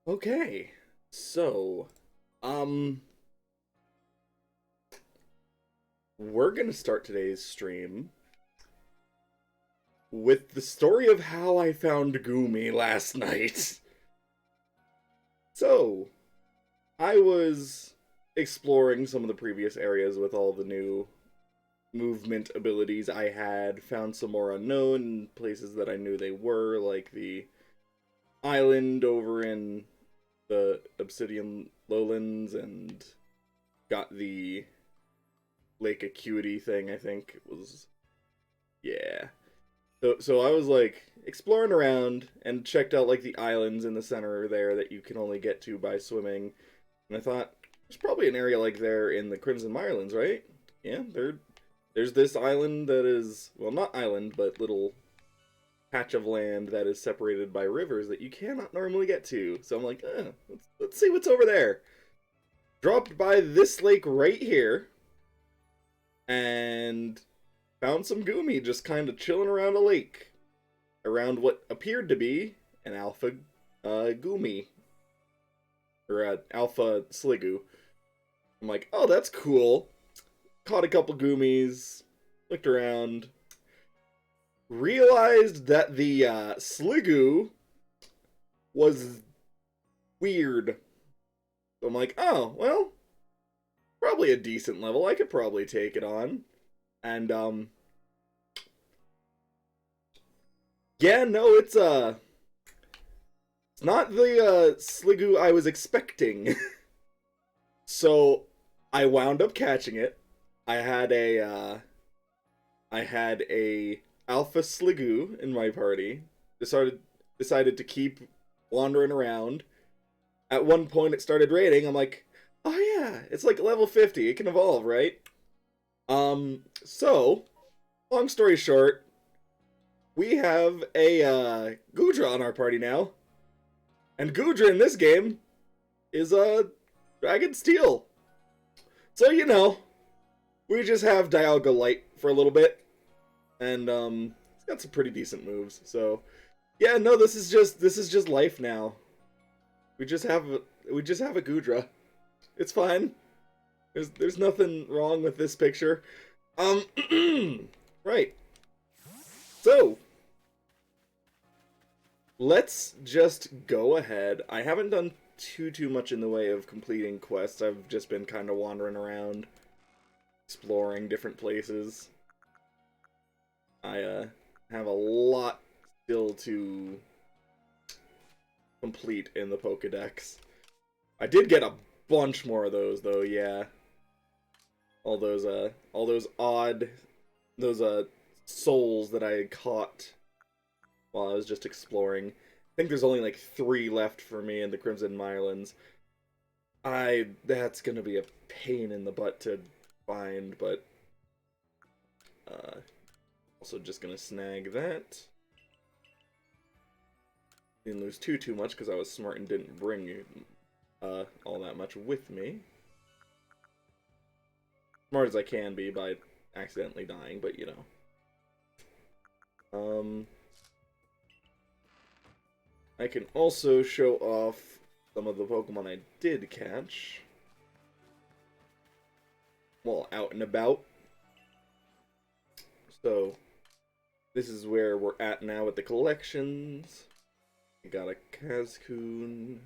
Okay, so, um, we're gonna start today's stream with the story of how I found Gumi last night. So, I was exploring some of the previous areas with all the new movement abilities I had, found some more unknown places that I knew they were, like the island over in the Obsidian Lowlands, and got the Lake Acuity thing, I think it was. Yeah. So I was like exploring around and checked out like the islands in the center there that you can only get to by swimming. And I thought there's probably an area like there in the Crimson Mirelands, right? Yeah, there's this island that is, well, not island, but little patch of land that is separated by rivers that you cannot normally get to. So I'm like, let's see what's over there. Dropped by this lake right here and found some Goomy just kind of chilling around a lake, around what appeared to be an alpha Goomy, or alpha Sliggoo. I'm like, oh, that's cool. Caught a couple Goomies, looked around, realized that the Sliggoo was weird. So I'm like, oh, well, probably a decent level. I could probably take it on. And, yeah, no, it's not the Sliggoo I was expecting. So I wound up catching it. I had a alpha Sliggoo in my party. Decided to keep wandering around. At one point it started raining. I'm like, oh yeah, it's like level 50. It can evolve, right? So long story short, we have a Goodra on our party now. And Goodra in this game is a Dragon Steel. So, we just have Dialga Light for a little bit. And it's got some pretty decent moves. So, yeah, no, this is just life now. We just have a Goodra. It's fine. There's nothing wrong with this picture. Um right. So, let's just go ahead. I haven't done too much in the way of completing quests. I've just been kind of wandering around, exploring different places. I have a lot still to complete in the Pokédex. I did get a bunch more of those though, yeah. All those odd, those souls that I caught while I was just exploring. I think there's only like 3 left for me in the Crimson Mirelands. That's gonna be a pain in the butt to find, but also just gonna snag that. Didn't lose too much because I was smart and didn't bring all that much with me. Smart as I can be by accidentally dying, but you know. I can also show off some of the Pokemon I did catch while out and about. So, this is where we're at now with the collections. I got a Cascoon.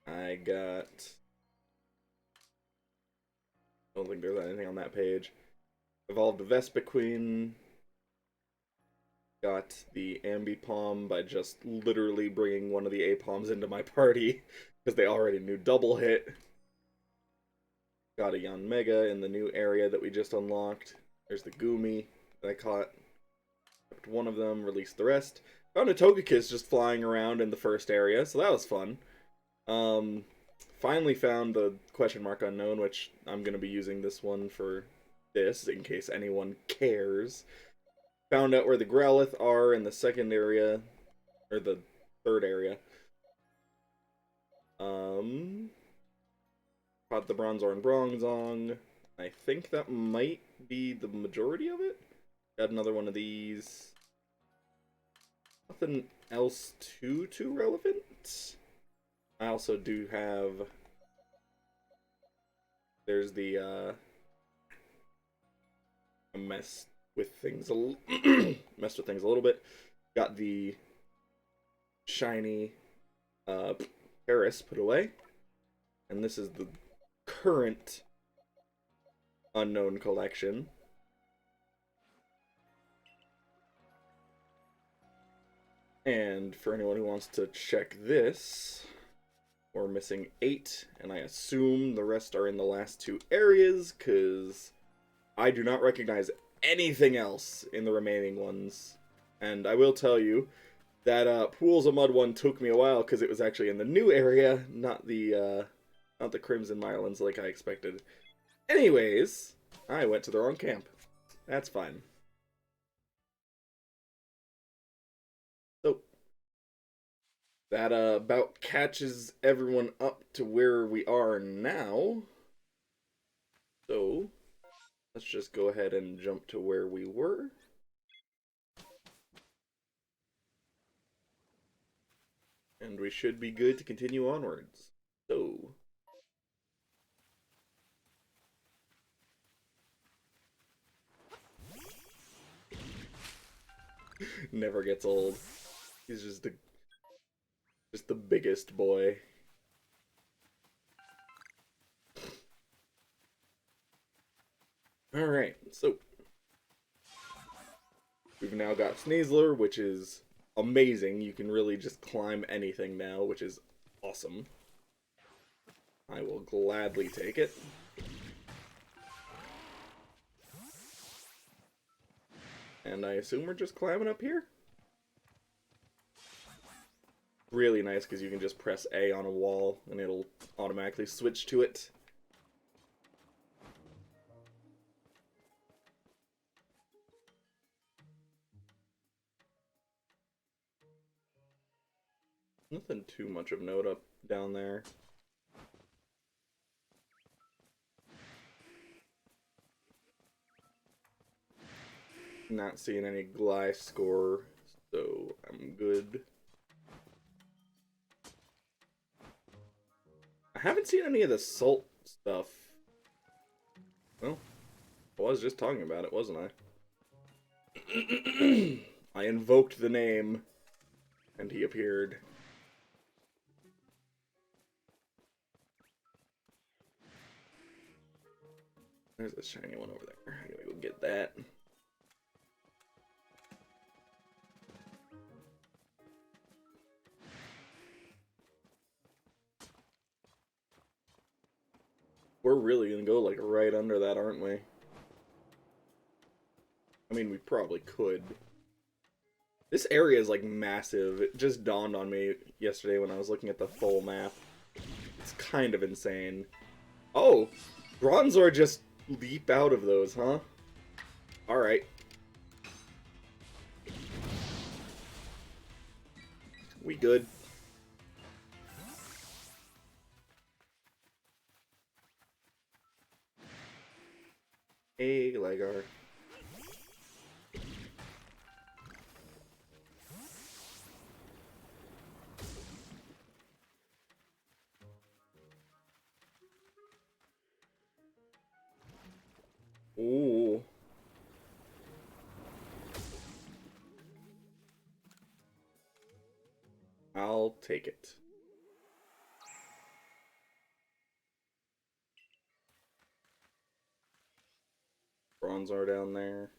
I don't think there's anything on that page. Evolved a Vespiquen. Got the Ambipom by just literally bringing one of the Apoms into my party because they already knew double hit. Got a Yanmega in the new area that we just unlocked. There's the Goomy that I caught. Kept one of them, released the rest. Found a Togekiss just flying around in the first area, so that was fun. Finally found the question mark unknown, which I'm going to be using this one for this in case anyone cares. Found out where the Growlithe are in the second area, or the third area. Caught the Bronzor and Bronzong. I think that might be the majority of it. Got another one of these. nothing else too relevant. I also do have... There's the, messed with things a little bit. Got the shiny Paris put away. And this is the current unknown collection. And for anyone who wants to check this, we're missing 8, and I assume the rest are in the last 2 areas, because I do not recognize anything else in the remaining ones. And I will tell you that Pools of Mud one took me a while, because it was actually in the new area, not the Crimson Mirelands like I expected. Anyways, I went to the wrong camp. That's fine. So, that about catches everyone up to where we are now. So, let's just go ahead and jump to where we were. And we should be good to continue onwards. So... Never gets old. He's just the biggest boy. Alright, so we've now got Sneasler, which is amazing. You can really just climb anything now, which is awesome. I will gladly take it. And I assume we're just climbing up here? Really nice, because you can just press A on a wall, and it'll automatically switch to it. Nothing too much of note up down there. Not seeing any Gliscor, so I'm good. I haven't seen any of the salt stuff. Well, I was just talking about it, wasn't I? I invoked the name, and he appeared. There's a shiny one over there. I gotta go get that. We're really gonna go, like, right under that, aren't we? I mean, we probably could. This area is, like, massive. It just dawned on me yesterday when I was looking at the full map. It's kind of insane. Oh! Bronzor just leap out of those, huh? Alright. We good. Hey, Legar. Ooh. I'll take it. Bronzor down there.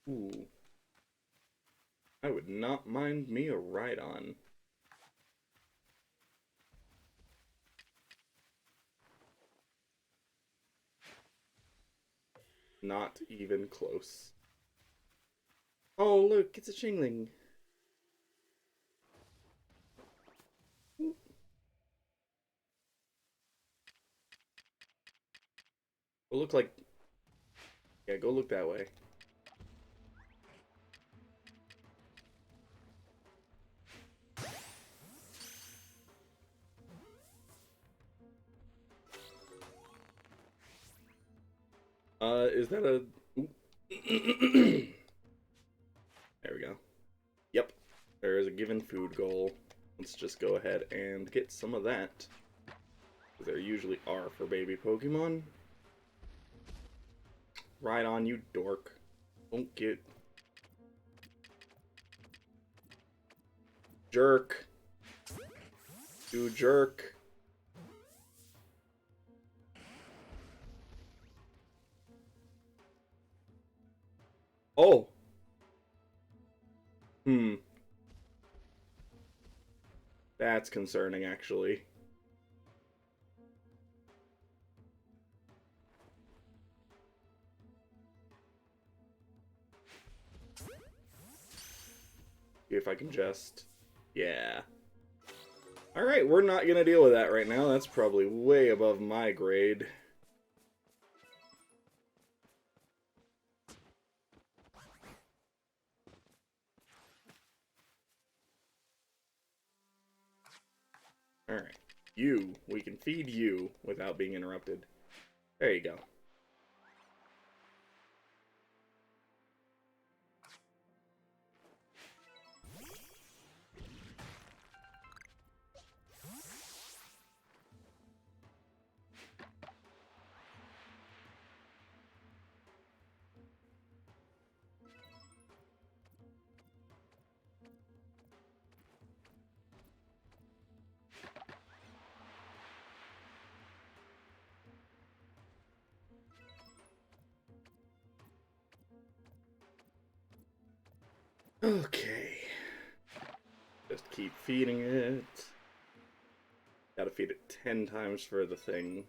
Ooh. I would not mind me a ride-on. Not even close. Oh, look, it's a Chingling. Go look like... Yeah, go look that way. Is that a... There we go. Yep. There is a given food goal. Let's just go ahead and get some of that. There usually are for baby Pokemon. Right on, you dork. Don't get... Jerk. You jerk. Oh! That's concerning, actually. See if I can just... Yeah. Alright, we're not gonna deal with that right now. That's probably way above my grade. Alright. You. We can feed you without being interrupted. There you go. Okay. Just keep feeding it. Gotta feed it 10 times for the thing.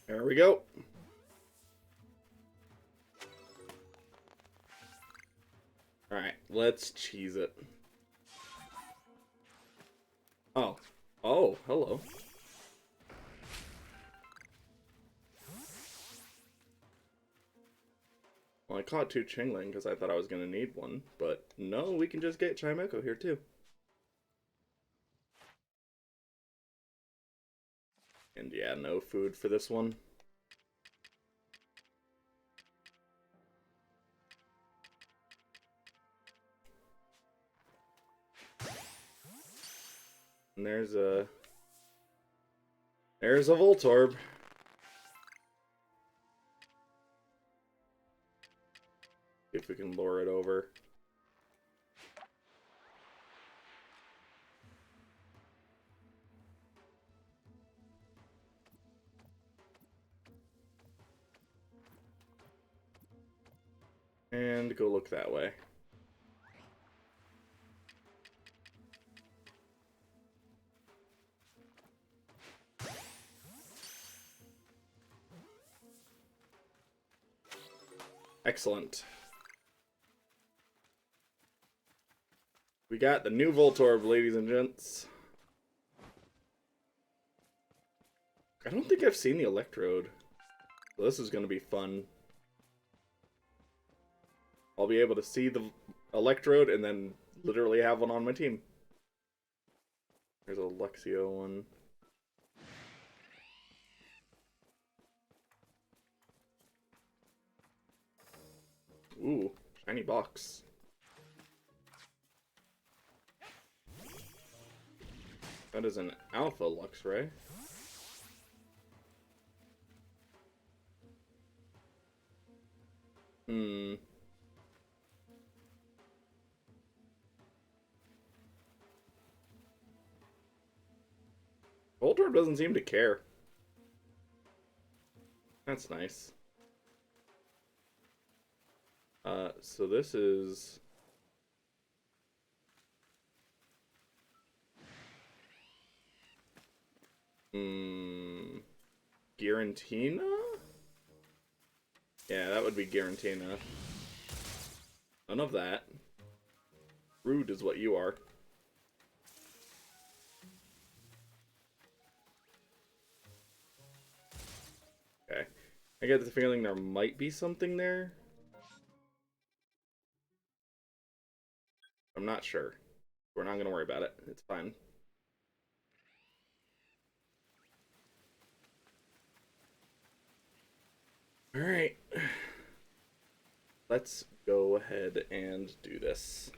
There we go. Alright, let's cheese it. Oh. Oh, hello. Well, I caught 2 Chingling because I thought I was going to need one, but no, we can just get Chimecho here too. And yeah, no food for this one. And there's a Voltorb. See if we can lure it over. And go look that way. Excellent. We got the new Voltorb, ladies and gents. I don't think I've seen the Electrode. So this is going to be fun. I'll be able to see the Electrode and then literally have one on my team. There's a Luxio one. Ooh, shiny box. That is an Alpha Luxray. Hmm. Voltorb doesn't seem to care. That's nice. So this is... Giratina? Yeah, that would be Giratina. None of that. Rude is what you are. Okay. I get the feeling there might be something there. I'm not sure. We're not gonna worry about it. It's fine. Alright. Let's go ahead and do this.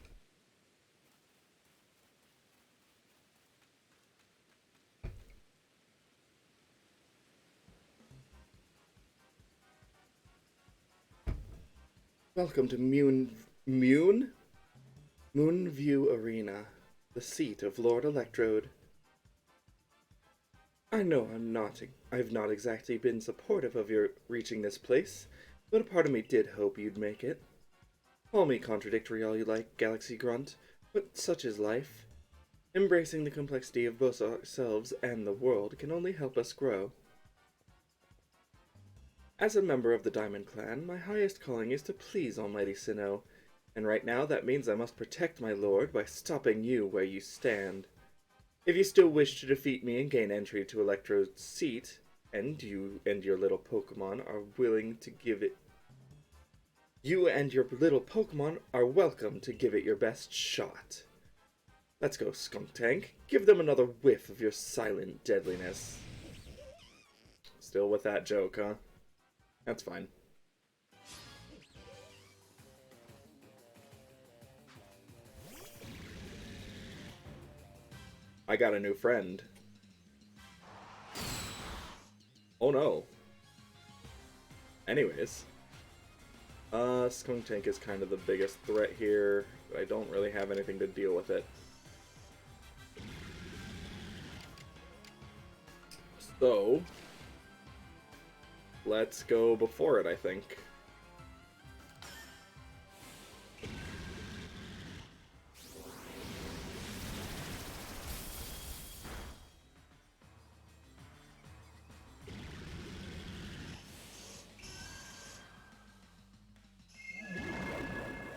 Welcome to Moonview Arena, the seat of Lord Electrode. I know I've not exactly been supportive of your reaching this place, but a part of me did hope you'd make it. Call me contradictory all you like, Galaxy Grunt, but such is life. Embracing the complexity of both ourselves and the world can only help us grow. As a member of the Diamond Clan, my highest calling is to please Almighty Sinnoh, and right now that means I must protect my lord by stopping you where you stand. If you still wish to defeat me and gain entry to Electrode's seat, and you and your little Pokemon are willing to give it... You and your little Pokemon are welcome to give it your best shot. Let's go, Skunk Tank. Give them another whiff of your silent deadliness. Still with that joke, huh? That's fine. I got a new friend. Oh no. Anyways. Skunk Tank is kind of the biggest threat here, but I don't really have anything to deal with it. So, let's go before it, I think.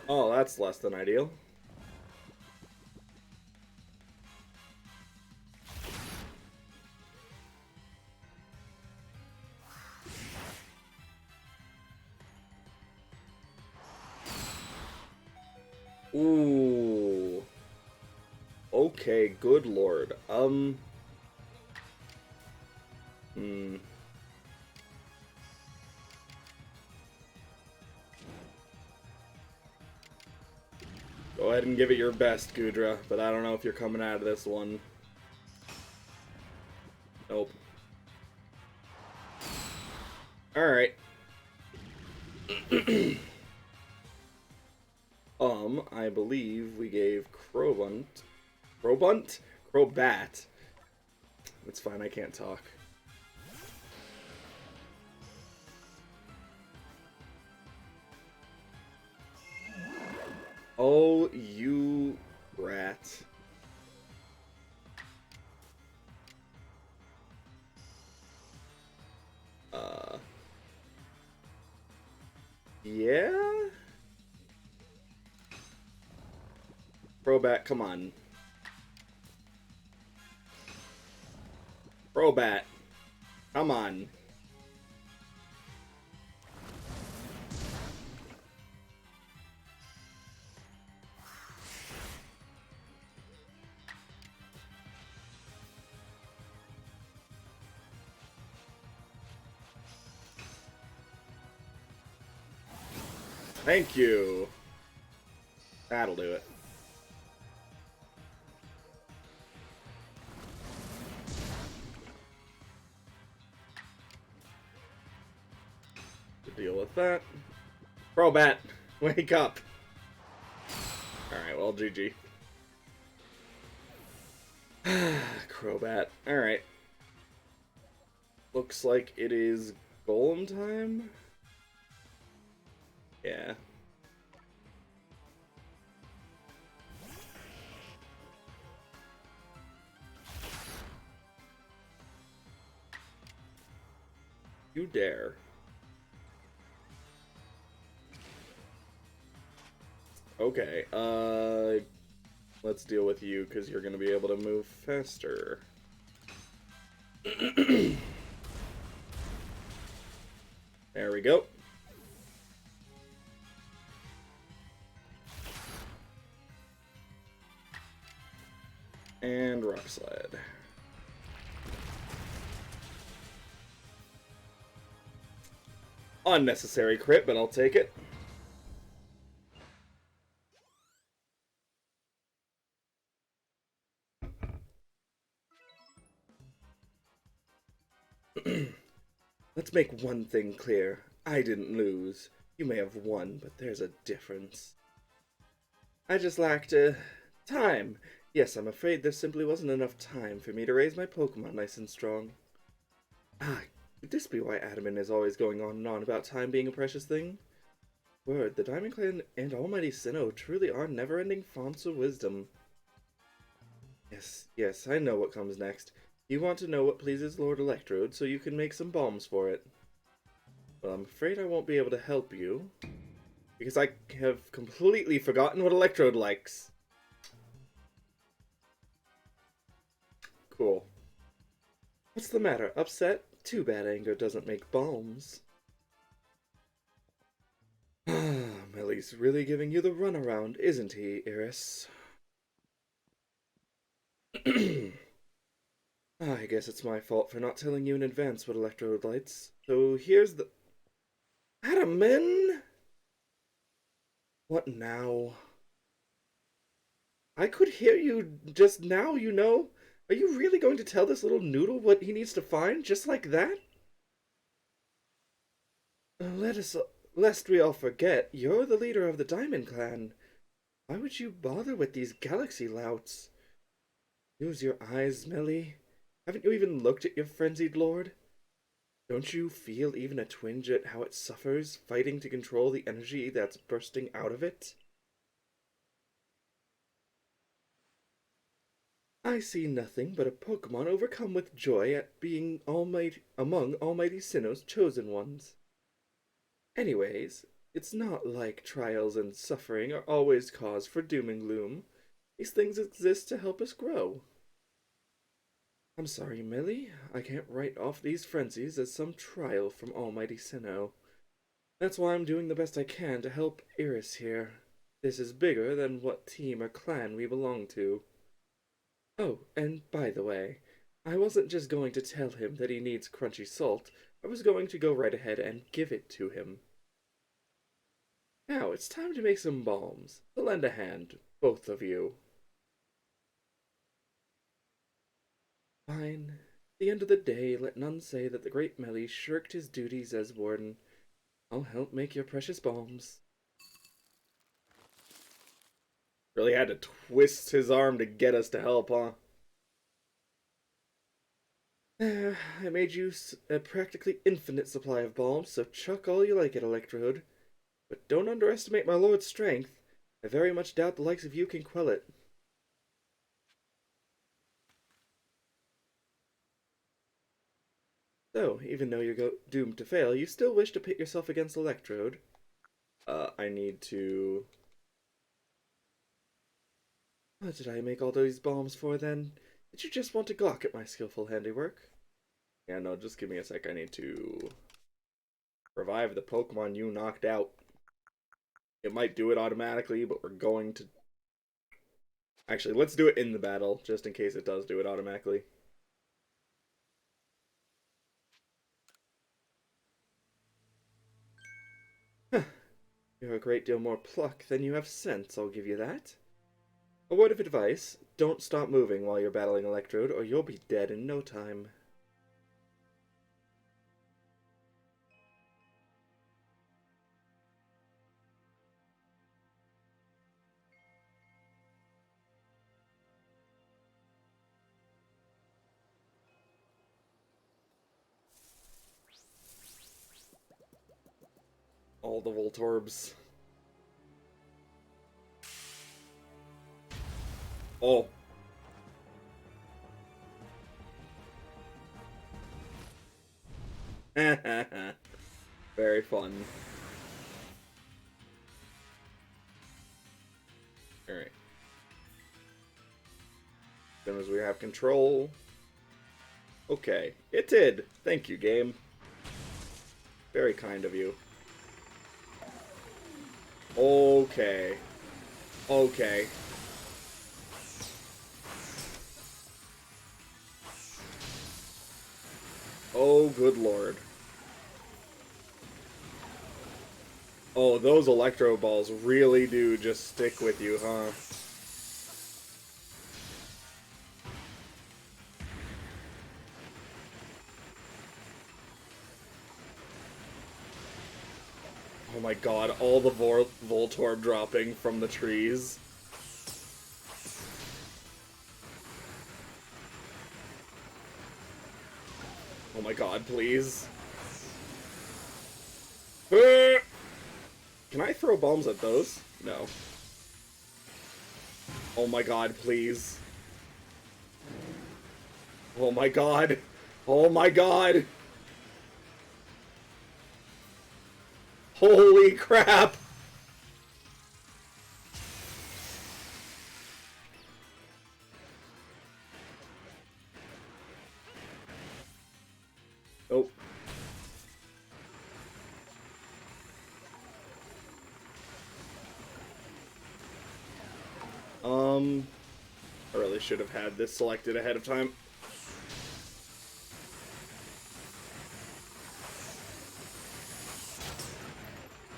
Oh, that's less than ideal. Ooh. Okay, good lord. Go ahead and give it your best, Gudra, but I don't know if you're coming out of this one. Nope. Alright. I believe we gave Crobat. It's fine, I can't talk. Oh, you rat. Yeah? Crobat, come on. Crobat, come on. Thank you. That'll do it. To deal with that. Crobat, wake up. Alright, well, GG. Crobat. Alright. Looks like it is Golem time? Yeah. You dare. Okay, let's deal with you, because you're gonna be able to move faster. There we go. And Rock Slide. Unnecessary crit, but I'll take it. Let's make one thing clear. I didn't lose. You may have won, but there's a difference. I just lacked, time. Yes, I'm afraid there simply wasn't enough time for me to raise my Pokemon nice and strong. Ah, could this be why Adaman is always going on and on about time being a precious thing? Word, the Diamond Clan and Almighty Sinnoh truly are never-ending fonts of wisdom. Yes, I know what comes next. You want to know what pleases Lord Electrode so you can make some bombs for it. Well, I'm afraid I won't be able to help you, because I have completely forgotten what Electrode likes. Cool. What's the matter? Upset? Too bad anger doesn't make bombs. Melly's really giving you the runaround, isn't he, Iris? I guess it's my fault for not telling you in advance what Electrode likes. So here's the... Adaman? What now? I could hear you just now, you know. Are you really going to tell this little noodle what he needs to find, just like that? Lest we all forget, you're the leader of the Diamond Clan. Why would you bother with these galaxy louts? Use your eyes, Melly. Haven't you even looked at your frenzied lord? Don't you feel even a twinge at how it suffers, fighting to control the energy that's bursting out of it? I see nothing but a Pokemon overcome with joy at being among Almighty Sinnoh's chosen ones. Anyways, it's not like trials and suffering are always cause for doom and gloom. These things exist to help us grow. I'm sorry, Millie. I can't write off these frenzies as some trial from Almighty Sinnoh. That's why I'm doing the best I can to help Iris here. This is bigger than what team or clan we belong to. Oh, and by the way, I wasn't just going to tell him that he needs crunchy salt. I was going to go right ahead and give it to him. Now, it's time to make some bombs. So lend a hand, both of you. Fine. At the end of the day, let none say that the great Melly shirked his duties as warden. I'll help make your precious bombs. Really had to twist his arm to get us to help, huh? I made you a practically infinite supply of bombs, so chuck all you like at Electrode. But don't underestimate my lord's strength. I very much doubt the likes of you can quell it. So, even though you're doomed to fail, you still wish to pit yourself against Electrode. I need to... What did I make all those bombs for, then? Did you just want to gawk at my skillful handiwork? Yeah, no, just give me a sec. I need to revive the Pokemon you knocked out. It might do it automatically, but we're going to... Actually, let's do it in the battle, just in case it does do it automatically. You have a great deal more pluck than you have sense, I'll give you that. A word of advice, don't stop moving while you're battling Electrode, or you'll be dead in no time. All the Voltorbs. Oh. Very fun. Alright. As soon as we have control. Okay. It did. Thank you, game. Very kind of you. Okay. Okay. Oh, good lord. Oh, those electro balls really do just stick with you, huh? Oh my god, all the Voltorb dropping from the trees. Oh my god, please. Can I throw bombs at those? No. Oh my god, please. Oh my god. Oh my god. Holy crap. Oh. I really should have had this selected ahead of time.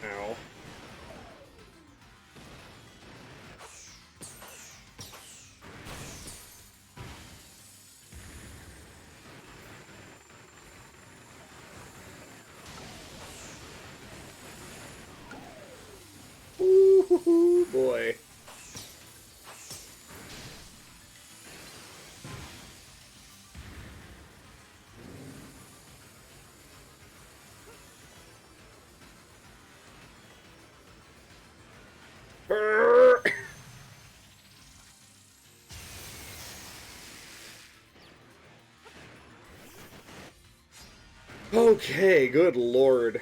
Ow. Ooh, boy. Okay, good lord.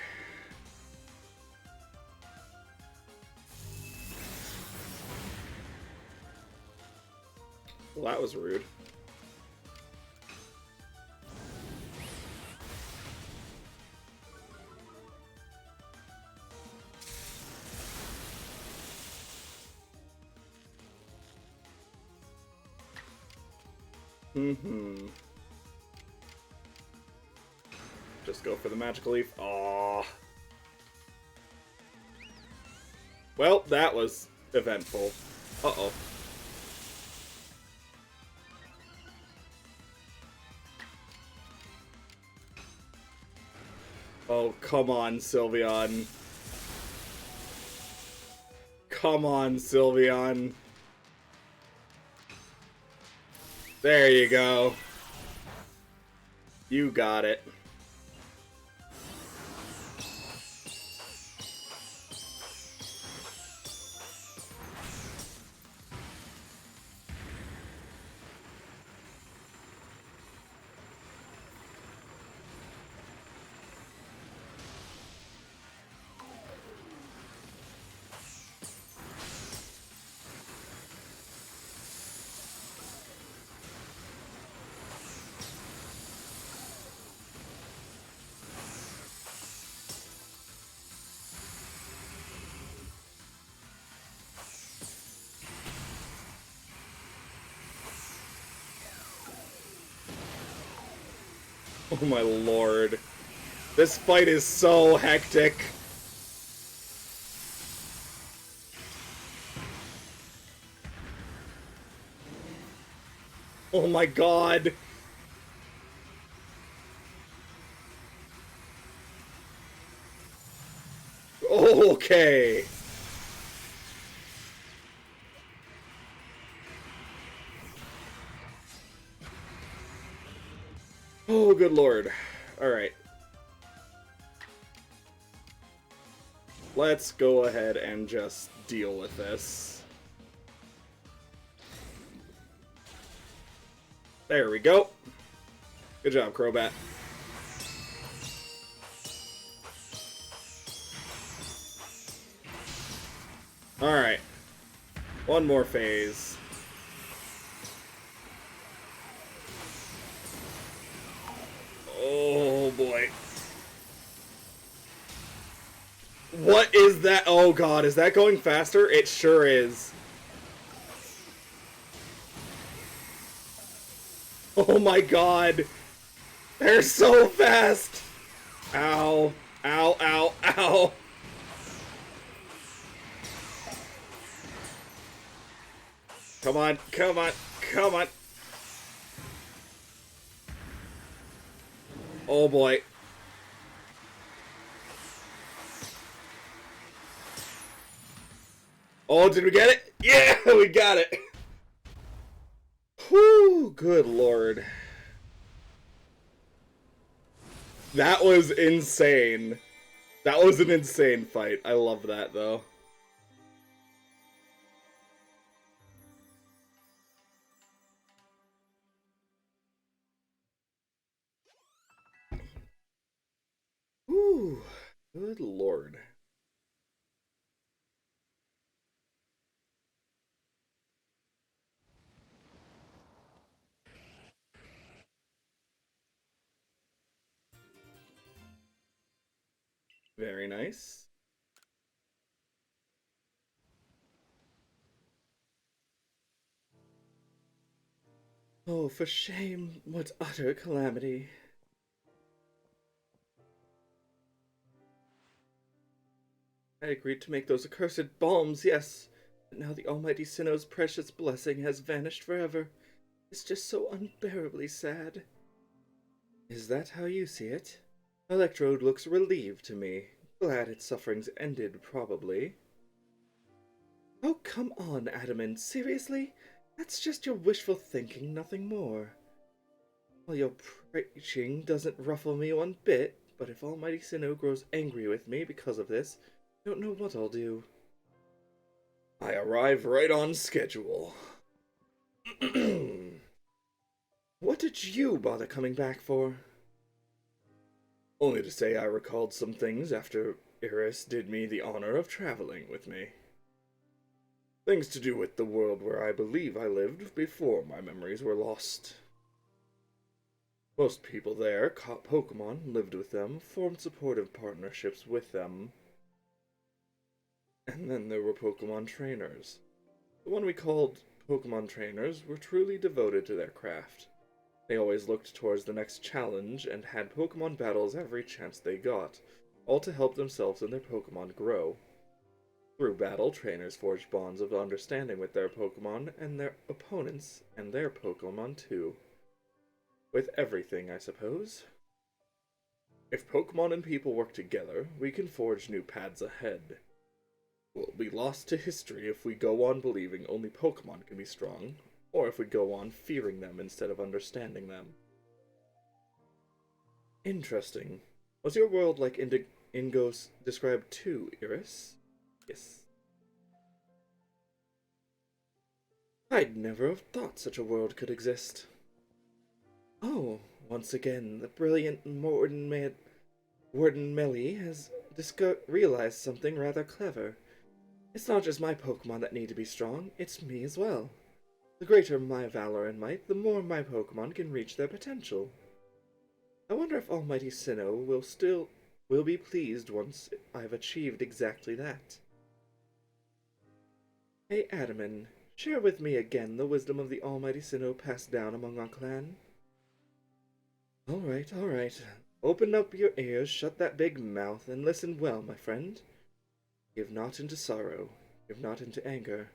Well, that was rude. Just go for the Magical Leaf. Aww. Well, that was eventful. Uh-oh. Oh, come on, Sylveon. Come on, Sylveon. There you go. You got it. Oh my lord. This fight is so hectic. Oh my god! Okay! Oh, good lord. Alright. Let's go ahead and just deal with this. There we go. Good job, Crobat. Alright. One more phase. Oh boy. What is that? Oh god, is that going faster? It sure is. Oh my god. They're so fast. Ow. Ow, ow, ow. Come on, come on, come on. Oh boy. Oh, did we get it? Yeah, we got it. Whew, good lord. That was insane. That was an insane fight. I love that, though. Whew, good lord. Very nice. Oh, for shame, what utter calamity. I agreed to make those accursed bombs, yes. But now the almighty Sinnoh's precious blessing has vanished forever. It's just so unbearably sad. Is that how you see it? Electrode looks relieved to me. Glad its sufferings ended, probably. Oh, come on, Adamant. Seriously? That's just your wishful thinking, nothing more. Well, your preaching doesn't ruffle me one bit, but if Almighty Sinnoh grows angry with me because of this, I don't know what I'll do. I arrive right on schedule. What did you bother coming back for? Only to say I recalled some things after Iris did me the honor of traveling with me. Things to do with the world where I believe I lived before my memories were lost. Most people there caught Pokemon, lived with them, formed supportive partnerships with them. And then there were Pokemon trainers. The one we called Pokemon trainers were truly devoted to their craft. They always looked towards the next challenge and had Pokemon battles every chance they got, all to help themselves and their Pokemon grow. Through battle, trainers forged bonds of understanding with their Pokemon and their opponents, and their Pokemon too. With everything, I suppose. If Pokemon and people work together, we can forge new paths ahead. We'll be lost to history if we go on believing only Pokemon can be strong, or if we go on fearing them instead of understanding them. Interesting. Was your world like Ingos described too, Iris? Yes. I'd never have thought such a world could exist. Oh, once again, the brilliant Warden Melly has realized something rather clever. It's not just my Pokemon that need to be strong, it's me as well. The greater my valor and might, the more my Pokemon can reach their potential. I wonder if Almighty Sinnoh will be pleased once I've achieved exactly that. Hey Adaman, share with me again the wisdom of the Almighty Sinnoh passed down among our clan. Alright, alright. Open up your ears, shut that big mouth, and listen well, my friend. Give not into sorrow, give not into anger,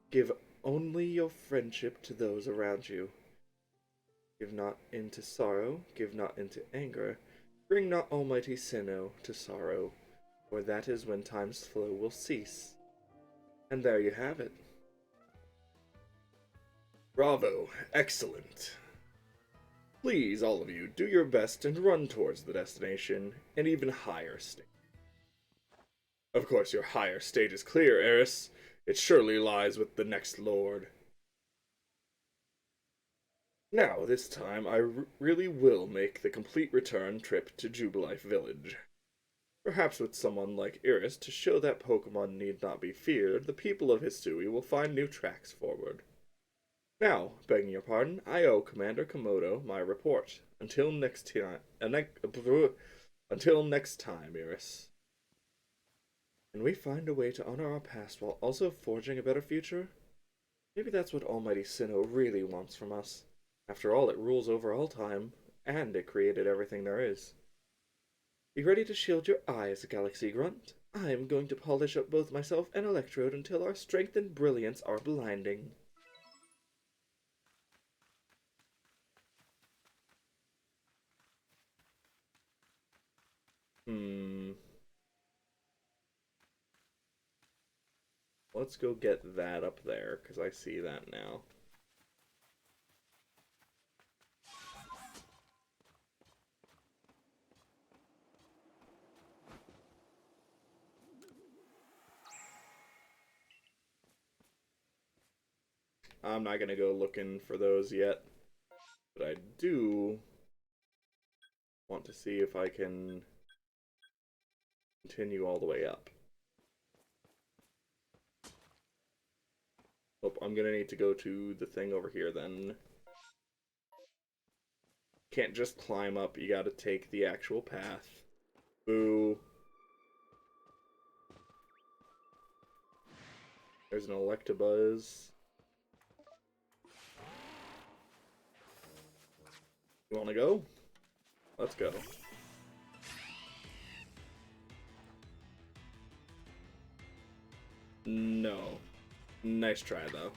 give only your friendship to those around you. Give not into sorrow, give not into anger. Bring not almighty Sinnoh to sorrow, for that is when time's flow will cease. And there you have it. Bravo, excellent. Please, all of you, do your best and run towards the destination, an even higher state. Of course, your higher state is clear, Eris. It surely lies with the next lord. Now, this time, I really will make the complete return trip to Jubilife Village. Perhaps with someone like Iris to show that Pokemon need not be feared, the people of Hisui will find new tracks forward. Now, begging your pardon, I owe Commander Komodo my report. Until next time, Iris. Can we find a way to honor our past while also forging a better future? Maybe that's what Almighty Sinnoh really wants from us. After all, it rules over all time, and it created everything there is. Be ready to shield your eyes, Galaxy Grunt. I'm going to polish up both myself and Electrode until our strength and brilliance are blinding. Let's go get that up there, because I see that now. I'm not going to go looking for those yet, but I do want to see if I can continue all the way up. Oh, I'm going to need to go to the thing over here then. Can't just climb up, you got to take the actual path. Boo. There's an Electabuzz. You want to go? Let's go. No. Nice try, though.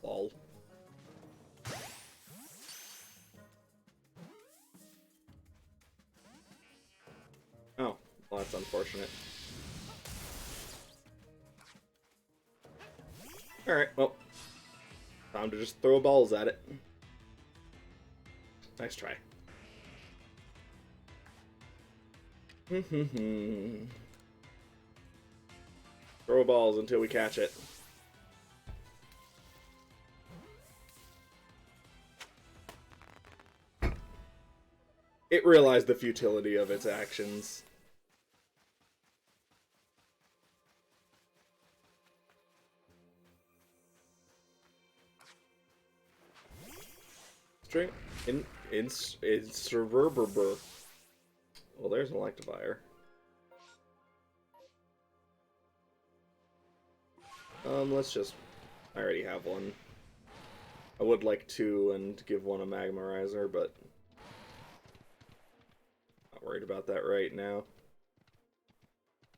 Lol. Oh, well, that's unfortunate. Alright, well. Time to just throw balls at it. Nice try. Throw balls until we catch it. It realized the futility of its actions. Straight in Cerebrber. Well, there's an Electivire. Let's just... I already have one. I would like two and give one a Magmarizer, but... not worried about that right now.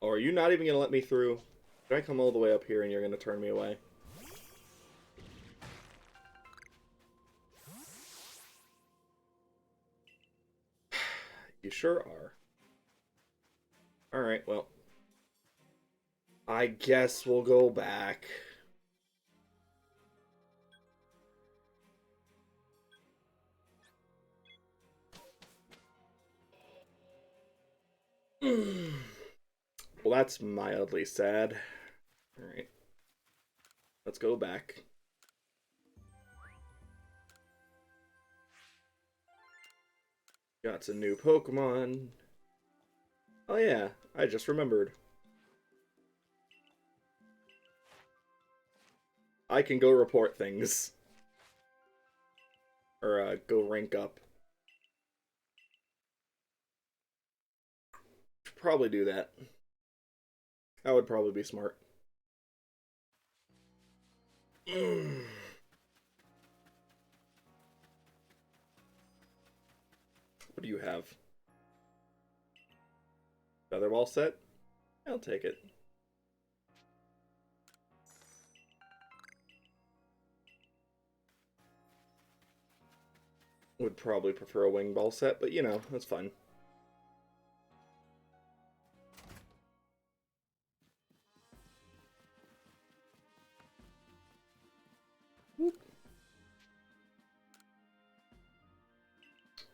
Oh, are you not even gonna let me through? Should I come all the way up here and you're gonna turn me away? You sure are. Alright, well. I guess we'll go back. Well, that's mildly sad. Alright. Let's go back. Got some new Pokemon. Oh yeah, I just remembered. I can go report things. Or, go rank up. Should probably do that. That would probably be smart. What do you have? Feather ball set? I'll take it. Would probably prefer a wing ball set, but you know, that's fine.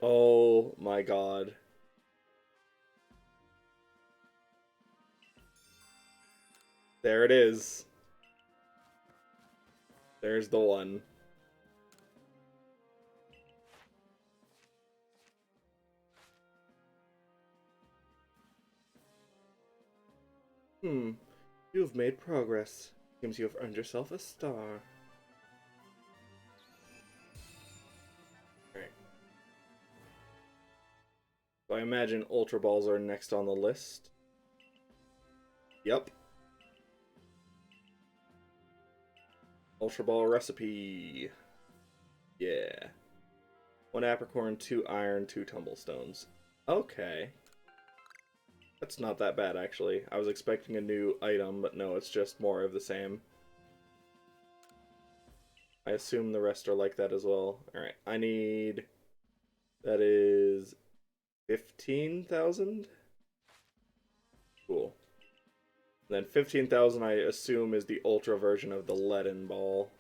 Oh my god. There it is. There's the one. You have made progress. Seems you have earned yourself a star. Alright. So I imagine Ultra Balls are next on the list. Yep. Ultra Ball recipe. Yeah. 1 apricorn, 2 iron, 2 tumblestones. Okay. That's not that bad, actually. I was expecting a new item, but no, it's just more of the same. I assume the rest are like that as well. Alright, I need... That is... 15,000? Cool. Then 15,000 I assume is the ultra version of the leaden ball.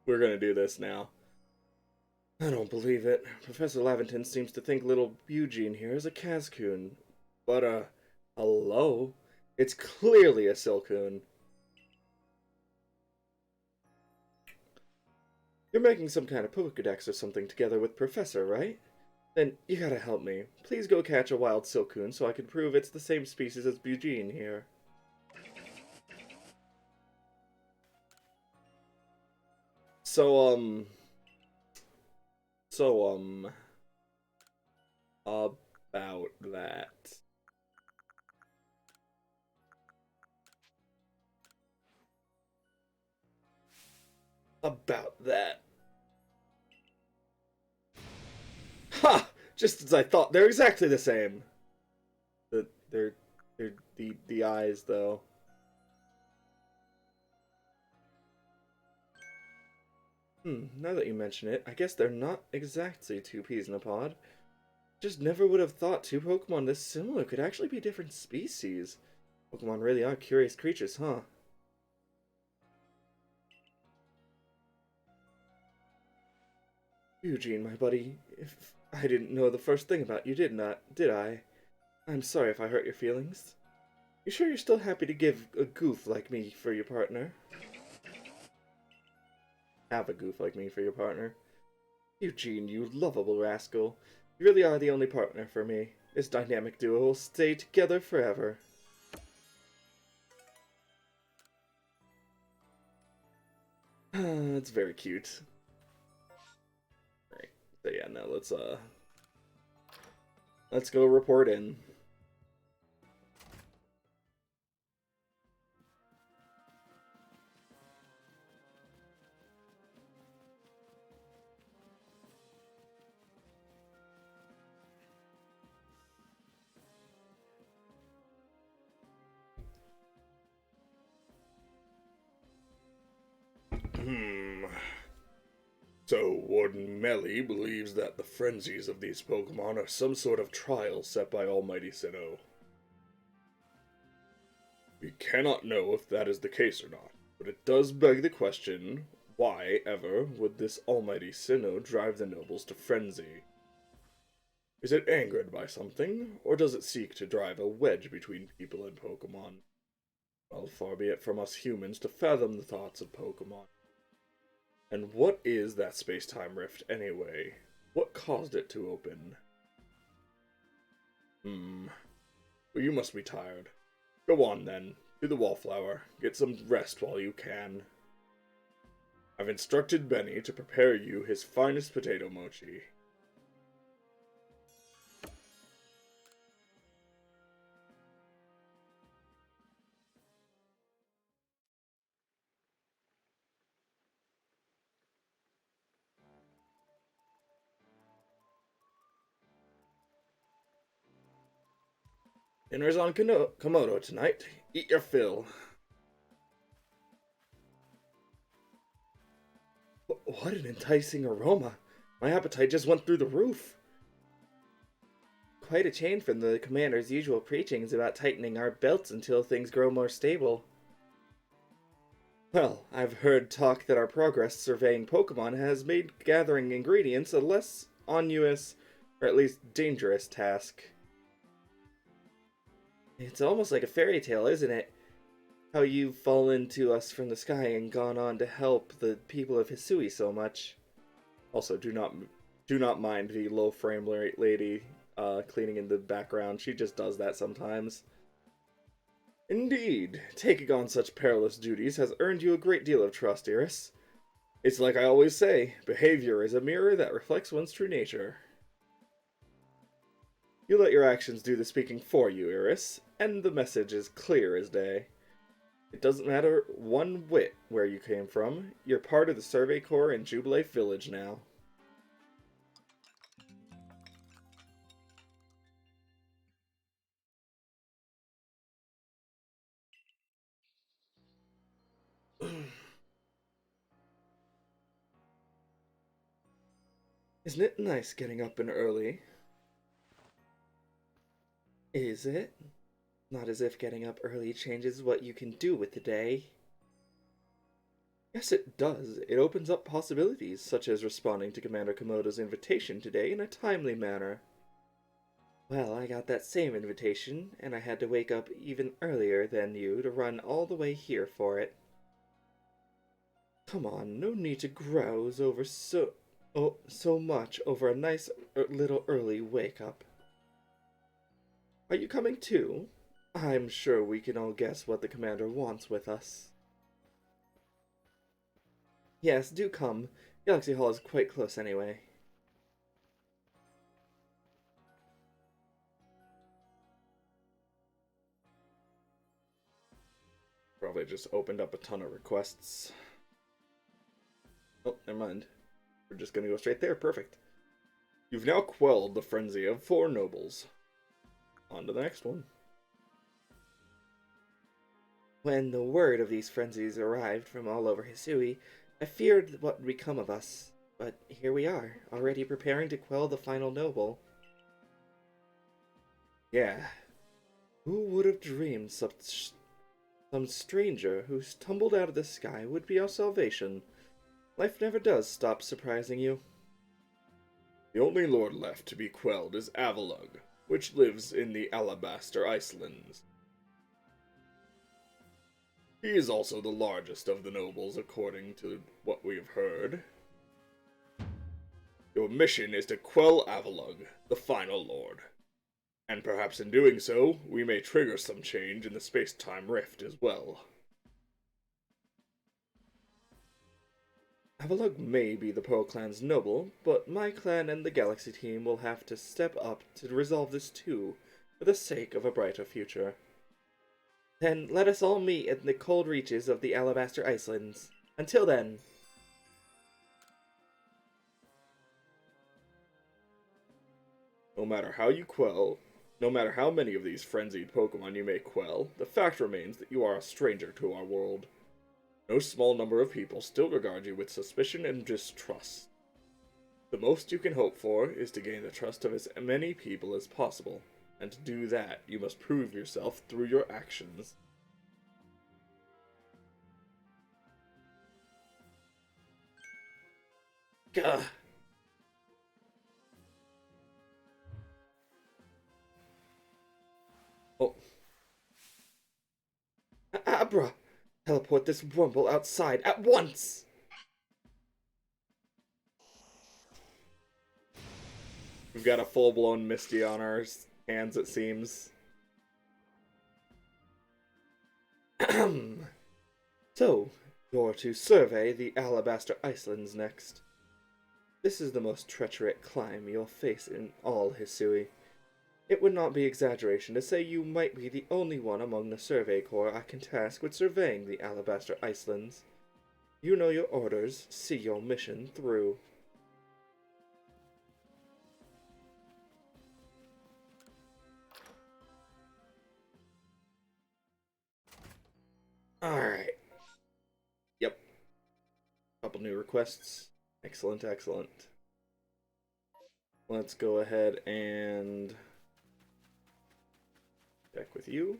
We're gonna do this now. I don't believe it. Professor Laventon seems to think little Eugene here is a Cascoon. But, hello? It's clearly a Silcoon. You're making some kind of Pokedex or something together with Professor, right? Then you gotta help me. Please go catch a wild Silcoon so I can prove it's the same species as Eugene here. So, about that. About that. Ha! Just as I thought, they're exactly the same. They're the eyes, though. Now that you mention it, I guess they're not exactly two peas in a pod. Just never would have thought two Pokemon this similar could actually be different species. Pokemon really are curious creatures, huh? Eugene, my buddy, if I didn't know the first thing about you, did I? I'm sorry if I hurt your feelings. You sure you're still happy to give a goof like me for your partner? Have a goof like me for your partner? Eugene, you lovable rascal. You really are the only partner for me. This dynamic duo will stay together forever. It's very cute. Alright, so yeah, now let's go report in. So, Warden Melly believes that the frenzies of these Pokemon are some sort of trial set by Almighty Sinnoh. We cannot know if that is the case or not, but it does beg the question, why ever would this Almighty Sinnoh drive the nobles to frenzy? Is it angered by something, or does it seek to drive a wedge between people and Pokemon? Well, far be it from us humans to fathom the thoughts of Pokemon. And what is that space-time rift, anyway? What caused it to open? Well, you must be tired. Go on, then. Do the Wallflower. Get some rest while you can. I've instructed Benny to prepare you his finest potato mochi. Dinner's on Komodo tonight. Eat your fill. What an enticing aroma. My appetite just went through the roof. Quite a change from the commander's usual preachings about tightening our belts until things grow more stable. Well, I've heard talk that our progress surveying Pokemon has made gathering ingredients a less onerous, or at least dangerous task. It's almost like a fairy tale, isn't it? How you've fallen to us from the sky and gone on to help the people of Hisui so much. Also, do not mind the low frame rate lady cleaning in the background. She just does that sometimes. Indeed, taking on such perilous duties has earned you a great deal of trust, Iris. It's like I always say, behavior is a mirror that reflects one's true nature. You let your actions do the speaking for you, Iris, and the message is clear as day. It doesn't matter one whit where you came from. You're part of the Survey Corps in Jubilee Village now. Isn't it nice getting up and early? Is it? Not as if getting up early changes what you can do with the day. Yes, it does. It opens up possibilities, such as responding to Commander Komodo's invitation today in a timely manner. Well, I got that same invitation, and I had to wake up even earlier than you to run all the way here for it. Come on, no need to grouse over so much over a nice little early wake-up. Are you coming too? I'm sure we can all guess what the commander wants with us. Yes, do come. Galaxy Hall is quite close anyway. Probably just opened up a ton of requests. Oh, never mind. We're just gonna go straight there. Perfect. You've now quelled the frenzy of 4 nobles. On to the next one. When the word of these frenzies arrived from all over Hisui, I feared what would become of us. But here we are, already preparing to quell the final noble. Yeah. Who would have dreamed some stranger who tumbled out of the sky would be our salvation? Life never does stop surprising you. The only lord left to be quelled is Avalugg, which lives in the Alabaster Islands. He is also the largest of the nobles, according to what we have heard. Your mission is to quell Avalugg, the final lord. And perhaps in doing so, we may trigger some change in the space-time rift as well. Avalugg may be the Pearl Clan's noble, but my clan and the Galaxy team will have to step up to resolve this too, for the sake of a brighter future. Then let us all meet in the cold reaches of the Alabaster Islands. Until then. No matter how many of these frenzied Pokemon you may quell, the fact remains that you are a stranger to our world. No small number of people still regard you with suspicion and distrust. The most you can hope for is to gain the trust of as many people as possible, and to do that, you must prove yourself through your actions. Gah! Oh. Abra! Teleport this Wurmple outside at once! We've got a full-blown Misty on our hands, it seems. So, You're to survey the Alabaster Islands next. This is the most treacherous climb you'll face in all Hisui. It would not be exaggeration to say you might be the only one among the Survey Corps I can task with surveying the Alabaster Islands. You know your orders, see your mission through. Alright. Yep. Couple new requests. Excellent, excellent. Let's go ahead and check with you.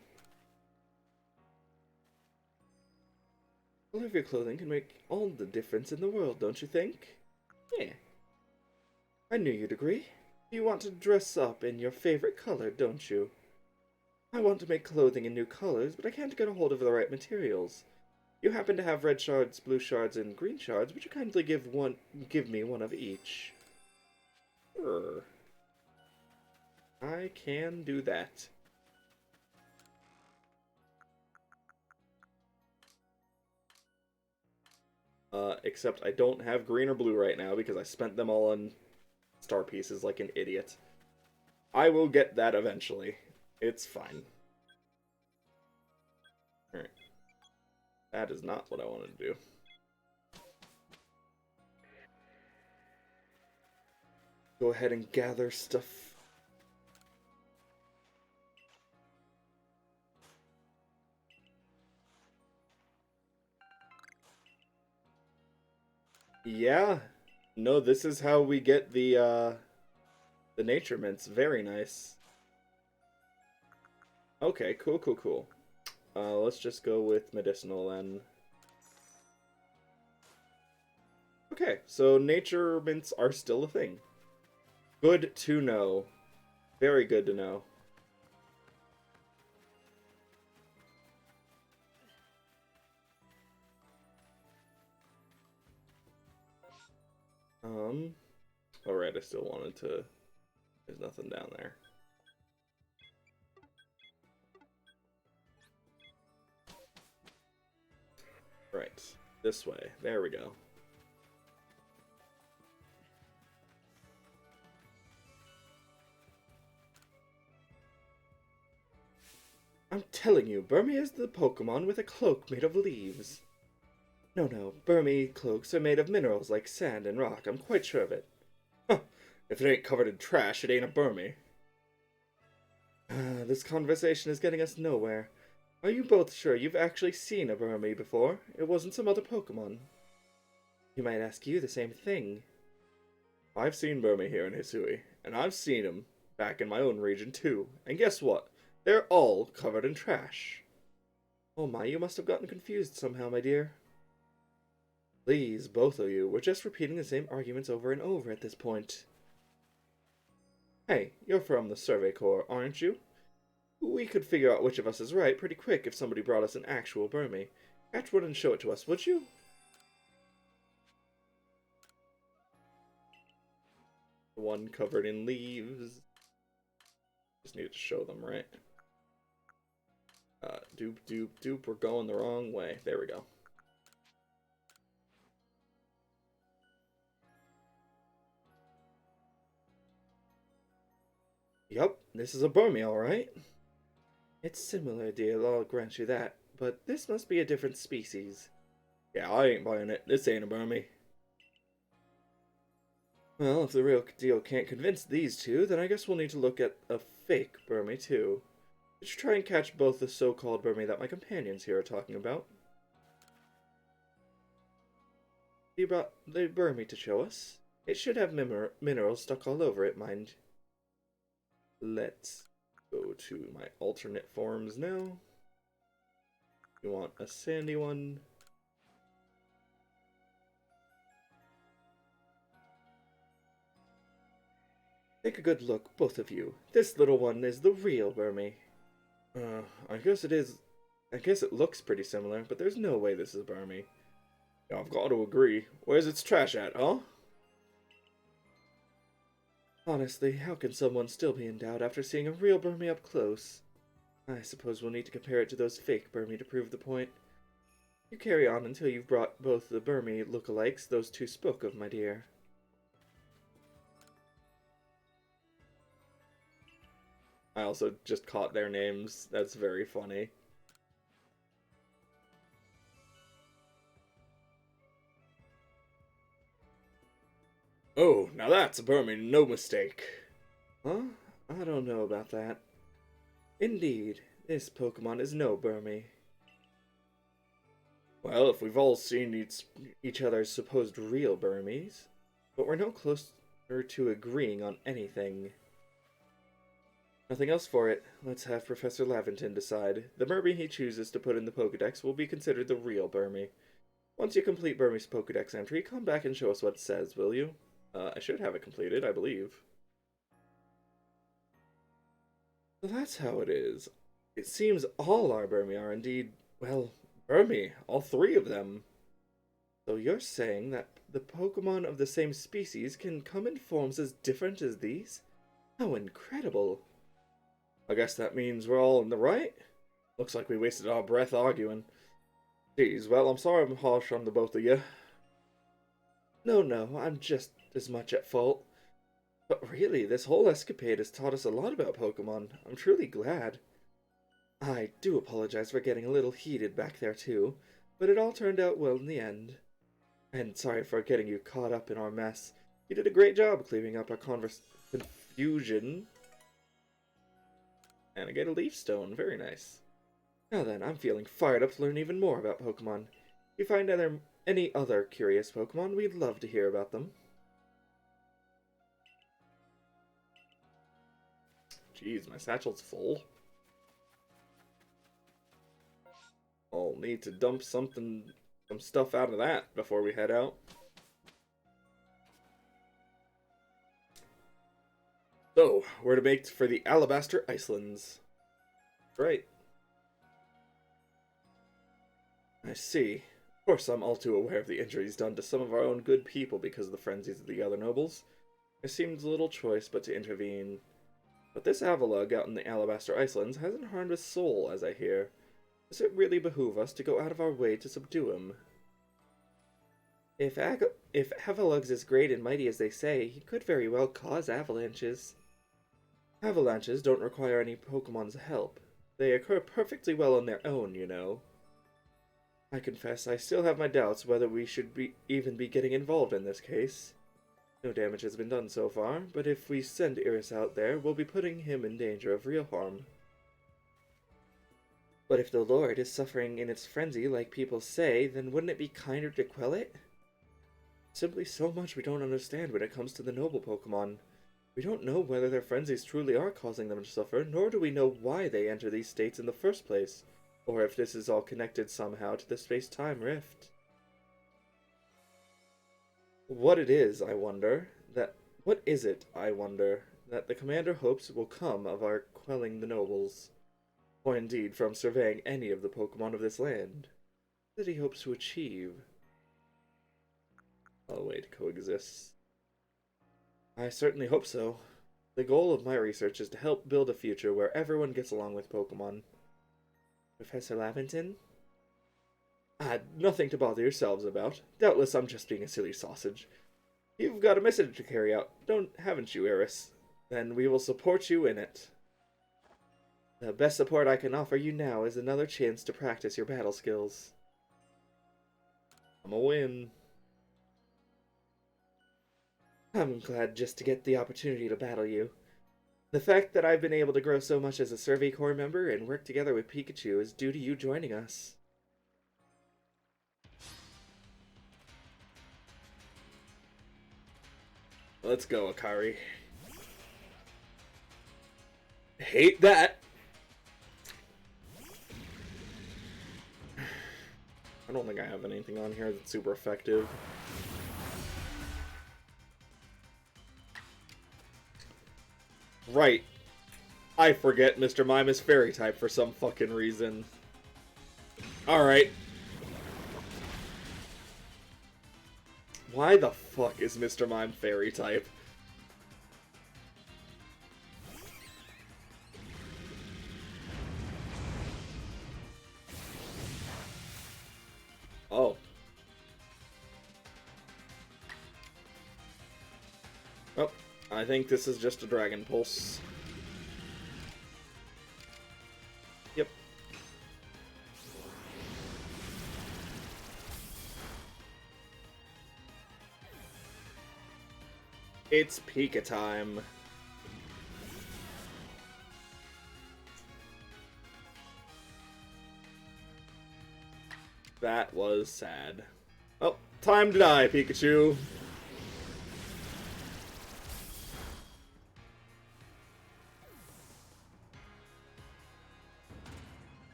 Color of your clothing can make all the difference in the world, don't you think? Yeah. I knew you'd agree. You want to dress up in your favorite color, don't you? I want to make clothing in new colors, but I can't get a hold of the right materials. You happen to have red shards, blue shards, and green shards. Would you kindly give me one of each? Sure. I can do that. Except I don't have green or blue right now because I spent them all on star pieces like an idiot. I will get that eventually. It's fine. Alright. That is not what I wanted to do. Go ahead and gather stuff. Yeah. No, this is how we get the nature mints. Very nice. Okay, cool, cool, cool. Let's just go with medicinal then. Okay, so nature mints are still a thing. Good to know. Very good to know. Alright, I still wanted to... There's nothing down there. Right, this way. There we go. I'm telling you, Burmy is the Pokemon with a cloak made of leaves. No, Burmy cloaks are made of minerals like sand and rock. I'm quite sure of it. Huh. If it ain't covered in trash, it ain't a Burmy. This conversation is getting us nowhere. Are you both sure you've actually seen a Burmy before? It wasn't some other Pokemon. He might ask you the same thing. I've seen Burmy here in Hisui, and I've seen him back in my own region too. And guess what? They're all covered in trash. Oh my, you must have gotten confused somehow, my dear. Please, both of you, we're just repeating the same arguments over and over at this point. Hey, you're from the Survey Corps, aren't you? We could figure out which of us is right pretty quick if somebody brought us an actual Burmy. Catch one and show it to us, would you? The one covered in leaves. Just need to show them, right? Dupe, we're going the wrong way. There we go. Yup, this is a Burmy, alright. It's similar, dear, I'll grant you that, but this must be a different species. Yeah, I ain't buying it. This ain't a Burmy. Well, if the real deal can't convince these two, then I guess we'll need to look at a fake Burmy, too. Did you try and catch both the so-called Burmy that my companions here are talking about? You brought the Burmy to show us. It should have minerals stuck all over it, mind. Let's go to my alternate forms now. You want a sandy one? Take a good look, both of you. This little one is the real Burmy. I guess it is. I guess it looks pretty similar, but there's no way this is Burmy. Yeah, I've got to agree. Where's its trash at, huh? Honestly, how can someone still be in doubt after seeing a real Burmy up close? I suppose we'll need to compare it to those fake Burmy to prove the point. You carry on until you've brought both the Burmy lookalikes those two spoke of, my dear. I also just caught their names. That's very funny. Oh, now that's a Burmy, no mistake. Huh? I don't know about that. Indeed, this Pokemon is no Burmy. Well, if we've all seen each other's supposed real Burmies, but we're no closer to agreeing on anything. Nothing else for it. Let's have Professor Laventon decide. The Burmy he chooses to put in the Pokedex will be considered the real Burmy. Once you complete Burmy's Pokedex entry, come back and show us what it says, will you? I should have it completed, I believe. Well, that's how it is. It seems all our Burmy are indeed, well, Burmy. All three of them. So you're saying that the Pokemon of the same species can come in forms as different as these? How incredible. I guess that means we're all in the right? Looks like we wasted our breath arguing. Geez, well, I'm sorry I'm harsh on the both of you. No, I'm just as much at fault. But really, this whole escapade has taught us a lot about Pokemon. I'm truly glad. I do apologize for getting a little heated back there too, but it all turned out well in the end. And sorry for getting you caught up in our mess. You did a great job clearing up our confusion. And I get a leaf stone, very nice. Now then, I'm feeling fired up to learn even more about Pokemon. If you find any other curious Pokemon, we'd love to hear about them. Jeez, my satchel's full. I'll need to dump some stuff out of that before we head out. So, we're to make for the Alabaster Icelands. Right. I see. Of course, I'm all too aware of the injuries done to some of our own good people because of the frenzies of the other nobles. There seemed little choice but to intervene. But this Avalugg out in the Alabaster Icelands hasn't harmed a soul, as I hear. Does it really behoove us to go out of our way to subdue him? If Avalugg's as great and mighty as they say, he could very well cause avalanches. Avalanches don't require any Pokemon's help. They occur perfectly well on their own, you know. I confess I still have my doubts whether we should even be getting involved in this case. No damage has been done so far, but if we send Iris out there, we'll be putting him in danger of real harm. But if the Lord is suffering in its frenzy like people say, then wouldn't it be kinder to quell it? Simply so much we don't understand when it comes to the noble Pokemon. We don't know whether their frenzies truly are causing them to suffer, nor do we know why they enter these states in the first place, or if this is all connected somehow to the space-time rift. What is it, I wonder, that the commander hopes will come of our quelling the nobles? Or indeed from surveying any of the Pokemon of this land? That he hopes to achieve. Oh wait, coexist. I certainly hope so. The goal of my research is to help build a future where everyone gets along with Pokemon. Professor Laventon? Nothing to bother yourselves about. Doubtless I'm just being a silly sausage. You've got a message to carry out, haven't you, Iris? Then we will support you in it. The best support I can offer you now is another chance to practice your battle skills. I'm a win. I'm glad just to get the opportunity to battle you. The fact that I've been able to grow so much as a Survey Corps member and work together with Pikachu is due to you joining us. Let's go, Akari. Hate that! I don't think I have anything on here that's super effective. Right. I forget Mr. Mime is fairy type for some fucking reason. Alright. Why the fuck is Mr. Mime fairy type? Oh, I think this is just a Dragon Pulse. Yep. It's Pika time. That was sad. Oh, time to die, Pikachu.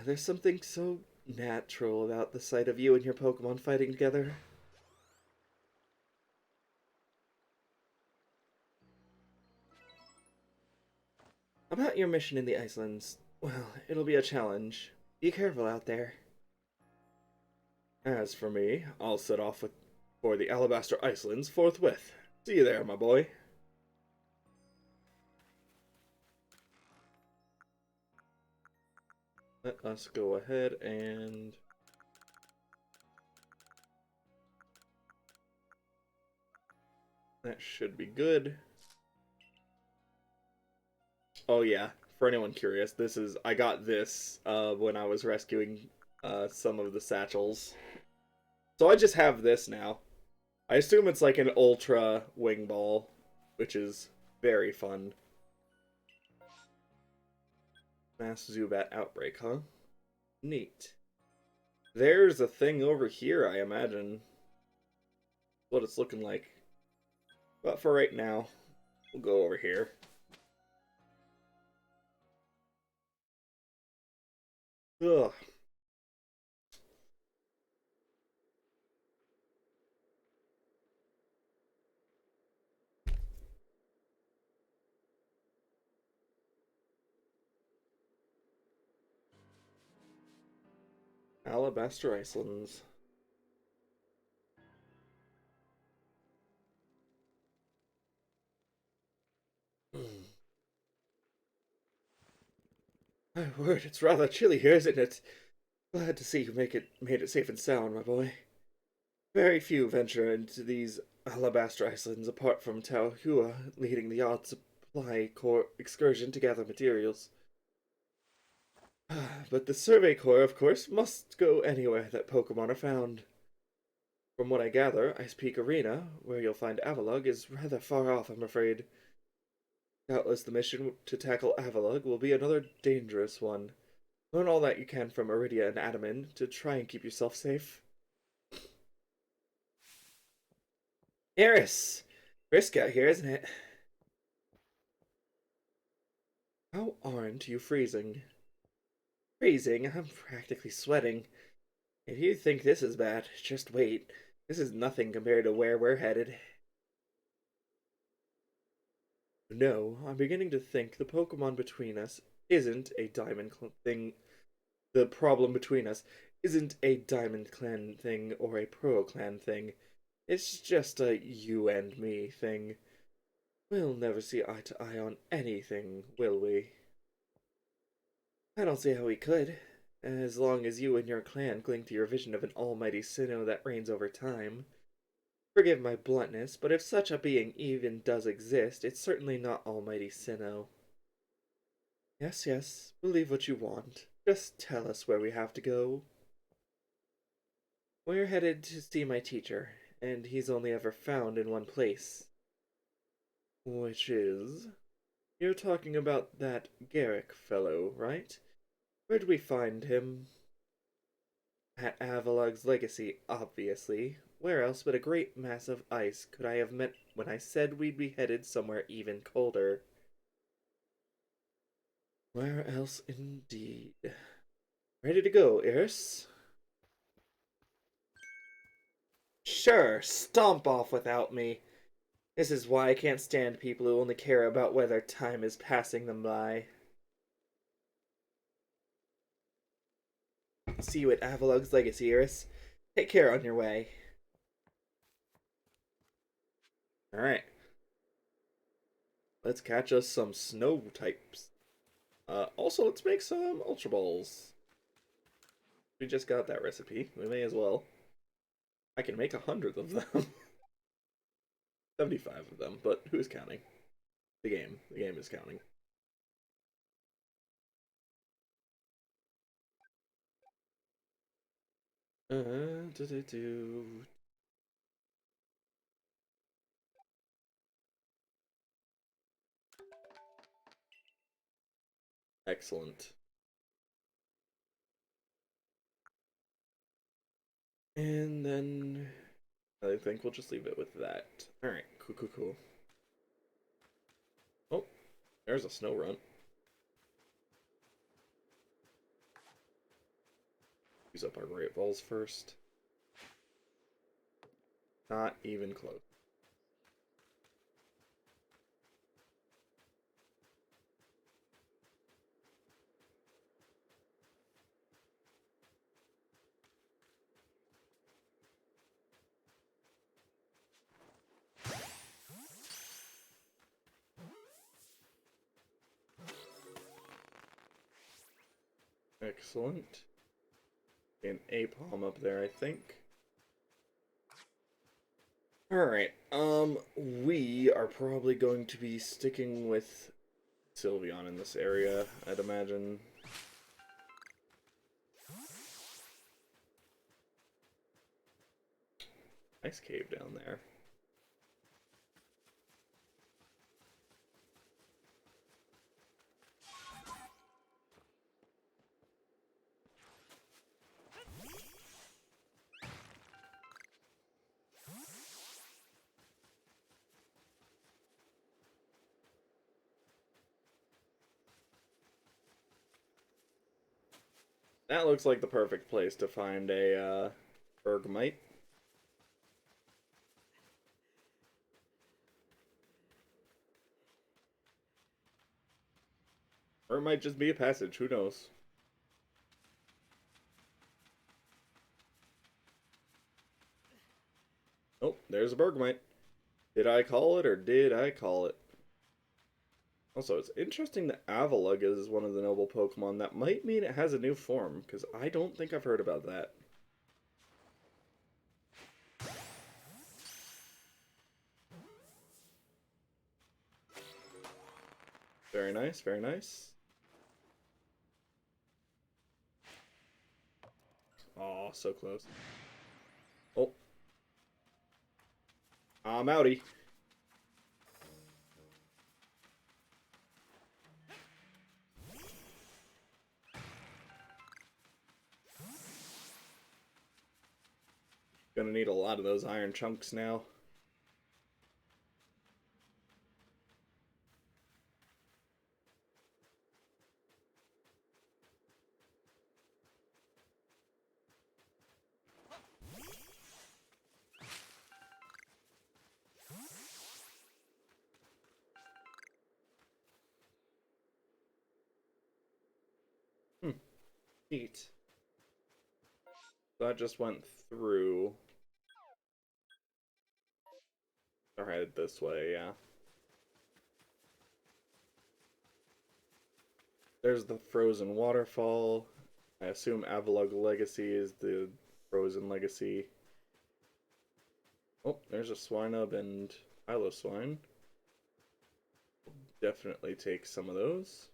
There's something so natural about the sight of you and your Pokemon fighting together. About your mission in the Icelands, well, it'll be a challenge. Be careful out there. As for me, I'll set off for the Alabaster Icelands forthwith. See you there, my boy. Let us go ahead and... that should be good. Oh yeah, for anyone curious, this is... I got this when I was rescuing some of the satchels. So I just have this now. I assume it's like an Ultra Wing Ball, which is very fun. Mass Zubat Outbreak, huh? Neat. There's a thing over here, I imagine. What it's looking like. But for right now, we'll go over here. Ugh. Alabaster Icelands. My word, it's rather chilly here, isn't it? Glad to see you made it safe and sound, my boy. Very few venture into these Alabaster Islands apart from Tauhua leading the odd supply corps excursion to gather materials. But the Survey Corps, of course, must go anywhere that Pokemon are found. From what I gather, Ice Peak Arena, where you'll find Avalugg, is rather far off, I'm afraid. Doubtless the mission to tackle Avalugg will be another dangerous one. Learn all that you can from Iridia and Adaman to try and keep yourself safe. Eris! Brisk out here, isn't it? How aren't you freezing? Freezing? I'm practically sweating. If you think this is bad, just wait. This is nothing compared to where we're headed. No, I'm beginning to think the Pokemon between us isn't a thing. The problem between us isn't a Diamond Clan thing or a Pro Clan thing. It's just a you and me thing. We'll never see eye to eye on anything, will we? I don't see how we could. As long as you and your clan cling to your vision of an almighty Sinnoh that reigns over time. Forgive my bluntness, but if such a being even does exist, it's certainly not almighty Sinnoh. Yes, yes, believe what you want. Just tell us where we have to go. We're headed to see my teacher, and he's only ever found in one place. Which is... You're talking about that Garrick fellow, right? Where'd we find him? At Avalugg's legacy, obviously. Where else but a great mass of ice could I have meant when I said we'd be headed somewhere even colder? Where else indeed? Ready to go, Iris? Sure, stomp off without me. This is why I can't stand people who only care about whether time is passing them by. See you at Avalugg's legacy, Iris. Take care on your way. Alright, let's catch us some snow types. Also, let's make some Ultra Balls. We just got that recipe. We may as well. I can make 100 of them. 75 of them, but who's counting? The game. The game is counting. Do. Excellent. And then I think we'll just leave it with that. Alright, cool. Oh, there's a snow run. Use up our great balls first. Not even close. Excellent. An A-palm up there, I think. Alright, we are probably going to be sticking with Sylveon in this area, I'd imagine. Nice cave down there. That looks like the perfect place to find a Bergmite. Or it might just be a passage, who knows? Oh, there's a Bergmite. Did I call it or did I call it? Also, it's interesting that Avalugg is one of the noble Pokemon. That might mean it has a new form, because I don't think I've heard about that. Very nice, very nice. Oh, so close. Oh. I'm outie. Gonna need a lot of those iron chunks now. Neat. That just went through. Or headed this way, yeah. There's the frozen waterfall. I assume Avalugg Legacy is the frozen legacy. Oh, there's a Swinub and Piloswine. Definitely take some of those.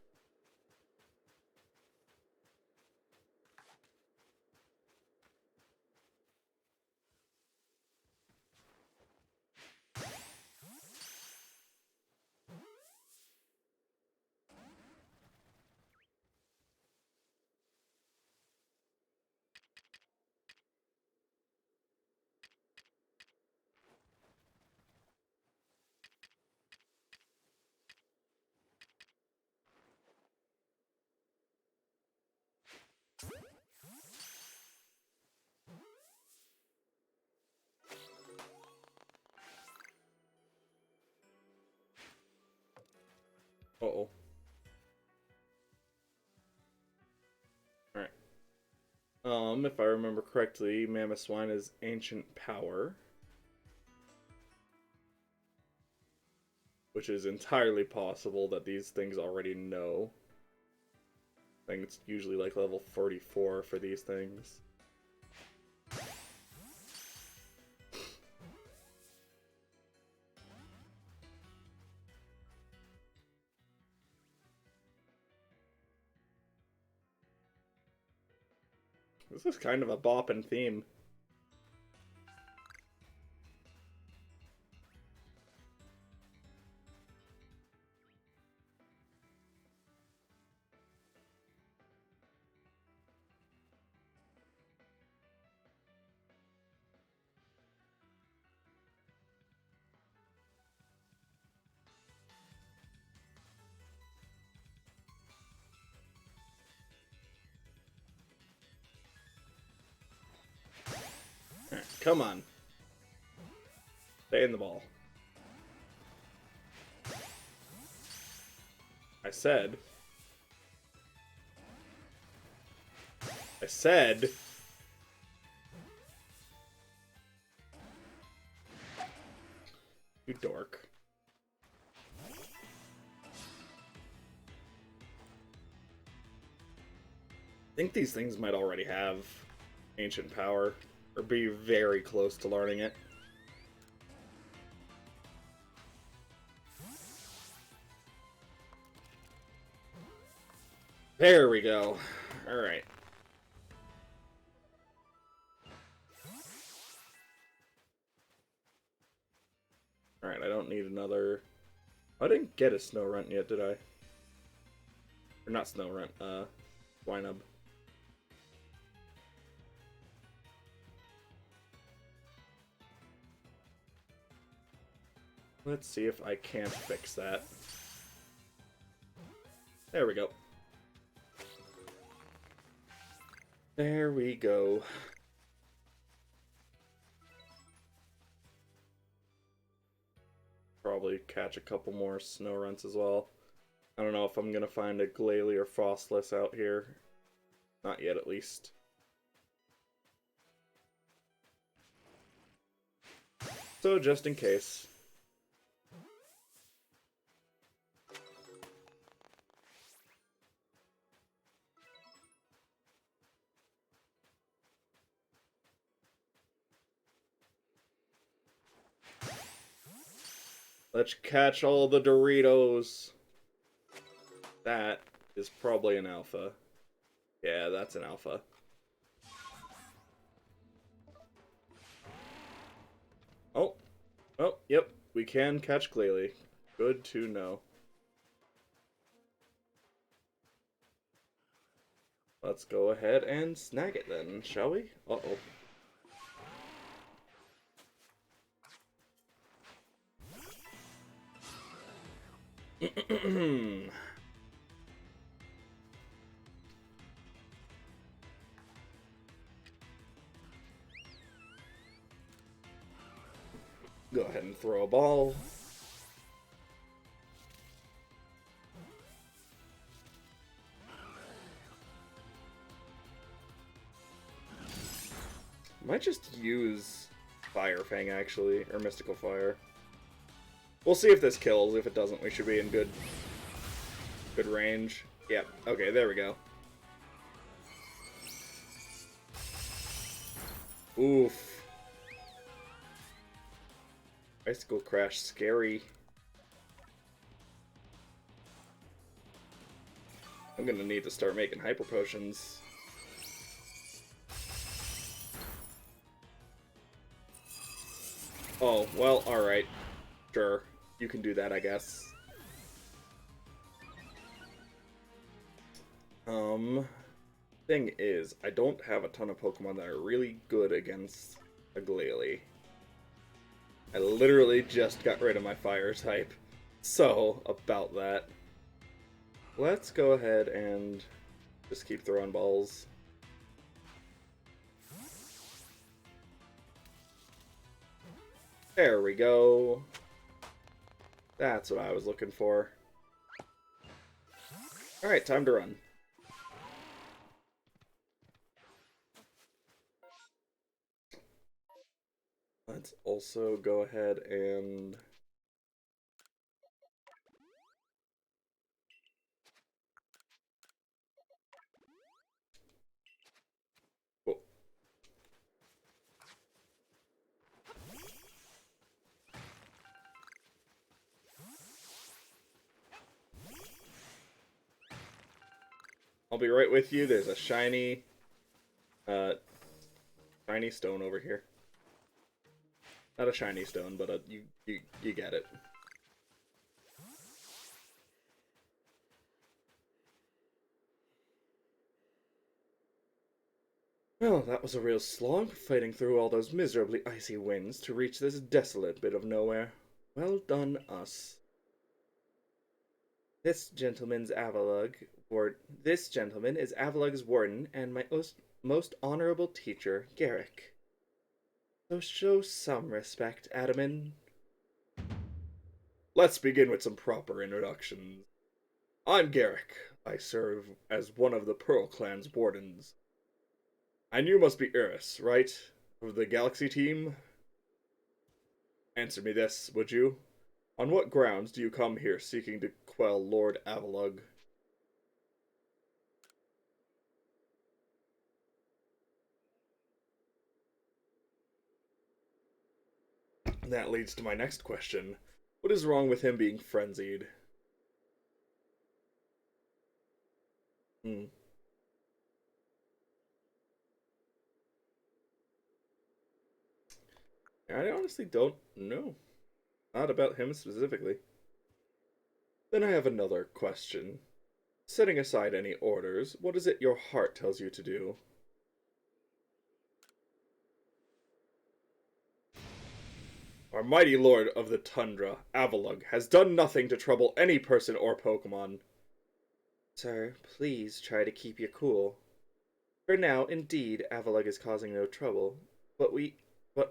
Uh-oh. Alright. If I remember correctly, Mamoswine is Ancient Power. Which is entirely possible that these things already know. I think it's usually like level 44 for these things. This is kind of a bopping theme. Come on. Stay in the ball. I said. You dork. I think these things might already have ancient power, or be very close to learning it. There we go. Alright. Alright, I don't need another... I didn't get a snow runt yet, did I? Or not snow runt, Swinub. Let's see if I can't fix that. There we go. There we go. Probably catch a couple more snow runts as well. I don't know if I'm gonna find a Glalie or Frostless out here. Not yet, at least. So, just in case. Let's catch all the Doritos. That is probably an alpha. Yeah, that's an alpha. Oh. Oh, yep. We can catch Glalie. Good to know. Let's go ahead and snag it then, shall we? Uh-oh. Go ahead and throw a ball. Might just use Fire Fang, actually, or Mystical Fire. We'll see if this kills. If it doesn't, we should be in good range. Yep. Okay, there we go. Oof. Icicle Crash, scary. I'm gonna need to start making Hyper Potions. Oh, well, alright. Sure. You can do that, I guess. Thing is, I don't have a ton of Pokemon that are really good against a Glalie. I literally just got rid of my Fire type. So, about that. Let's go ahead and just keep throwing balls. There we go. That's what I was looking for. Alright, time to run. Let's also go ahead and... Cool. I'll be right with you. There's a shiny Uh, shiny stone over here. Not a shiny stone, but you get it. Well, that was a real slog, fighting through all those miserably icy winds to reach this desolate bit of nowhere. Well done, us. This gentleman's Avalug, this gentleman is Avalug's warden and my most honorable teacher, Garrick. So show some respect, Adaman. Let's begin with some proper introductions. I'm Garrick. I serve as one of the Pearl Clan's wardens. And you must be Eris, right? Of the Galaxy team? Answer me this, would you? On what grounds do you come here seeking to quell Lord Avalug? That leads to my next question. What is wrong with him being frenzied? Hmm. I honestly don't know. Not about him specifically. Then I have another question. Setting aside any orders, what is it your heart tells you to do? Our mighty lord of the tundra, Avalug, has done nothing to trouble any person or Pokemon. Sir, please try to keep your cool. For now, indeed, Avalug is causing no trouble, but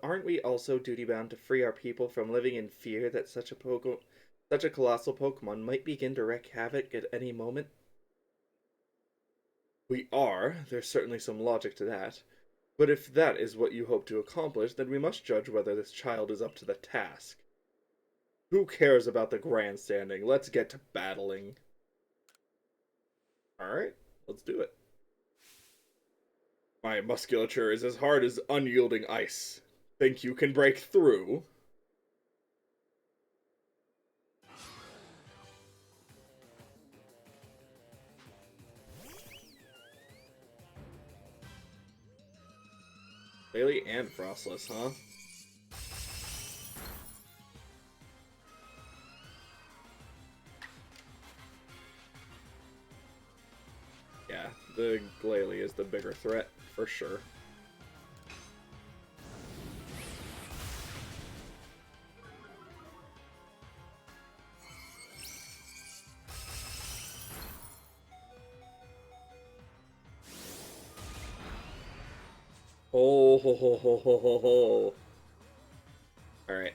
aren't we also duty-bound to free our people from living in fear that such a colossal Pokemon might begin to wreak havoc at any moment? We are. There's certainly some logic to that. But if that is what you hope to accomplish, then we must judge whether this child is up to the task. Who cares about the grandstanding? Let's get to battling. Alright, let's do it. My musculature is as hard as unyielding ice. Think you can break through? Bailey and Frostless, huh? Yeah, the Glalie is the bigger threat, for sure. Oh, ho, ho, ho, ho, ho, ho. Alright.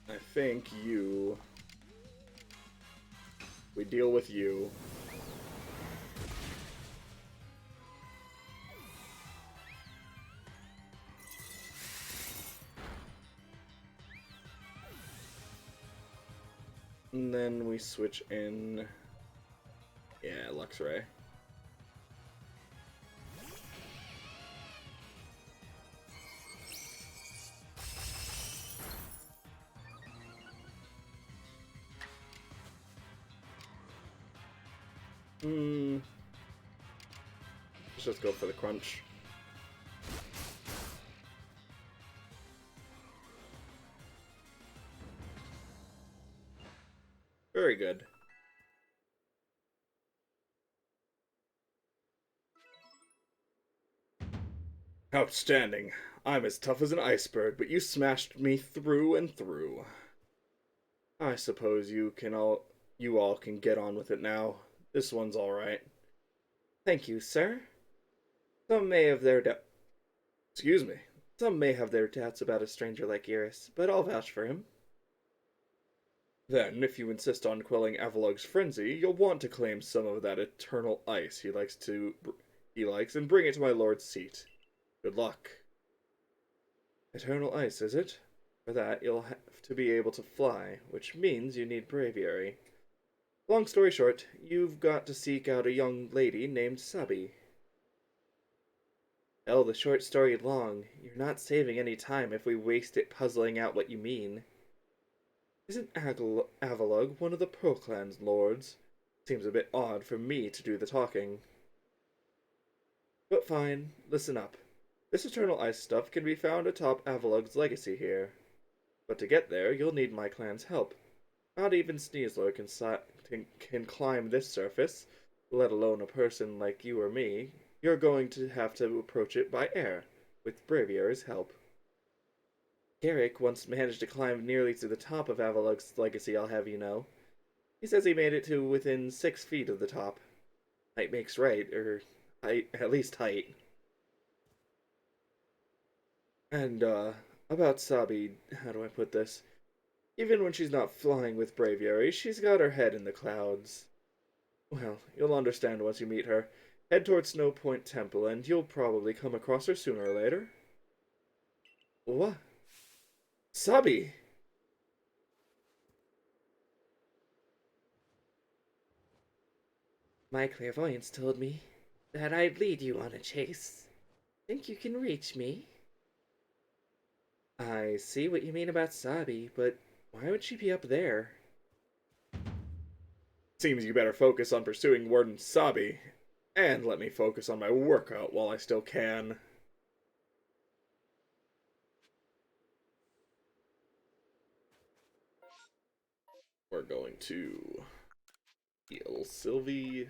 I think you... We deal with you. And then we switch in... Yeah, Luxray. Let's just go for the crunch. Very good. Outstanding. I'm as tough as an iceberg, but you smashed me through and through. I suppose you all can get on with it now. This one's all right. Thank you, sir. Some may have their excuse me. Some may have their doubts about a stranger like Iris, but I'll vouch for him. Then, if you insist on quelling Avalug's frenzy, you'll want to claim some of that eternal ice he likes and bring it to my lord's seat. Good luck. Eternal ice, is it? For that, you'll have to be able to fly, which means you need braviary. Long story short, you've got to seek out a young lady named Sabi. Tell the short story long, you're not saving any time if we waste it puzzling out what you mean. Isn't Avalug one of the Pearl Clan's lords? Seems a bit odd for me to do the talking. But fine, listen up. This eternal ice stuff can be found atop Avalug's legacy here. But to get there, you'll need my clan's help. Not even Sneasler can climb this surface, let alone a person like you or me. You're going to have to approach it by air, with Bravier's help. Garrick once managed to climb nearly to the top of Avalug's legacy, I'll have you know. He says he made it to within 6 feet of the top. Height makes right, or height, at least height. And, about Sabi, how do I put this? Even when she's not flying with Braviary, she's got her head in the clouds. Well, you'll understand once you meet her. Head towards Snow Point Temple, and you'll probably come across her sooner or later. What? Sabi! My clairvoyance told me that I'd lead you on a chase. Think you can reach me? I see what you mean about Sabi, but why would she be up there? Seems you better focus on pursuing Warden Sabi, and let me focus on my workout while I still can. We're going to heal Sylvie.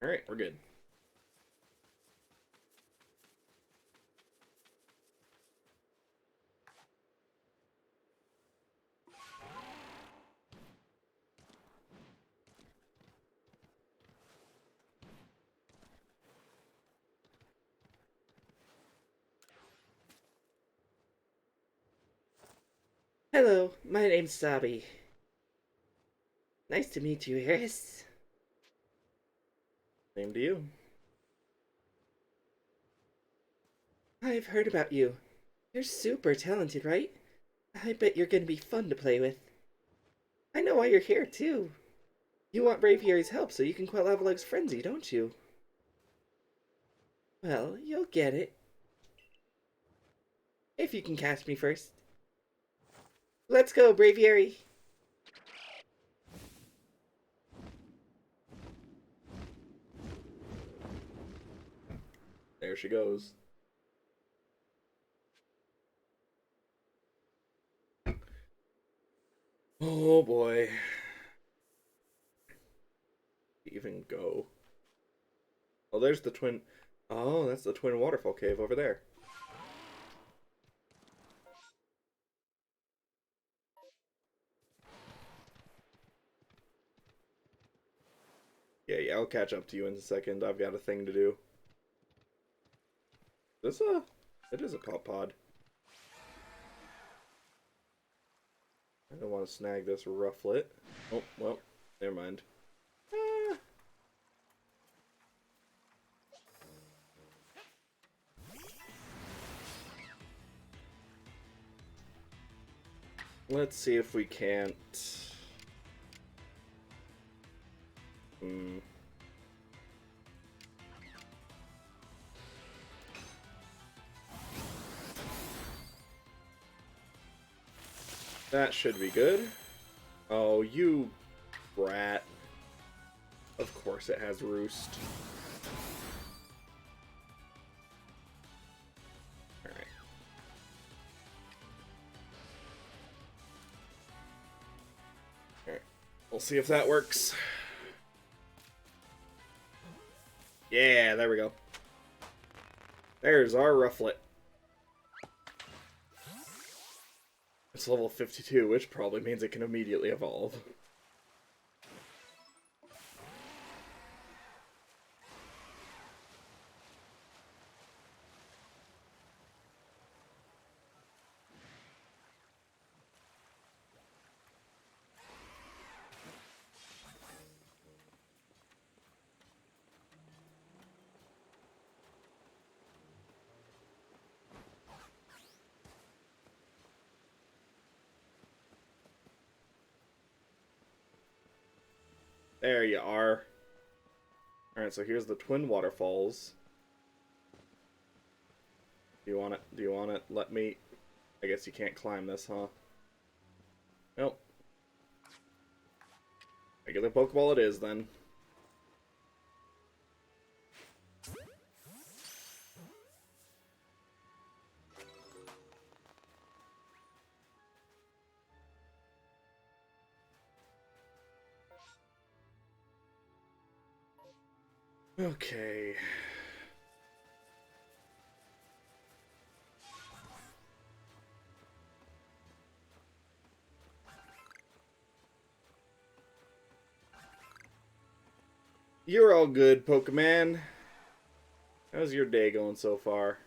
Alright, we're good. Hello, my name's Sabi. Nice to meet you, Eris. Same to you. I've heard about you. You're super talented, right? I bet you're gonna be fun to play with. I know why you're here, too. You want Braviary's help so you can quell Avalug's frenzy, don't you? Well, you'll get it. If you can catch me first. Let's go, Braviary! There she goes. Oh boy. Even go. Oh, there's the twin. Oh, that's the twin waterfall cave over there. Yeah, I'll catch up to you in a second. I've got a thing to do. This it is a pop pod. I don't want to snag this rufflet. Oh, well, never mind. Ah. Let's see if we can't. Hmm. That should be good. Oh, you brat. Of course it has roost. Alright. Alright. We'll see if that works. Yeah, there we go. There's our rufflet. It's level 52, which probably means it can immediately evolve. There you are. Alright, so here's the twin waterfalls. Do you want it? Do you want it? Let me... I guess you can't climb this, huh? Nope. Regular Pokeball it is, then. Okay. You're all good, Pokemon. How's your day going so far?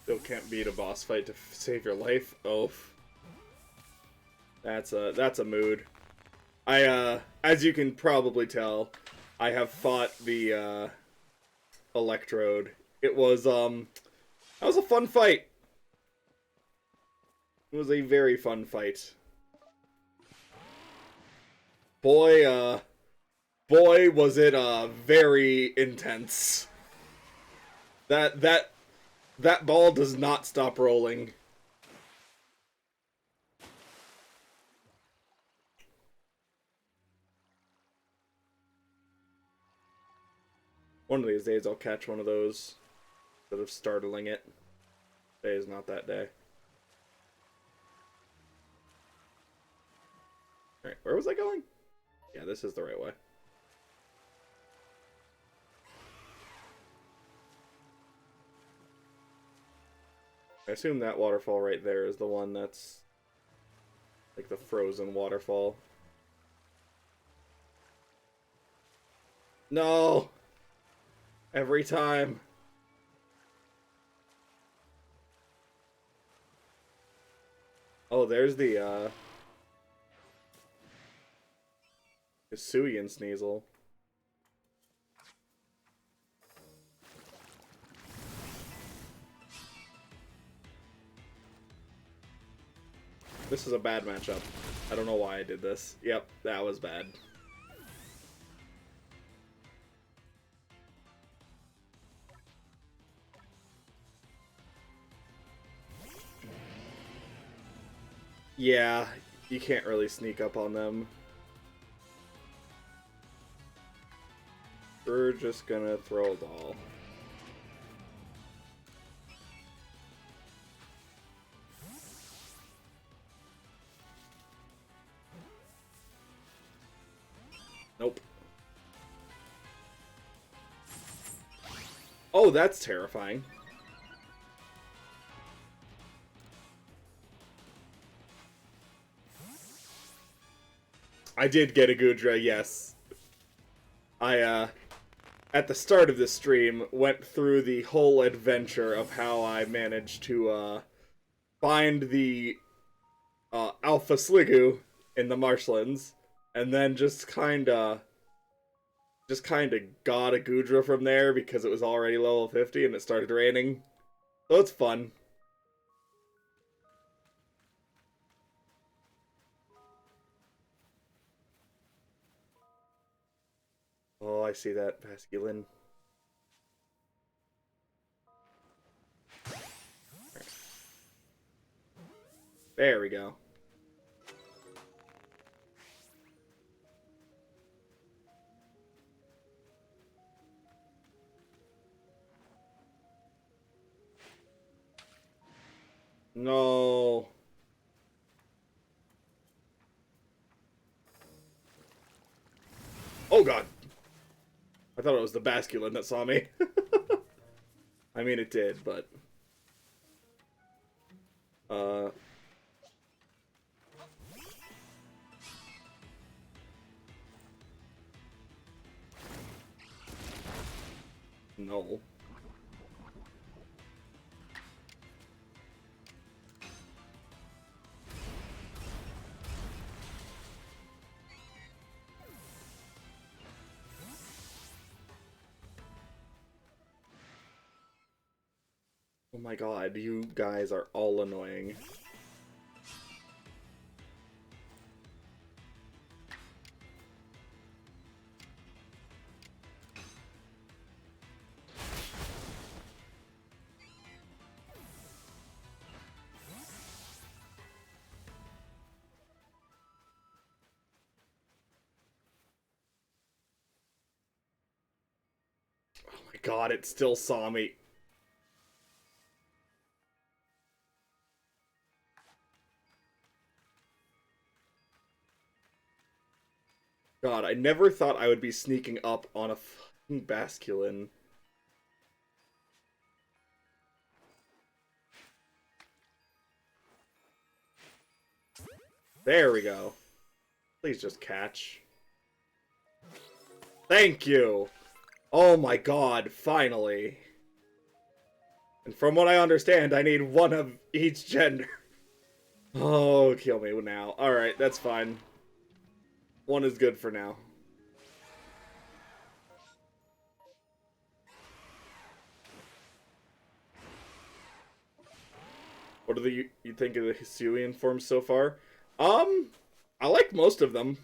Still can't beat a boss fight to save your life. Oh, that's a mood. As you can probably tell, I have fought the Electrode. It was that was a fun fight. It was a very fun fight. Boy, boy, was it very intense. That ball does not stop rolling. One of these days I'll catch one of those instead of startling it. Today is not that day. Alright, where was I going? Yeah, this is the right way. I assume that waterfall right there is the one that's like the frozen waterfall. No! Every time. Oh, there's the Hisuian Sneasel. This is a bad matchup. I don't know why I did this. Yep, that was bad. Yeah, you can't really sneak up on them. We're just gonna throw a ball. Nope. Oh, that's terrifying. I did get a Gudra, yes. At the start of this stream, went through the whole adventure of how I managed to, find the, Alpha Sliggoo in the marshlands, and then just kinda got a Gudra from there because it was already level 50 and it started raining. So it's fun. Oh, I see that, Basculin. There we go. No. Oh god. I thought it was the Basculin that saw me. I mean, it did, but... No. Oh my god, you guys are all annoying. Oh my god, it still saw me. God, I never thought I would be sneaking up on a fucking Basculin. There we go. Please just catch. Thank you! Oh my god, finally. And from what I understand, I need one of each gender. Oh, kill me now. Alright, that's fine. One is good for now. What do you think of the Hisuian forms so far? I like most of them.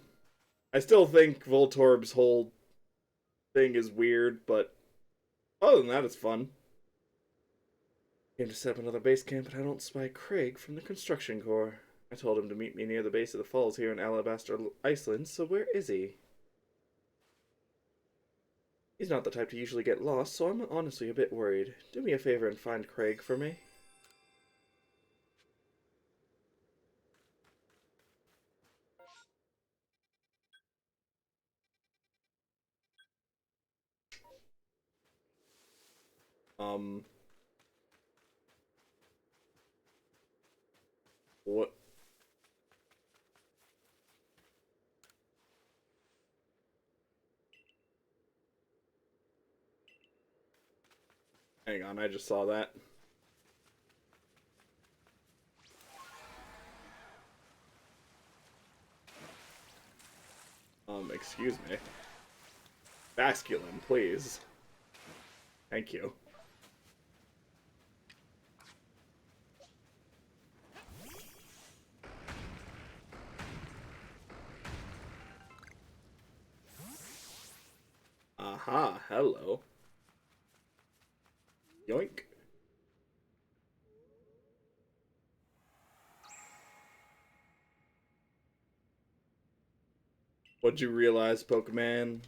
I still think Voltorb's whole thing is weird, but other than that, it's fun. Came to set up another base camp, but I don't spy Craig from the construction corps. I told him to meet me near the base of the falls here in Alabaster, Iceland, so where is he? He's not the type to usually get lost, so I'm honestly a bit worried. Do me a favor and find Craig for me. Um, what? Hang on, I just saw that. Excuse me. Basculin, please. Thank you. Aha, hello. Yoink. What'd you realize, Pokemon?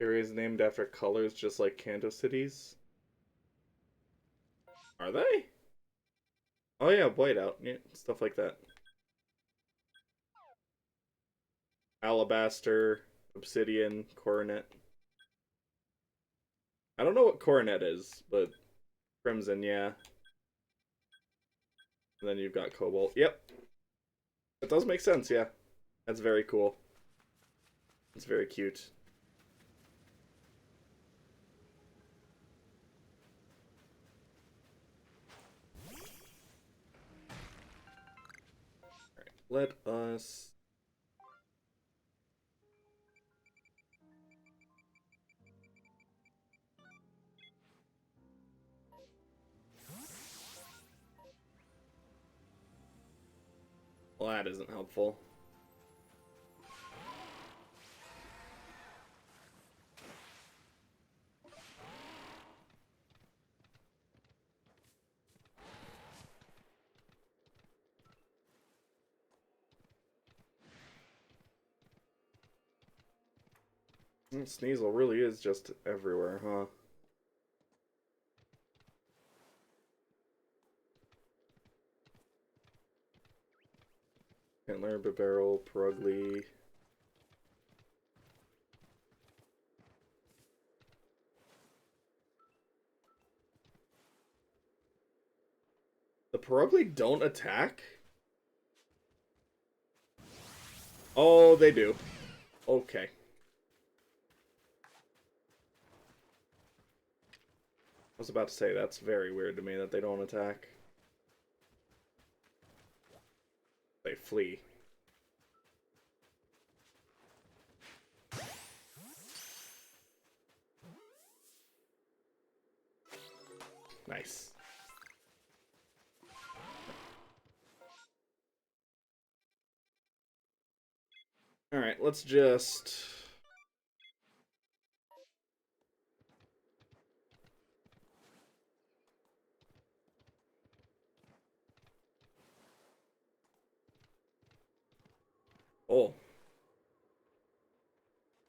Areas named after colors just like Kanto cities? Are they? Oh yeah, whiteout. Yeah, stuff like that. Alabaster, Obsidian, Coronet. I don't know what Coronet is, but Crimson, yeah. And then you've got Cobalt. Yep. That does make sense, yeah. That's very cool. It's very cute. Alright, let us... Well, that isn't helpful. Sneasel really is just everywhere, huh? Antler, Bibarel, Purugly. probably don't attack? Oh, they do. Okay. I was about to say, that's very weird to me that they don't attack. They flee. Nice. Alright, let's just... Oh.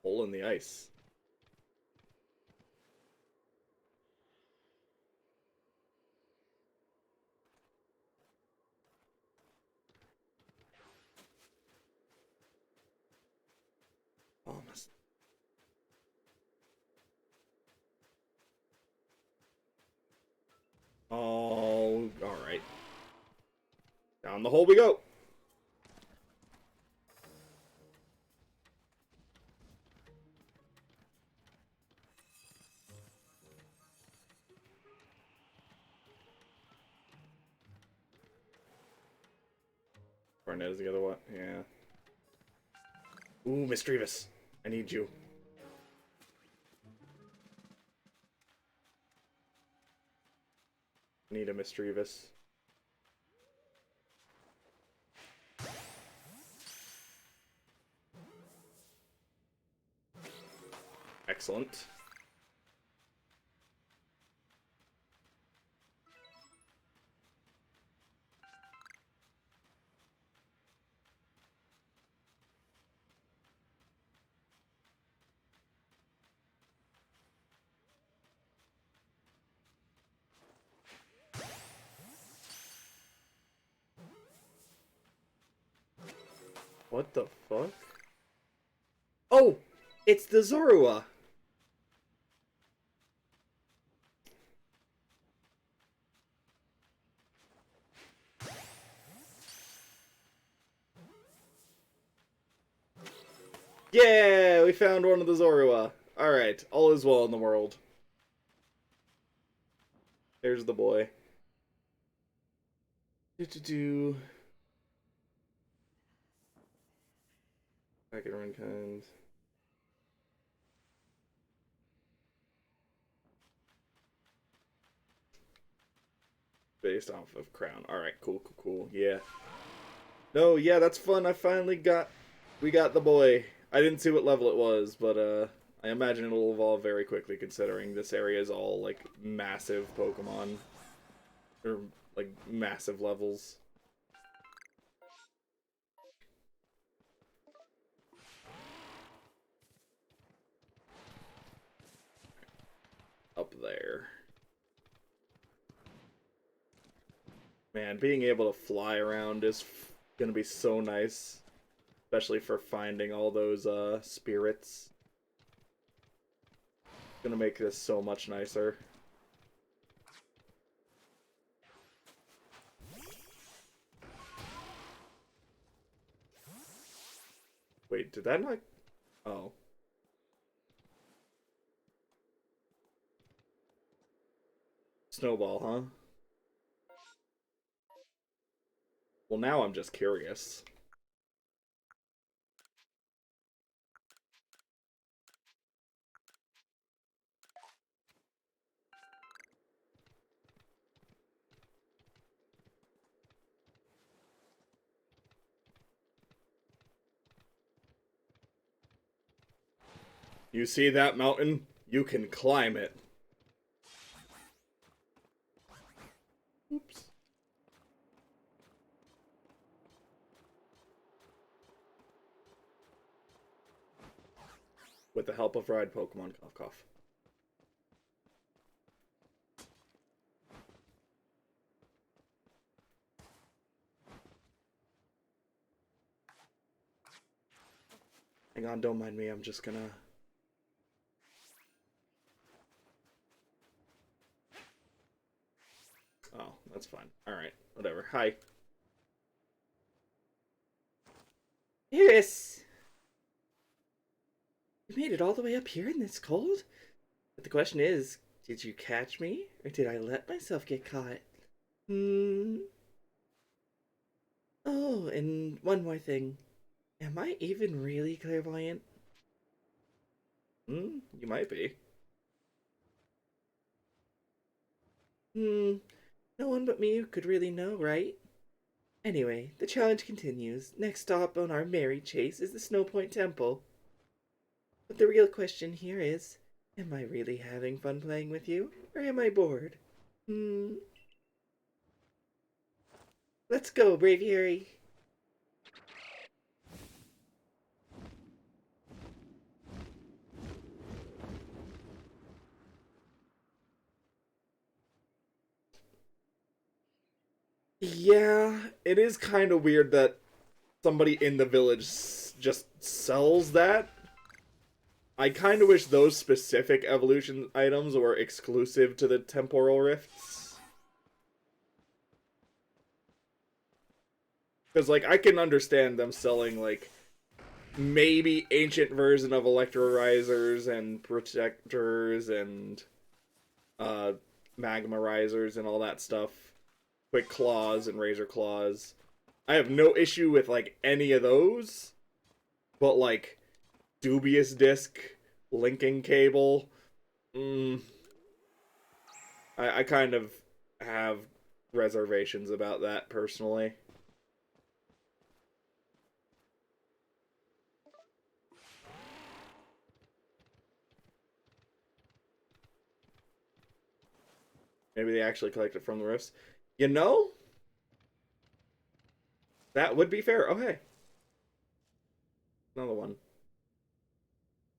Hole in the ice. Almost. Oh, alright. Down the hole we go! Barnett is the other one. Yeah. Ooh, Misdreavus. I need you. I need a Misdreavus. Excellent. What the fuck? Oh! It's the Zorua! Yeah! We found one of the Zorua. Alright, all is well in the world. There's the boy. Do. Back at run kind. Based off of crown. Alright, cool. Yeah. No, yeah, that's fun. We got the boy. I didn't see what level it was, but I imagine it'll evolve very quickly considering this area is all like massive Pokemon. Or like massive levels. Up there. Man, being able to fly around is gonna be so nice. Especially for finding all those spirits. It's gonna make this so much nicer. Wait, did that not... Oh. Snowball, huh? Well, now I'm just curious. You see that mountain? You can climb it. Oops. With the help of Ride Pokemon, cough cough. Hang on, don't mind me, I'm just gonna... Oh, that's fine. Alright, whatever. Hi. Iris! You made it all the way up here in this cold? But the question is, did you catch me? Or did I let myself get caught? Hmm. Oh, and one more thing. Am I even really clairvoyant? You might be. Hmm. No one but me could really know, right? Anyway, the challenge continues. Next stop on our merry chase is the Snow Point Temple. But the real question here is, am I really having fun playing with you? Or am I bored? Hmm. Let's go, Braviary. Yeah, it is kind of weird that somebody in the village just sells that. I kind of wish those specific evolution items were exclusive to the temporal rifts. Because, like, I can understand them selling, like, maybe ancient version of electrorizers and protectors and uh, magma risers and all that stuff. Quick claws and razor claws. I have no issue with, like, any of those. But, like, dubious disc, linking cable, I kind of have reservations about that personally. Maybe they actually collect it from the rifts. You know, that would be fair. Oh, hey. Another one.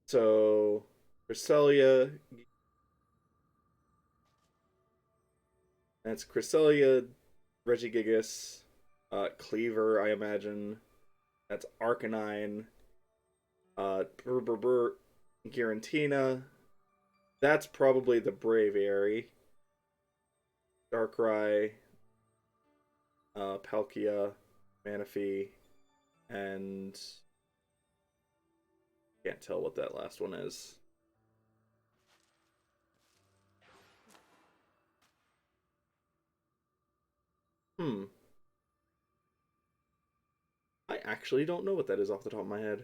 So, Cresselia. That's Cresselia, Regigigas, Cleaver, I imagine. That's Arcanine. Giratina. That's probably the Braviary. Darkrai, Palkia, Manaphy, and can't tell what that last one is. Hmm. I actually don't know what that is off the top of my head.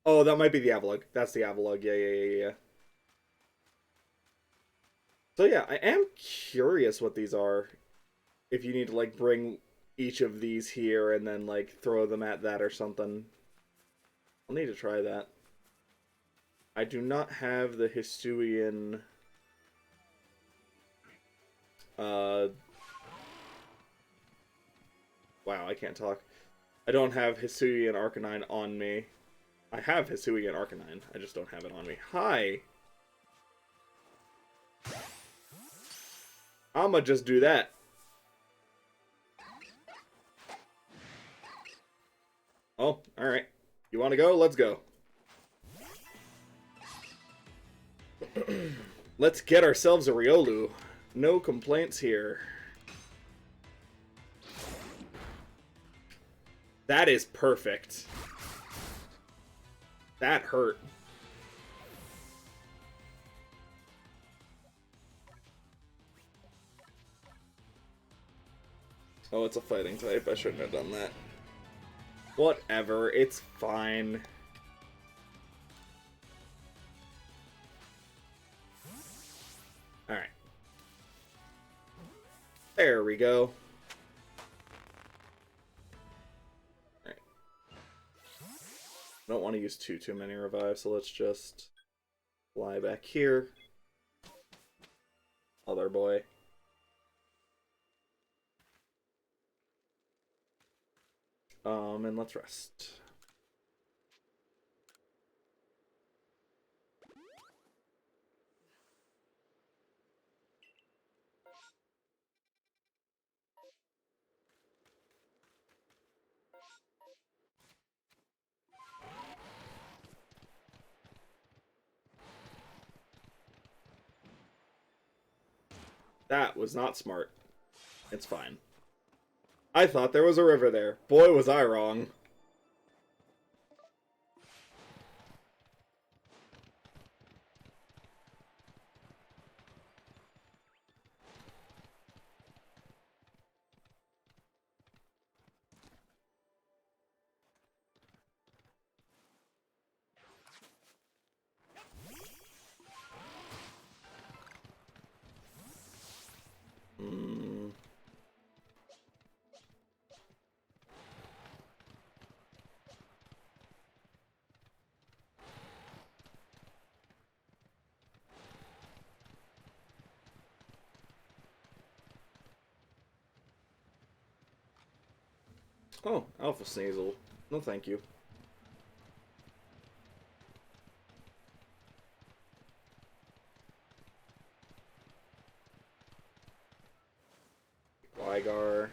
Oh, that might be the Avalugg. That's the Avalugg. Yeah. So yeah, I am curious what these are. If you need to like bring each of these here and then like throw them at that or something. I'll need to try that. I do not have the Hisuian wow, I can't talk. I don't have Hisuian Arcanine on me. I have Hisuian Arcanine. I just don't have it on me. Hi! I'ma just do that. Oh, alright. You wanna go? Let's go. Let's get ourselves a Riolu. No complaints here. That is perfect. That hurt. Oh, it's a fighting type. I shouldn't have done that. Whatever. It's fine. Alright. There we go. Alright. Don't want to use too many revives, so let's just fly back here. Other boy. And let's rest. That was not smart. It's fine. I thought there was a river there. Boy, was I wrong. Hmm. Oh, Alpha Sneasel. No thank you. Ligar.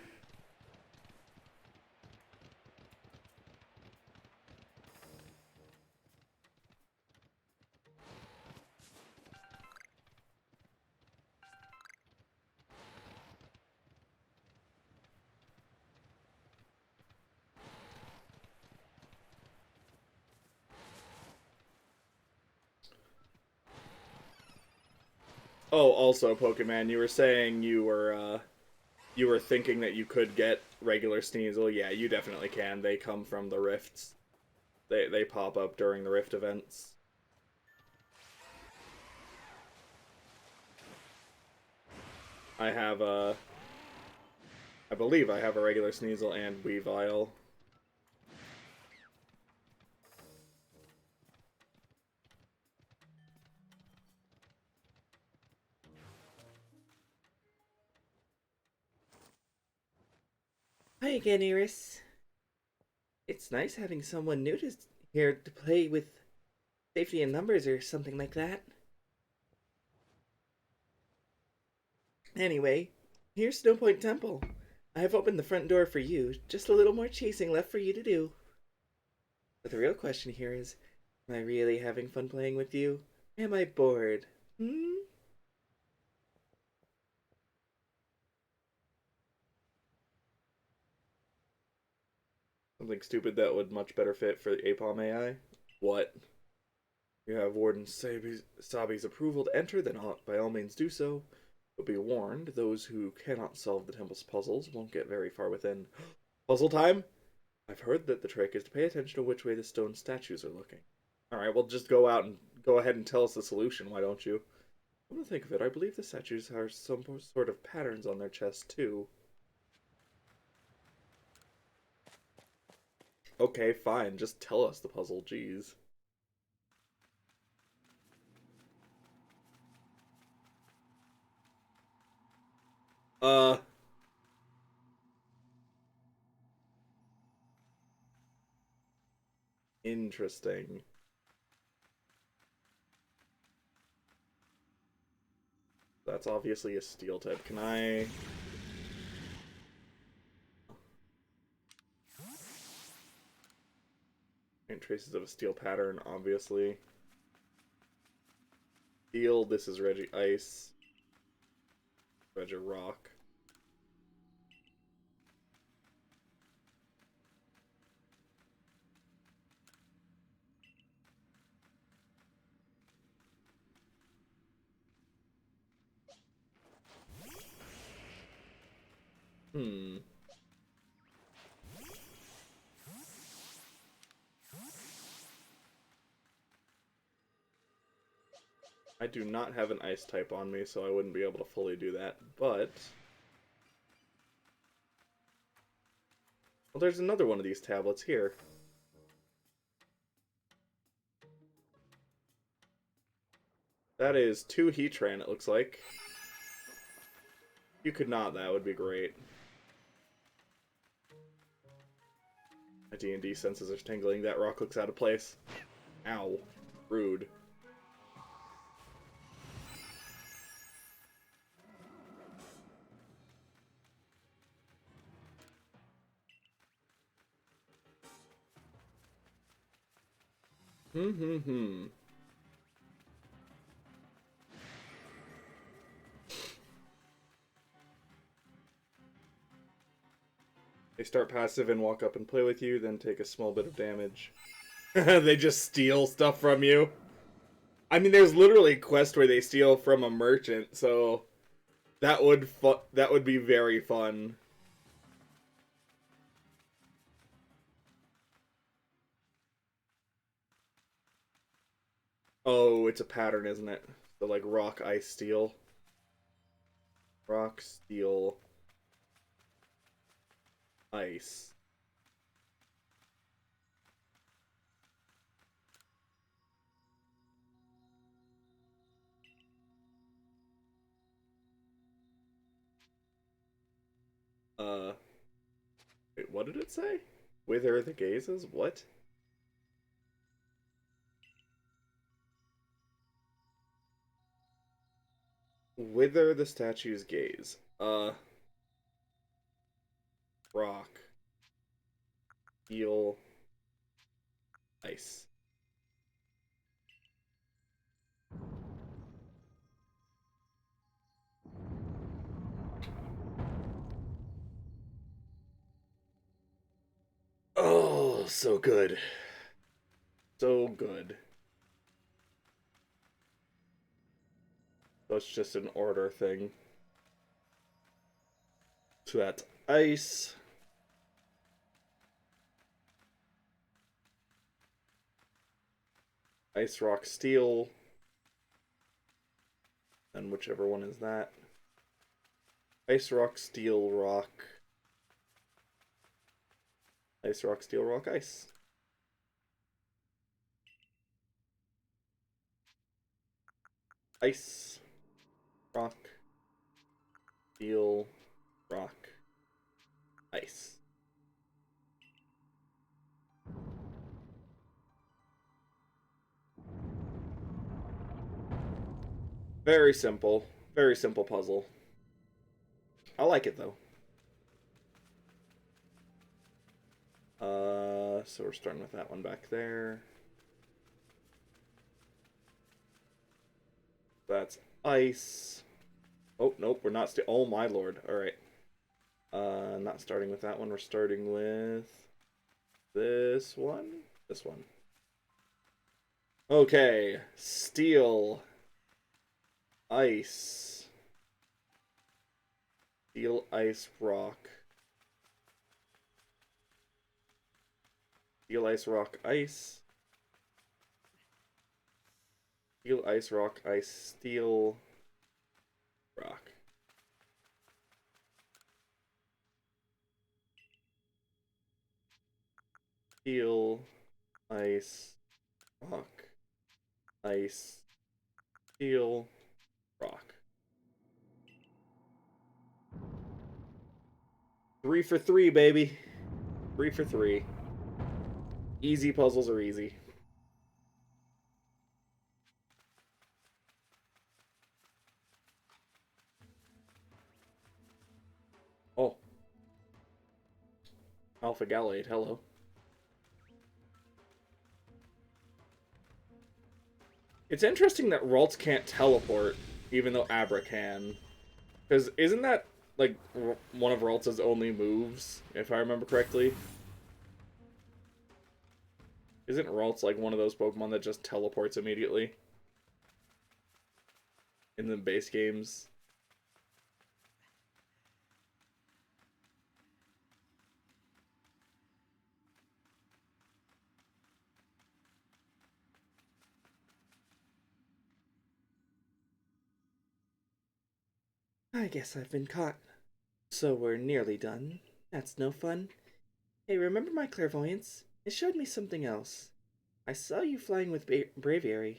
Oh, also, Pokemon, you were saying you were thinking that you could get regular Sneasel. Yeah, you definitely can. They come from the rifts. They pop up during the rift events. I have a I believe I have a regular Sneasel and Weavile. Hi again, Iris. It's nice having someone new to here to play with safety in numbers or something like that. Anyway, here's Snowpoint Temple. I've opened the front door for you. Just a little more chasing left for you to do. But the real question here is, am I really having fun playing with you? Am I bored? Hmm? Something stupid that would much better fit for the Apom AI. What? You have Warden Sabi's approval to enter, then by all means do so. But be warned, those who cannot solve the temple's puzzles won't get very far within. Puzzle time? I've heard that the trick is to pay attention to which way the stone statues are looking. Alright, well just go ahead and tell us the solution, why don't you? Come to think of it, I believe the statues have some sort of patterns on their chests too. Okay, fine, just tell us the puzzle, jeez. Uh, interesting. That's obviously a steel type. Can I... And traces of a steel pattern, obviously. Steel, this is Reggie Ice. Reggie Rock. Hmm. I do not have an ice type on me, so I wouldn't be able to fully do that, but... Well, there's another one of these tablets here. That is 2 Heatran, it looks like. You could not, that would be great. My D&D senses are tingling. That rock looks out of place. Ow. Rude. Hmm. They start passive and walk up and play with you, then take a small bit of damage. They just steal stuff from you. I mean, there's literally a quest where they steal from a merchant, so that would be very fun. Oh, it's a pattern, isn't it? So like rock, ice, steel. Rock, steel, ice. Uh, wait, what did it say? Wither the gazes? What? Wither the statue's gaze. Rock, steel, ice. Oh, so good. So good. So it's just an order thing. So that's ice. Ice, rock, steel. And whichever one is that. Ice, rock, steel, rock. Ice, rock, steel, rock, ice. Ice, rock, steel, rock, ice. Very simple. Very simple puzzle. I like it though. So we're starting with that one back there. That's ice. Oh, nope, we're not oh my lord. Alright. Not starting with that one, we're starting with this one. This one. Okay. Steel. Ice. Steel, ice, rock. Steel, ice, rock, ice. Steel, ice, rock, ice, steel, rock. Steel, ice, rock, ice, steel, rock. 3 for 3, baby. 3 for 3. Easy puzzles are easy. Oh. Alpha Gallade, hello. It's interesting that Ralts can't teleport, even though Abra can. Because isn't that, like, one of Ralts' only moves, if I remember correctly? Isn't Ralts, like, one of those Pokemon that just teleports immediately? In the base games? I guess I've been caught. So we're nearly done. That's no fun. Hey, remember my clairvoyance? It showed me something else. I saw you flying with Braviary.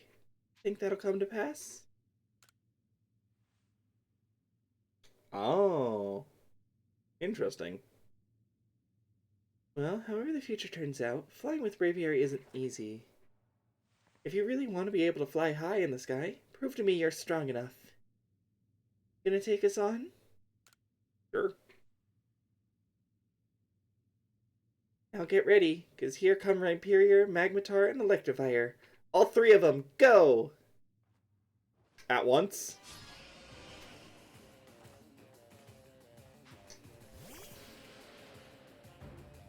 Think that'll come to pass? Oh. Interesting. Well, however the future turns out, flying with Braviary isn't easy. If you really want to be able to fly high in the sky, prove to me you're strong enough. Gonna take us on? Sure. Now get ready, cause here come Rhyperior, Magnetar, and Electivire. All 3 of them, go! At once?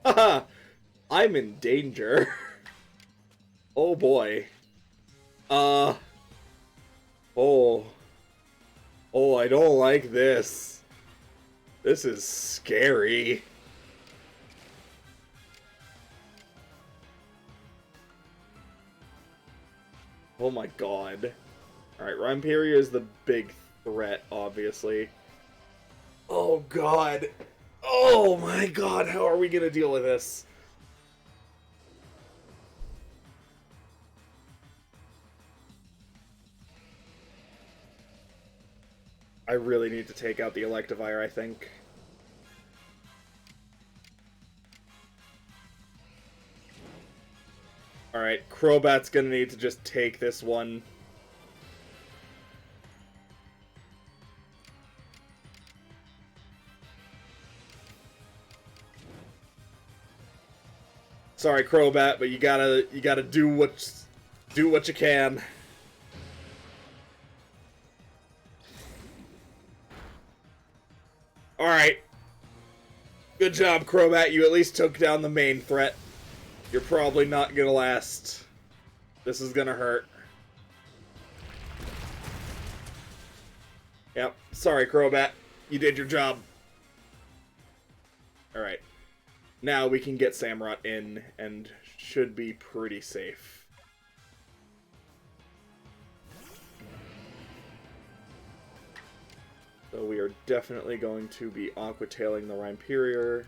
Haha! I'm in danger. Oh boy. Uh. Oh. Oh, I don't like this. This is scary. Oh my god. Alright, Rhyperior is the big threat, obviously. Oh god. Oh my god, how are we gonna deal with this? I really need to take out the Electivire, I think. Alright, Crobat's gonna need to just take this one. Sorry, Crobat, but you gotta do what you can. Alright. Good job, Crobat. You at least took down the main threat. You're probably not gonna last. This is gonna hurt. Yep. Sorry, Crobat. You did your job. Alright. Now we can get Samurott in and should be pretty safe. So we are definitely going to be Aqua Tailing the Rhyperior.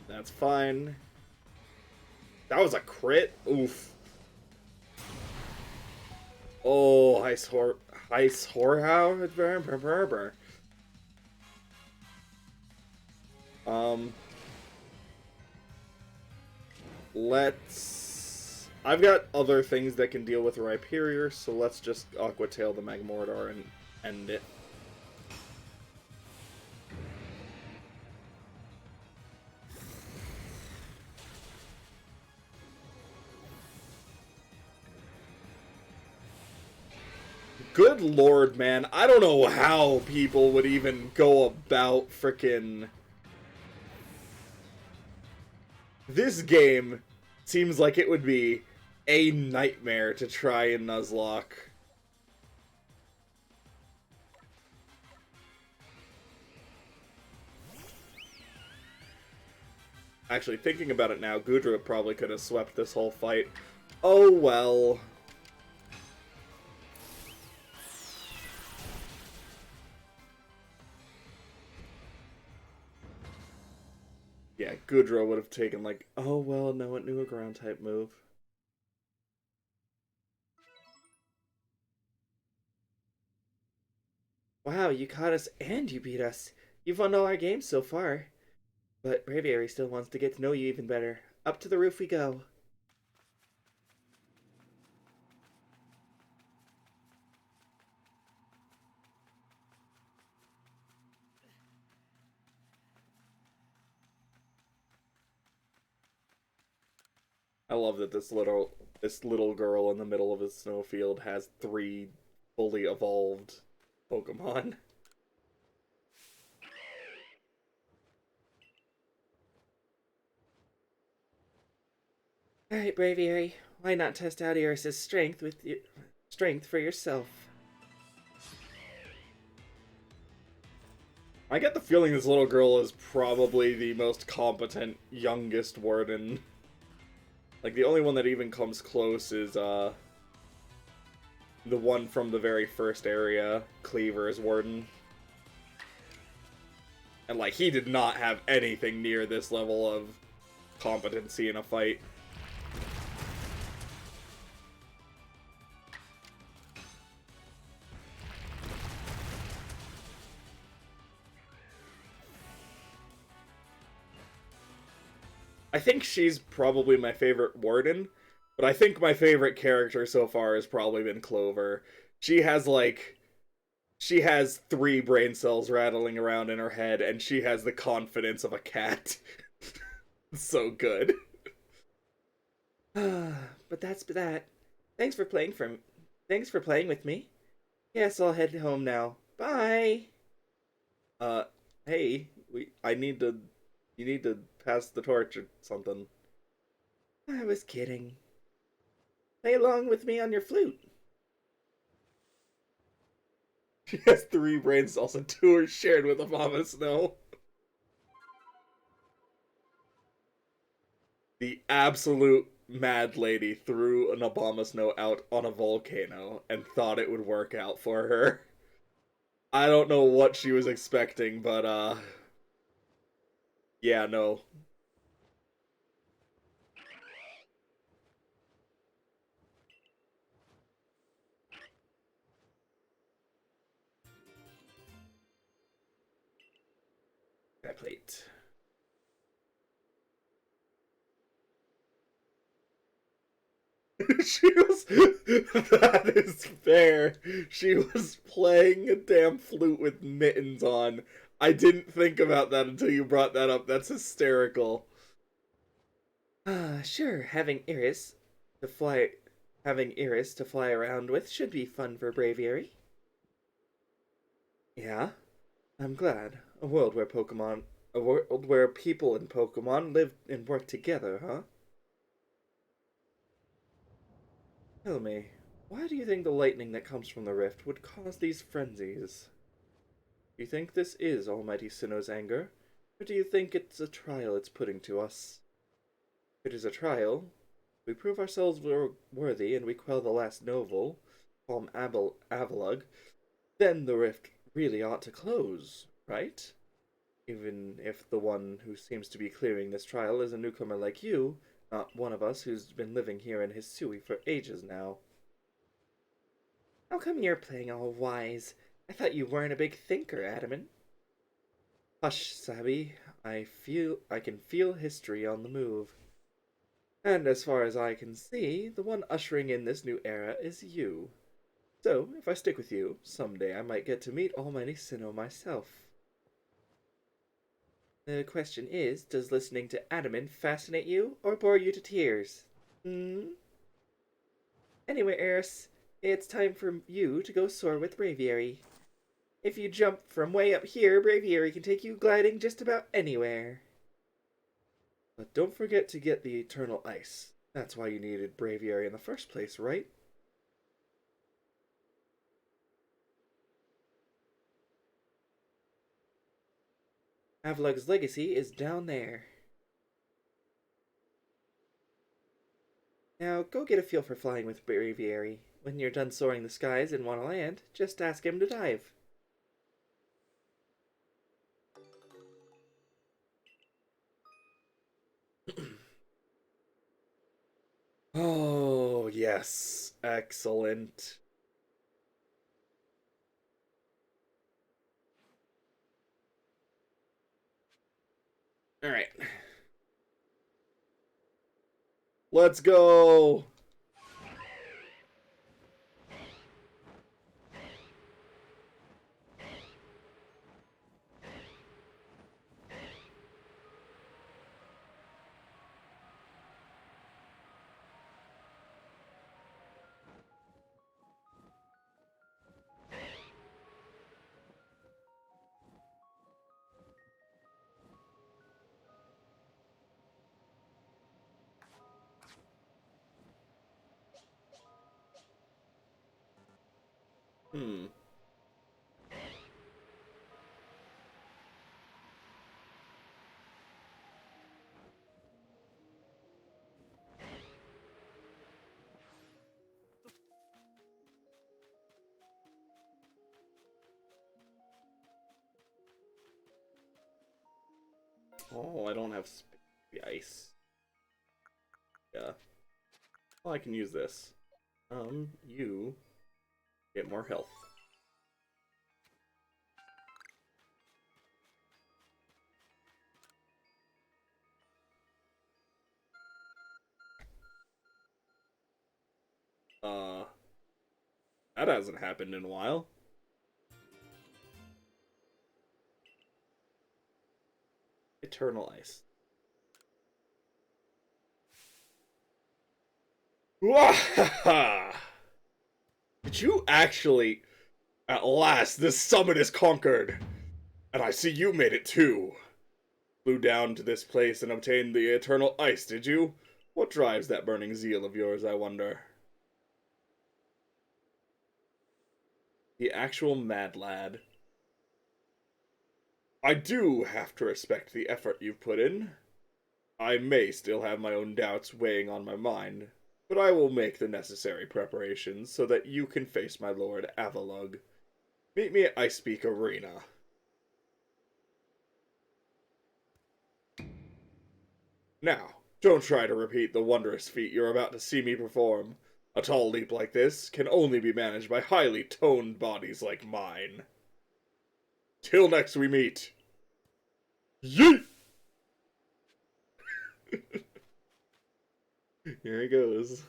That's fine. That was a crit? Oof. Oh, Ice Horhow? Let's... I've got other things that can deal with Rhyperior, so let's just Aqua Tail the Magmortar and end it. Good lord, man. I don't know how people would even go about frickin'... This game seems like it would be a nightmare to try and Nuzlocke. Actually, thinking about it now, Gudra probably could have swept this whole fight. Oh well. Yeah, Gudra would have taken like, oh well, no, it knew a ground type move. Wow, you caught us and you beat us. You've won all our games so far. But Braviary still wants to get to know you even better. Up to the roof we go. I love that this little girl in the middle of a snowfield has 3 fully evolved Pokemon. Alright, Braviary. Why not test out Arceus' strength for yourself? I get the feeling this little girl is probably the most competent youngest warden. Like, the only one that even comes close is, the one from the very first area, Cleaver's warden. And, like, he did not have anything near this level of competency in a fight. I think she's probably my favorite warden, but I think my favorite character so far has probably been Clover. She has, like... She has 3 brain cells rattling around in her head, and she has the confidence of a cat. So good. But that's that. Thanks for playing with me. Guess I'll head home now. Bye! Uh, hey, I need to, you need to pass the torch or something. I was kidding. Play along with me on your flute. She has three brain cells and two are shared with Obama Snow. The absolute mad lady threw an Obama Snow out on a volcano and thought it would work out for her. I don't know what she was expecting, but yeah, no. That plate. She was. That is fair. She was playing a damn flute with mittens on. I didn't think about that until you brought that up. That's hysterical. Sure, having Iris to fly around with should be fun for Braviary. Yeah, I'm glad. A world where people and Pokemon live and work together, huh? Tell me, why do you think the lightning that comes from the rift would cause these frenzies? Do you think this is Almighty Sinnoh's anger? Or do you think it's a trial it's putting to us? If it is a trial, we prove ourselves worthy and we quell the last novel, Palm Avalug, then the rift really ought to close, right? Even if the one who seems to be clearing this trial is a newcomer like you, not one of us who's been living here in Hisui for ages now. How come you're playing all wise? I thought you weren't a big thinker, Adamant. Hush, Sabi. I can feel history on the move. And as far as I can see, the one ushering in this new era is you. So, if I stick with you, someday I might get to meet Almighty Sinnoh myself. The question is, does listening to Adamant fascinate you or bore you to tears? Hmm? Anyway, Eris, it's time for you to go soar with Braviary. If you jump from way up here, Braviary can take you gliding just about anywhere. But don't forget to get the Eternal Ice. That's why you needed Braviary in the first place, right? Avalug's legacy is down there. Now go get a feel for flying with Braviary. When you're done soaring the skies and want to land, just ask him to dive. Oh, yes. Excellent. Alright. Let's go! Hmm. Oh, I don't have ice. Yeah. Well, I can use this. You get more health. Uh, that hasn't happened in a while. Eternal Ice. Wahaha! Did you actually... At last, this summit is conquered! And I see you made it too! Flew down to this place and obtained the eternal ice, did you? What drives that burning zeal of yours, I wonder? The actual mad lad. I do have to respect the effort you've put in. I may still have my own doubts weighing on my mind, but I will make the necessary preparations so that you can face my lord Avalug. Meet me at Icepeak Arena. Now, don't try to repeat the wondrous feat you're about to see me perform. A tall leap like this can only be managed by highly toned bodies like mine. Till next we meet. Yeet! Here he goes.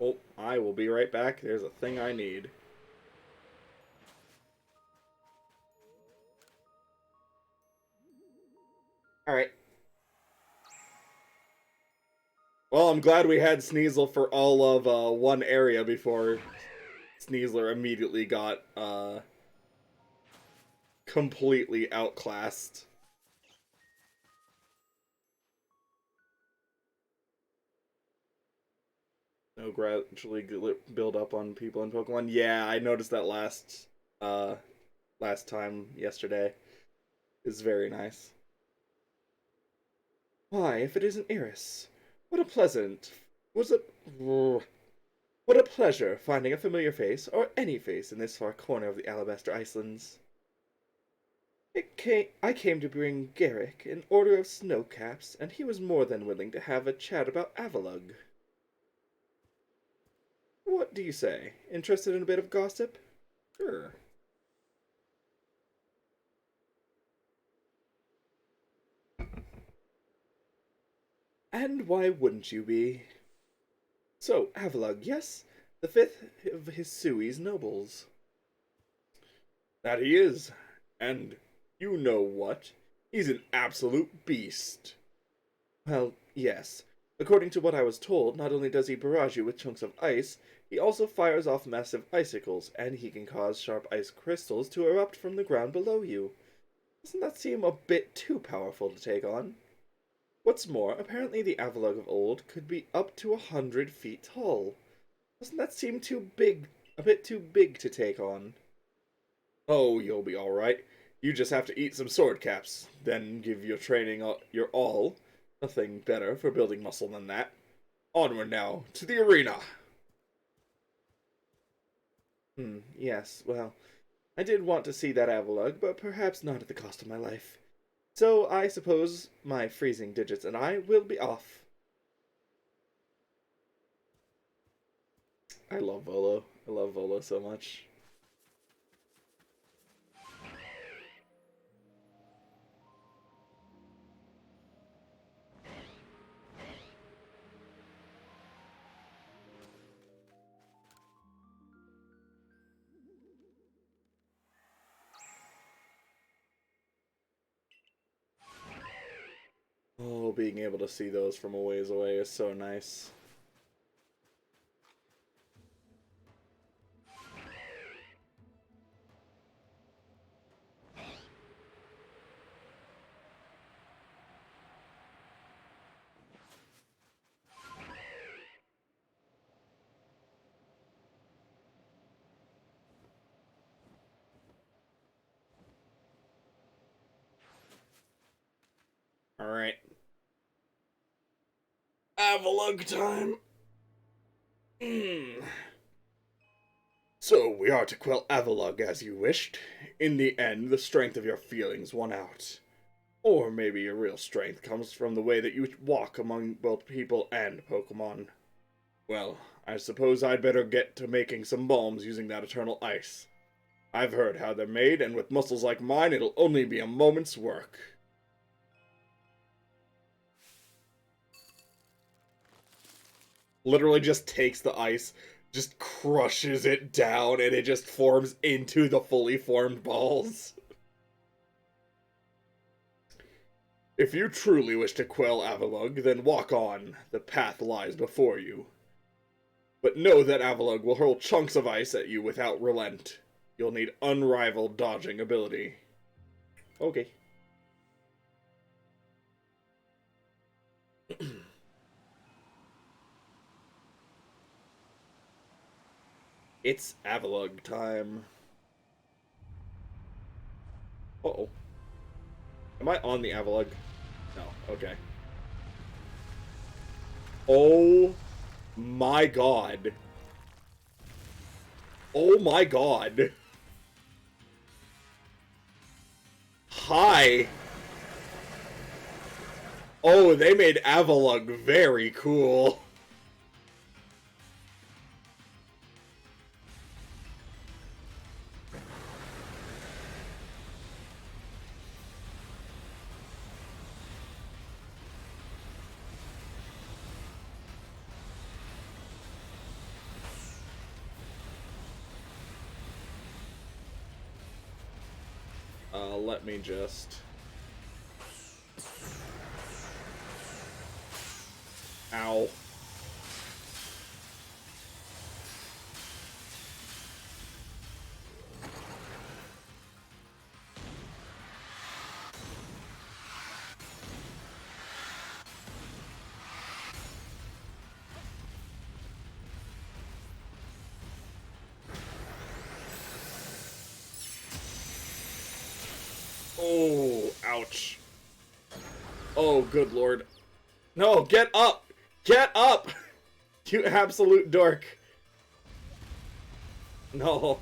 Oh, I will be right back. There's a thing I need. Alright. Well, I'm glad we had Sneasel for all of one area before Sneasler immediately got completely outclassed. No, gradually build up on people in Pokemon. Yeah, I noticed that last time yesterday. It's very nice. Why, if it isn't Iris? What a pleasant... Was it... What a pleasure finding a familiar face, or any face, in this far corner of the Alabaster Islands. I came to bring Garrick an order of snowcaps, and he was more than willing to have a chat about Avalug. What do you say? Interested in a bit of gossip? Sure. And why wouldn't you be? So, Avalug, yes? The fifth of Hisui's nobles. That he is. And you know what? He's an absolute beast. Well, yes. According to what I was told, not only does he barrage you with chunks of ice, he also fires off massive icicles, and he can cause sharp ice crystals to erupt from the ground below you. Doesn't that seem a bit too powerful to take on? What's more, apparently the Avalug of old could be up to 100 feet tall. Doesn't that seem too big, a bit too big to take on? Oh, you'll be alright. You just have to eat some sword caps, then give your training your all. Nothing better for building muscle than that. Onward now, to the arena! Yes, well, I did want to see that Avalug, but perhaps not at the cost of my life. So I suppose my freezing digits and I will be off. I love Volo. I love Volo so much. Oh, being able to see those from a ways away is so nice. Alright. Avalug time! So, we are to quell Avalug as you wished. In the end, the strength of your feelings won out. Or maybe your real strength comes from the way that you walk among both people and Pokemon. Well, I suppose I'd better get to making some bombs using that eternal ice. I've heard how they're made, and with muscles like mine, it'll only be a moment's work. Literally just takes the ice, just crushes it down, and it just forms into the fully formed balls. If you truly wish to quell Avalugg, then walk on. The path lies before you. But know that Avalugg will hurl chunks of ice at you without relent. You'll need unrivaled dodging ability. Okay. It's Avalugg time. Uh-oh. Am I on the Avalugg? No. Okay. Oh my god. Oh my god. Hi. Oh, they made Avalugg very cool. Let me just... Ow. Oh, ouch. Oh, good lord. No, get up! Get up! You absolute dork. No.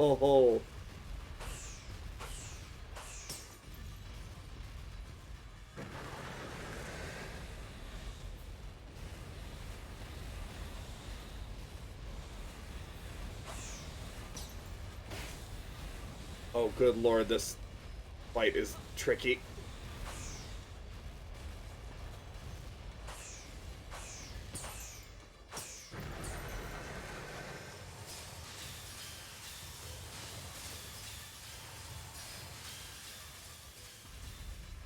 Oh, good lord, this fight is tricky.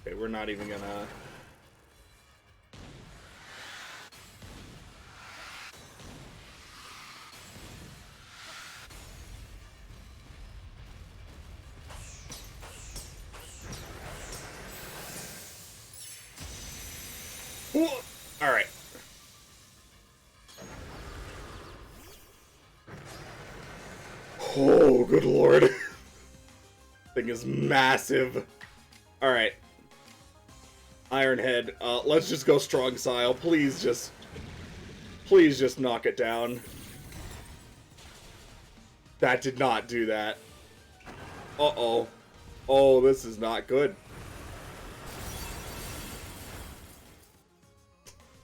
Okay, we're not even gonna... Alright. Oh, good lord. Thing is massive. Alright. Ironhead, let's just go strong style. Please just knock it down. That did not do that. Uh-oh. Oh, this is not good.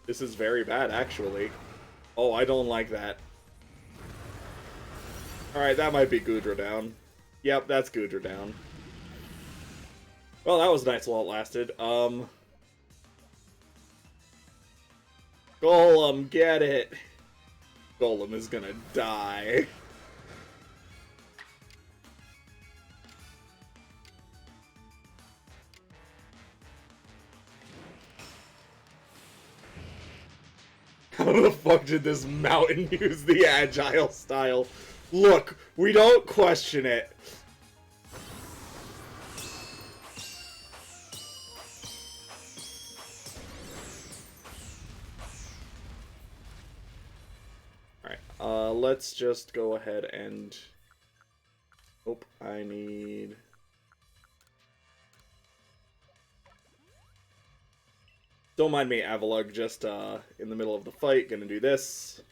This is very bad, actually. Oh, I don't like that. Alright, that might be Gudra down. Yep, that's Gudra down. Well, that was nice while it lasted. Golem, get it! Golem is gonna die. How the fuck did this mountain use the agile style? Look, we don't question it. Alright, let's just go ahead and... Oh, I need... Don't mind me, Avalugg, just in the middle of the fight, gonna do this.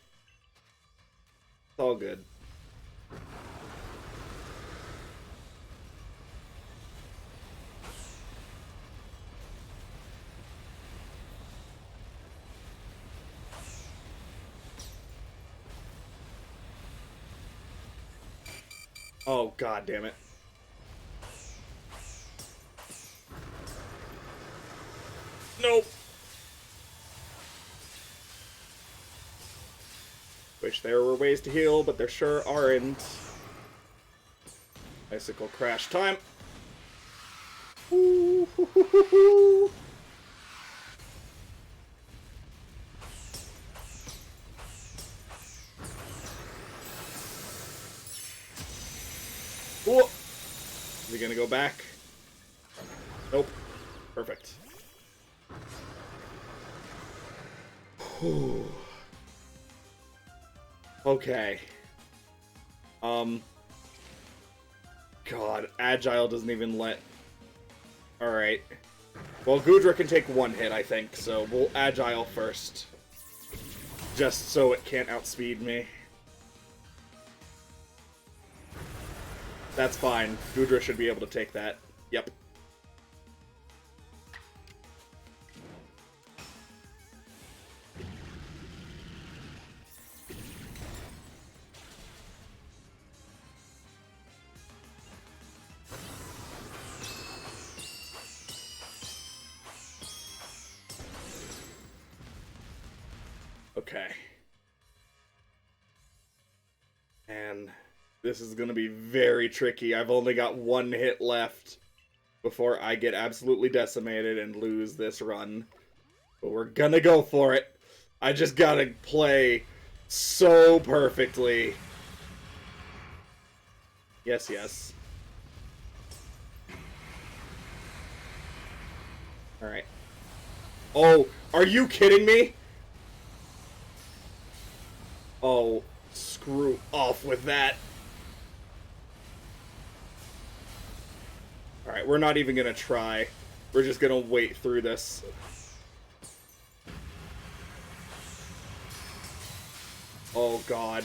It's all good. Oh, god damn it. Wish there were ways to heal, but there sure aren't. Icicle crash time. Ooh, hoo, hoo, hoo, hoo. Whoa. Is he gonna go back? Nope. Perfect. Whew. Okay. God, Agile doesn't even let... Alright. Well, Gudra can take one hit, I think, so we'll Agile first. Just so it can't outspeed me. That's fine. Gudra should be able to take that. Yep. Okay. And this is going to be very tricky. I've only got one hit left before I get absolutely decimated and lose this run. But we're gonna go for it. I just gotta play so perfectly. Yes, yes. Alright. Oh, are you kidding me? Oh, screw off with that. Alright, we're not even gonna try. We're just gonna wait through this. Oh, God.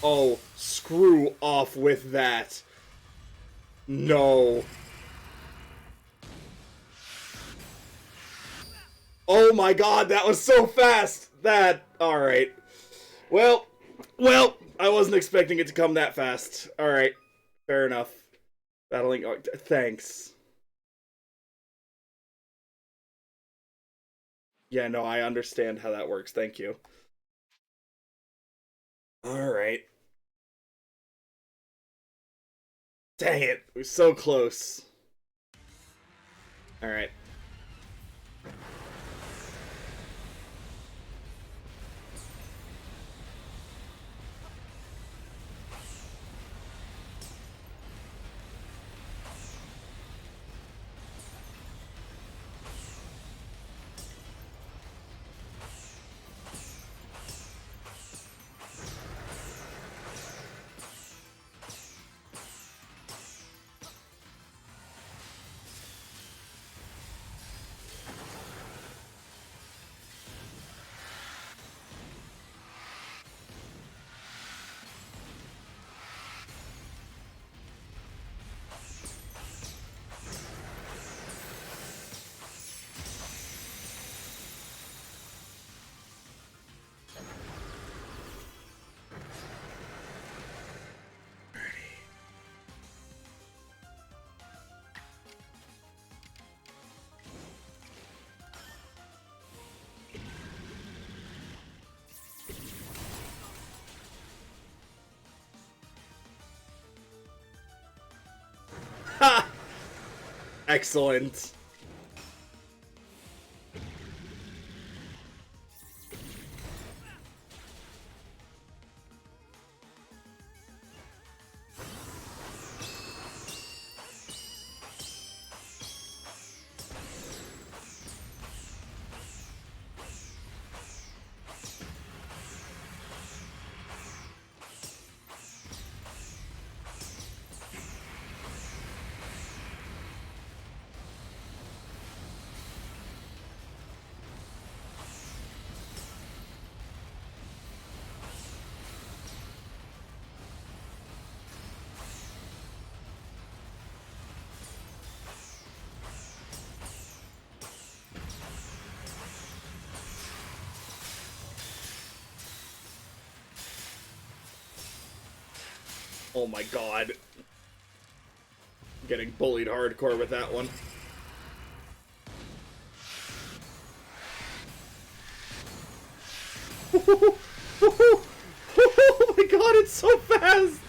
Oh, screw off with that. No. Oh my God, that was so fast! Alright. Well, I wasn't expecting it to come that fast. Alright, fair enough. Battling, thanks. Yeah, no, I understand how that works, thank you. Alright. Dang it, we're so close. Alright. Ha! Excellent. Oh my God. Getting bullied hardcore with that one. Oh my god, it's so fast!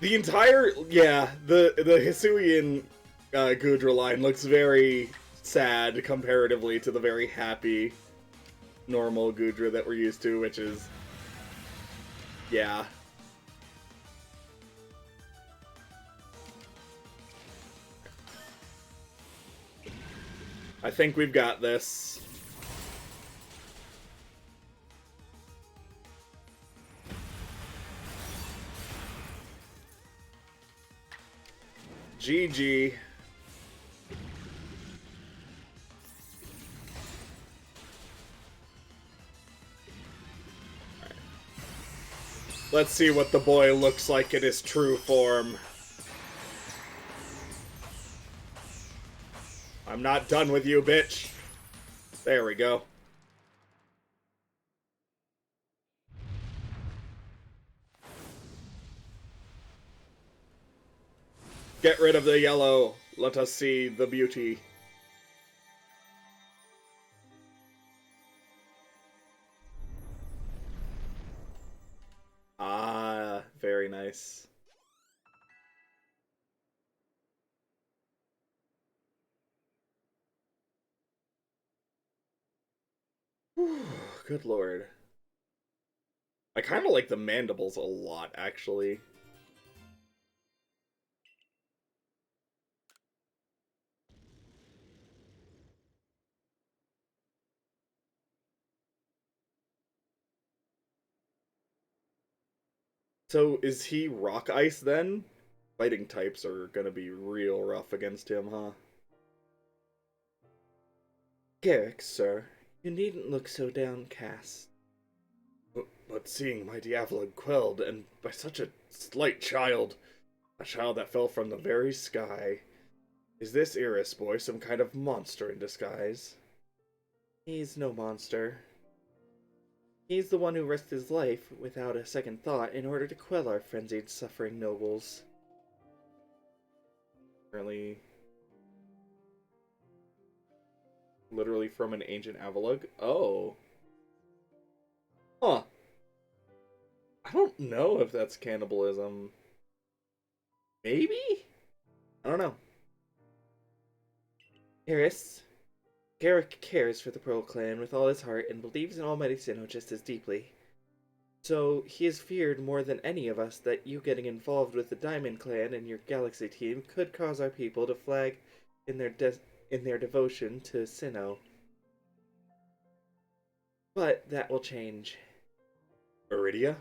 The entire, yeah, the Hisuian Gudra line looks very sad comparatively to the very happy normal Gudra that we're used to, which is, yeah. I think we've got this. GG. Let's see what the boy looks like in his true form. I'm not done with you, bitch. There we go. Get rid of the yellow. Let us see the beauty. Ah, very nice. Whew, good lord. I kind of like the mandibles a lot, actually. So, is he rock ice then? Fighting types are gonna be real rough against him, huh? Garrick, sir, you needn't look so downcast. But seeing my Diavolo quelled, and by such a slight child, a child that fell from the very sky, is this Iris boy some kind of monster in disguise? He's no monster. He's the one who risked his life without a second thought in order to quell our frenzied, suffering nobles. Apparently, literally from an ancient Avalug? Oh. Huh. I don't know if that's cannibalism. Maybe? I don't know. Iris, Garrick cares for the Pearl Clan with all his heart and believes in Almighty Sinnoh just as deeply. So he has feared more than any of us that you getting involved with the Diamond Clan and your Galaxy team could cause our people to flag in their devotion to Sinnoh. But that will change. Iridia?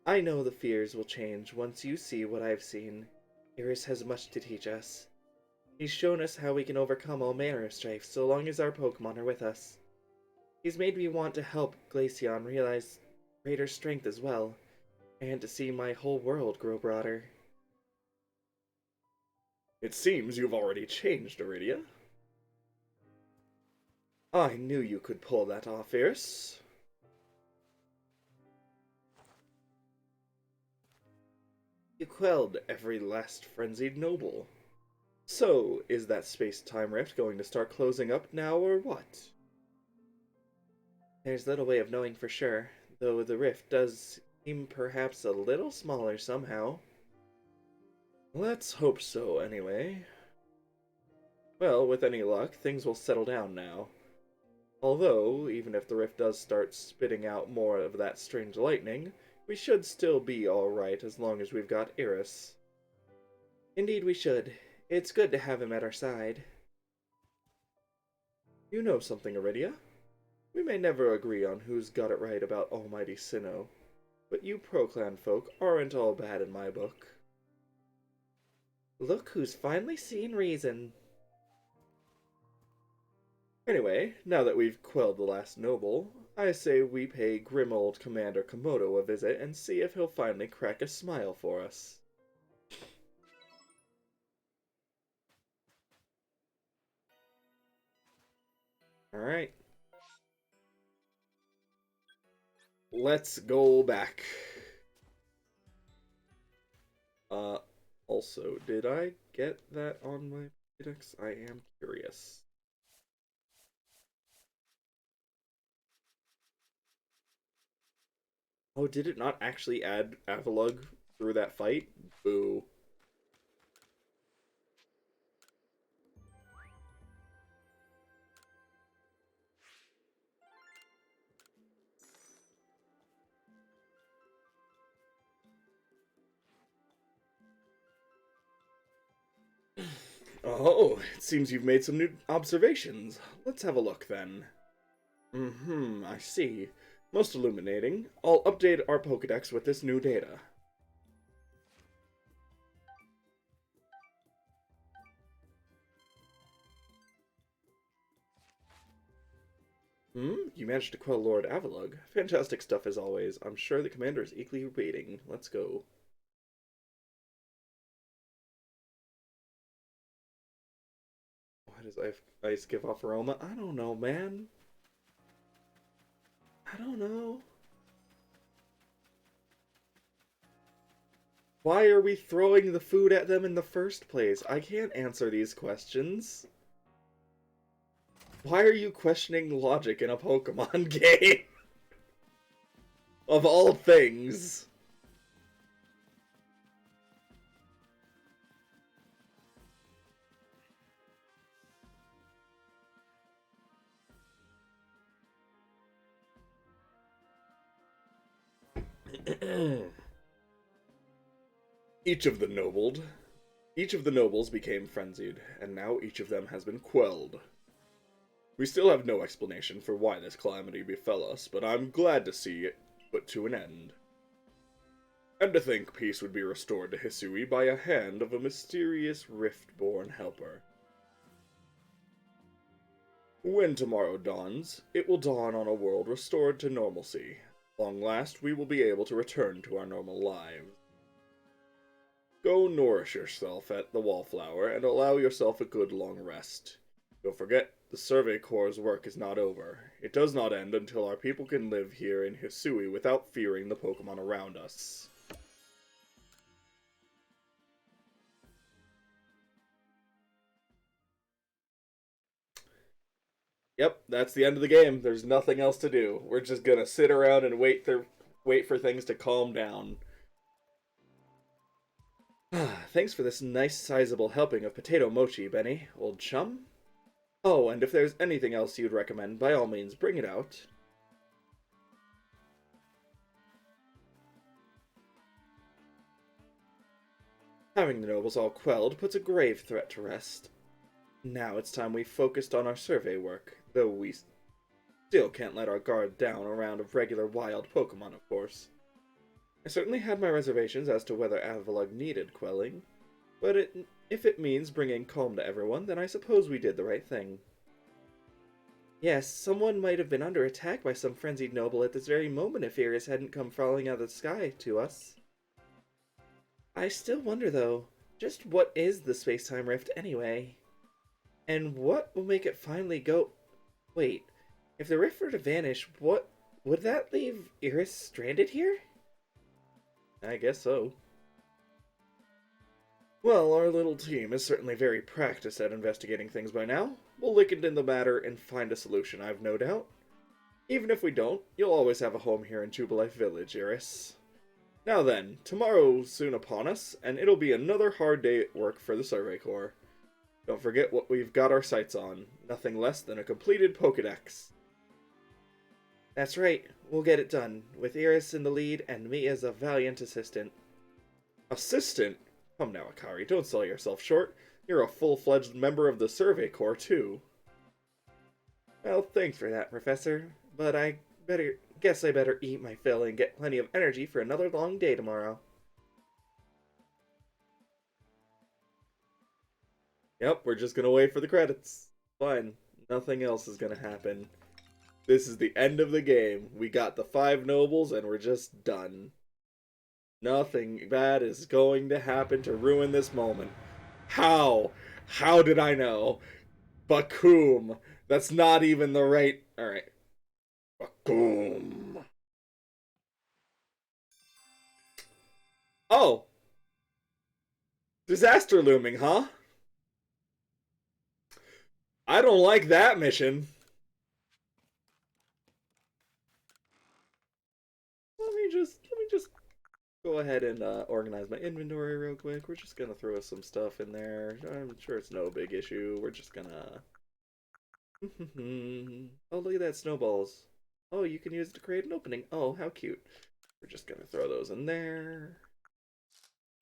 I know the fears will change once you see what I've seen. Iris has much to teach us. He's shown us how we can overcome all manner of strife so long as our Pokemon are with us. He's made me want to help Glaceon realize greater strength as well, and to see my whole world grow broader. It seems you've already changed, Iridia. I knew you could pull that off, Iris. You quelled every last frenzied noble. So, is that space-time rift going to start closing up now, or what? There's little way of knowing for sure, though the rift does seem perhaps a little smaller somehow. Let's hope so, anyway. Well, with any luck, things will settle down now. Although, even if the rift does start spitting out more of that strange lightning, we should still be alright as long as we've got Iris. Indeed we should. It's good to have him at our side. You know something, Iridia? We may never agree on who's got it right about Almighty Sinnoh, but you Pro-Clan folk aren't all bad in my book. Look who's finally seen reason. Anyway, now that we've quelled the last noble, I say we pay grim old Commander Komodo a visit and see if he'll finally crack a smile for us. Alright. Let's go back. Also, did I get that on my Pokédex? I am curious. Oh, did it not actually add Avalugg through that fight? Boo. Oh, it seems you've made some new observations. Let's have a look then. I see. Most illuminating. I'll update our Pokédex with this new data. You managed to quell Lord Avalugg. Fantastic stuff as always. I'm sure the commander is eagerly waiting. Let's go. Why does ice give off aroma? I don't know, man. I don't know. Why are we throwing the food at them in the first place? I can't answer these questions. Why are you questioning logic in a Pokemon game? Of all things. Each of the nobled. Each of the nobles became frenzied, and now each of them has been quelled. We still have no explanation for why this calamity befell us, but I'm glad to see it put to an end. And to think peace would be restored to Hisui by a hand of a mysterious rift-born helper. When tomorrow dawns, it will dawn on a world restored to normalcy. Long last, we will be able to return to our normal lives. Go nourish yourself at the Wallflower and allow yourself a good long rest. Don't forget, the Survey Corps' work is not over. It does not end until our people can live here in Hisui without fearing the Pokemon around us. Yep, that's the end of the game. There's nothing else to do. We're just gonna sit around and wait for things to calm down. Thanks for this nice sizable helping of potato mochi, Benny, old chum. Oh, and if there's anything else you'd recommend, by all means, bring it out. Having the nobles all quelled puts a grave threat to rest. Now it's time we focused on our survey work, though we still can't let our guard down around a regular wild Pokemon, of course. I certainly had my reservations as to whether Avalugg needed quelling, but if it means bringing calm to everyone, then I suppose we did the right thing. Yes, someone might have been under attack by some frenzied noble at this very moment if Arceus hadn't come falling out of the sky to us. I still wonder, though, just what is the space-time rift anyway? And what will make it finally go... Wait, if the rift were to vanish, what... would that leave Iris stranded here? I guess so. Well, our little team is certainly very practiced at investigating things by now. We'll look into the matter and find a solution, I've no doubt. Even if we don't, you'll always have a home here in Jubilife Village, Iris. Now then, tomorrow's soon upon us, and it'll be another hard day at work for the Survey Corps. Don't forget what we've got our sights on. Nothing less than a completed Pokédex. That's right, we'll get it done, with Iris in the lead and me as a valiant assistant. Assistant? Come now, Akari, don't sell yourself short. You're a full-fledged member of the Survey Corps, too. Well, thanks for that, Professor, but I guess I better eat my fill and get plenty of energy for another long day tomorrow. Yep, we're just gonna wait for the credits. Fine, nothing else is gonna happen. This is the end of the game. We got the 5 nobles and we're just done. Nothing bad is going to happen to ruin this moment. How? How did I know? Bakum! That's not even the right. Alright. Boom. Oh! Disaster looming, huh? I don't like that mission. Let me just go ahead and organize my inventory real quick. We're just gonna throw some stuff in there. I'm sure it's no big issue. We're just gonna. Oh, look at that, snowballs. Oh, you can use it to create an opening. Oh, how cute. We're just gonna throw those in there.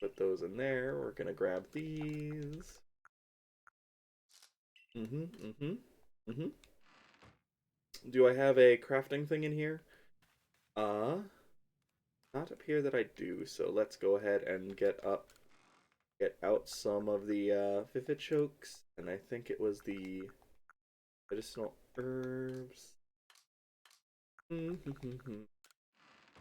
Put those in there. We're gonna grab these. Mm-hmm, mm-hmm, mm-hmm. Do I have a crafting thing in here? Not up here that I do, so let's go ahead and get out some of the vivid chokes, and I think it was the medicinal herbs. Oh,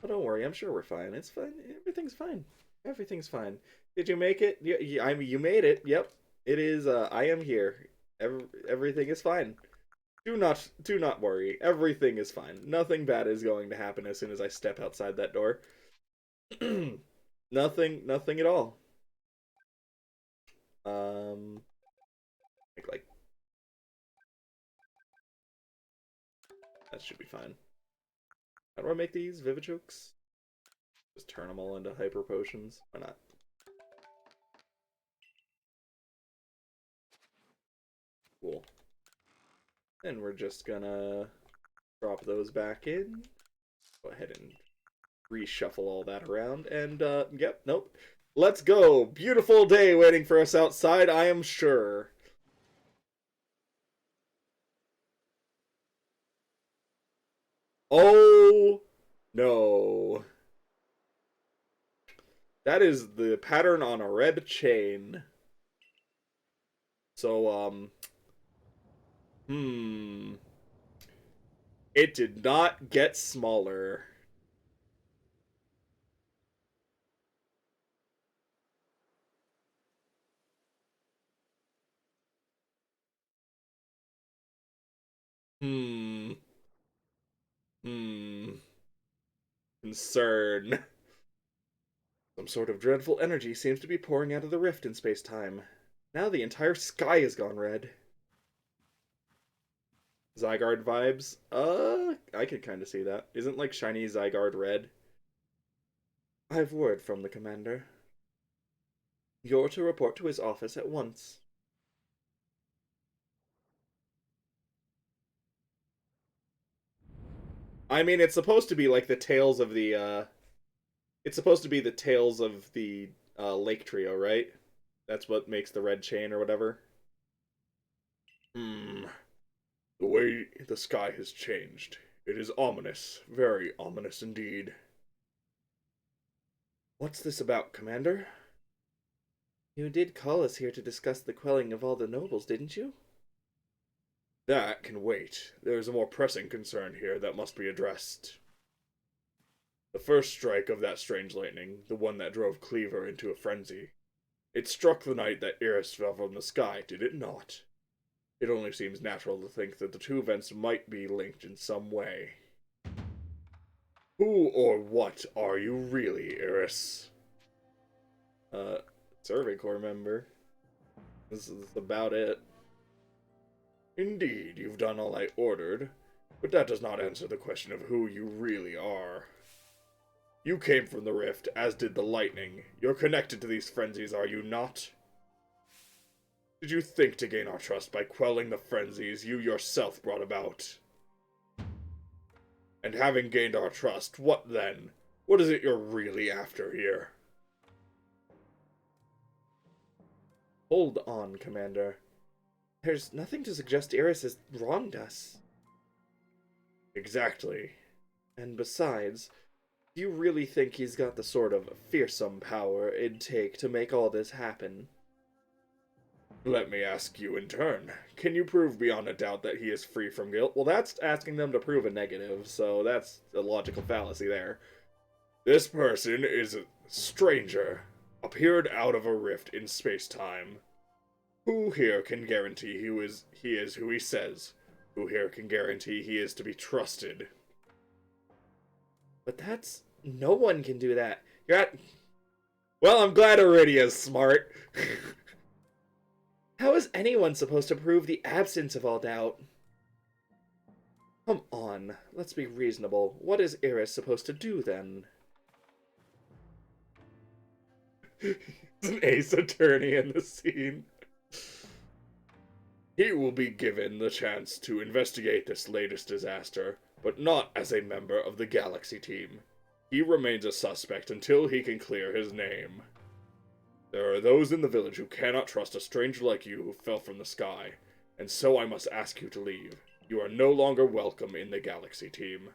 don't worry, I'm sure we're fine. It's fine. Everything's fine. Everything's fine. Did you make it? Yeah, I mean, you made it. Yep, it is. I am here. Everything is fine. Do not worry. Everything is fine. Nothing bad is going to happen as soon as I step outside that door. Nothing at all. Like that should be fine. How do I make these Vivichokes? Just turn them all into hyper potions. Why not? Cool. And we're just gonna drop those back in. Go ahead and reshuffle all that around. And, yep, nope. Let's go! Beautiful day waiting for us outside, I am sure. Oh, no. That is the pattern on a red chain. So, it did not get smaller. Hmm. Hmm. Concern. Some sort of dreadful energy seems to be pouring out of the rift in space-time. Now the entire sky has gone red. Zygarde vibes? I could kind of see that. Isn't like shiny Zygarde red? I've word from the commander. You're to report to his office at once. I mean, it's supposed to be like the tales of the, it's supposed to be the tales of the, Lake Trio, right? That's what makes the red chain or whatever. Hmm. The way the sky has changed. It is ominous. Very ominous indeed. What's this about, Commander? You did call us here to discuss the quelling of all the nobles, didn't you? That can wait. There is a more pressing concern here that must be addressed. The first strike of that strange lightning, the one that drove Cleaver into a frenzy. It struck the night that Iris fell from the sky, did it not? It only seems natural to think that the two events might be linked in some way. Who or what are you really, Iris? Uh, Survey Corps member. This is about it. Indeed, you've done all I ordered, but that does not answer the question of who you really are. You came from the rift, as did the lightning. You're connected to these frenzies, are you not? Did you think to gain our trust by quelling the frenzies you yourself brought about? And having gained our trust, what then? What is it you're really after here? Hold on, Commander. There's nothing to suggest Iris has wronged us. Exactly. And besides, do you really think he's got the sort of fearsome power it'd take to make all this happen? Let me ask you in turn. Can you prove beyond a doubt that he is free from guilt? Well, that's asking them to prove a negative, so that's a logical fallacy there. This person is a stranger, appeared out of a rift in space-time. Who here can guarantee he is who he says? Who here can guarantee he is to be trusted? But that's... No one can do that. You're at... Well, I'm glad Iridia's smart. How is anyone supposed to prove the absence of all doubt? Come on, let's be reasonable. What is Iris supposed to do, then? He's an ace attorney in the scene. He will be given the chance to investigate this latest disaster, but not as a member of the Galaxy team. He remains a suspect until he can clear his name. There are those in the village who cannot trust a stranger like you who fell from the sky, and so I must ask you to leave. You are no longer welcome in the Galaxy team.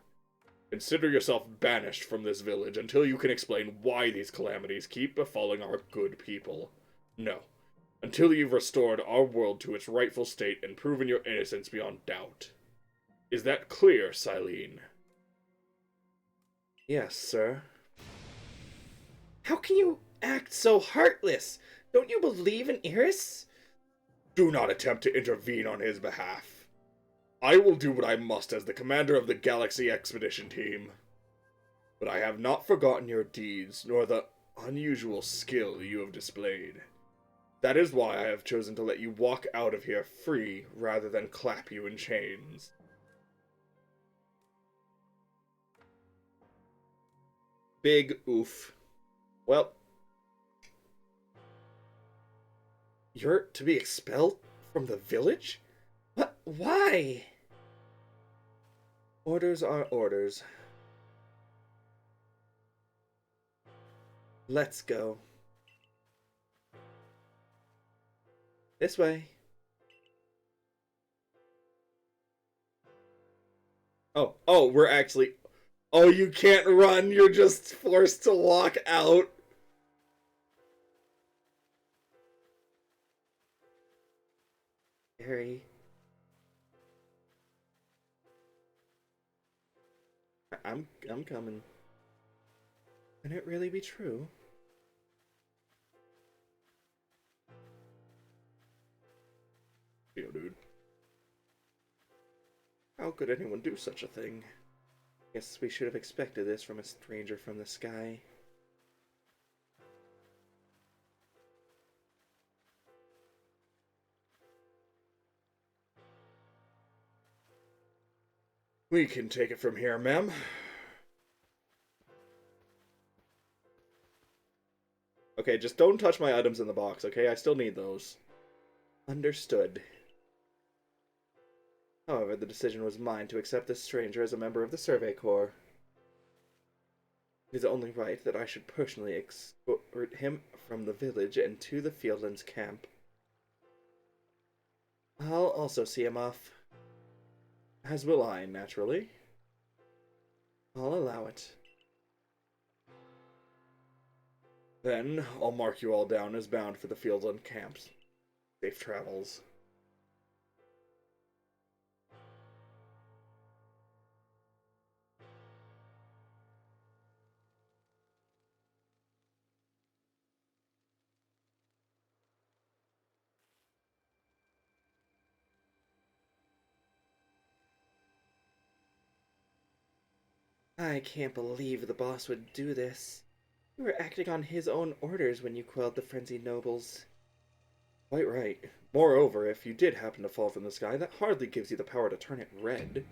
Consider yourself banished from this village until you can explain why these calamities keep befalling our good people. No. Until you've restored our world to its rightful state and proven your innocence beyond doubt. Is that clear, Silene? Yes, sir. How can you act so heartless? Don't you believe in Iris? Do not attempt to intervene on his behalf. I will do what I must as the commander of the Galaxy Expedition Team. But I have not forgotten your deeds, nor the unusual skill you have displayed. That is why I have chosen to let you walk out of here free, rather than clap you in chains. Big oof. Well, you're to be expelled from the village? What? Why? Orders are orders. Let's go. This way. Oh, we're actually... Oh, you can't run, you're just forced to walk out. Harry. I'm coming. Can it really be true? Yo, dude. How could anyone do such a thing? Guess we should have expected this from a stranger from the sky. We can take it from here, ma'am. Okay, just don't touch my items in the box, okay? I still need those. Understood. However, the decision was mine to accept this stranger as a member of the Survey Corps. It is only right that I should personally escort him from the village and to the Fieldlands camp. I'll also see him off. As will I, naturally. I'll allow it. Then, I'll mark you all down as bound for the Fieldland camps. Safe travels. I can't believe the boss would do this. You were acting on his own orders when you quelled the frenzied nobles. Quite right. Moreover, if you did happen to fall from the sky, that hardly gives you the power to turn it red.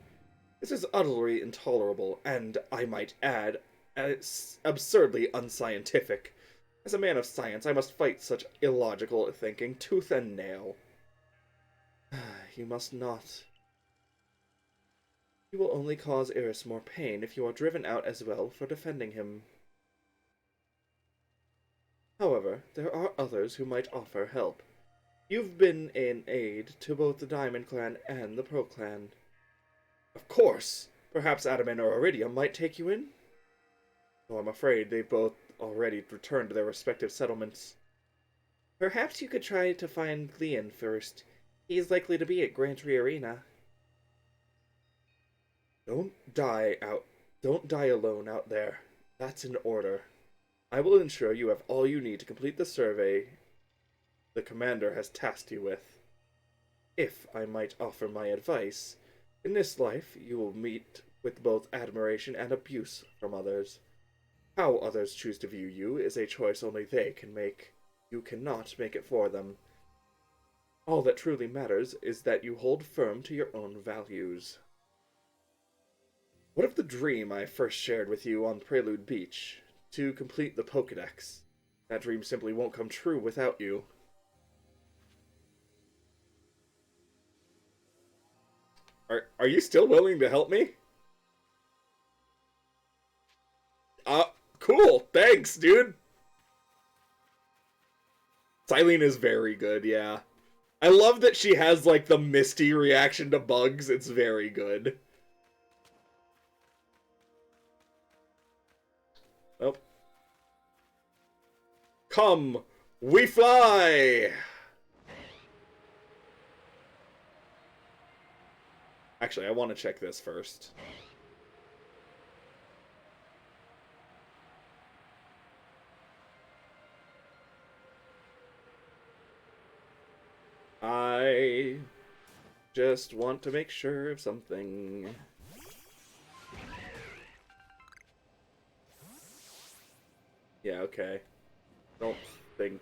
This is utterly intolerable, and, I might add, absurdly unscientific. As a man of science, I must fight such illogical thinking tooth and nail. You must not. You will only cause Iris more pain if you are driven out as well for defending him. However, there are others who might offer help. You've been an aid to both the Diamond Clan and the Pearl Clan. Of course! Perhaps Adaman or Iridium might take you in? Though I'm afraid they've both already returned to their respective settlements. Perhaps you could try to find Glean first. He's likely to be at Grantry Arena. Don't die alone out there. That's an order. I will ensure you have all you need to complete the survey the commander has tasked you with. If I might offer my advice, In this life, you will meet with both admiration and abuse from others. How others choose to view you is a choice only they can make. You cannot make it for them. All that truly matters is that you hold firm to your own values. What of the dream I first shared with you on Prelude Beach? To complete the Pokedex. That dream simply won't come true without you. Are you still willing to help me? Uh, cool. Thanks, dude. Silene is very good, yeah. I love that she has, like, the misty reaction to bugs. It's very good. Oh. Come, we fly! Actually, I want to check this first. I just want to make sure of something. Yeah, okay. Don't think.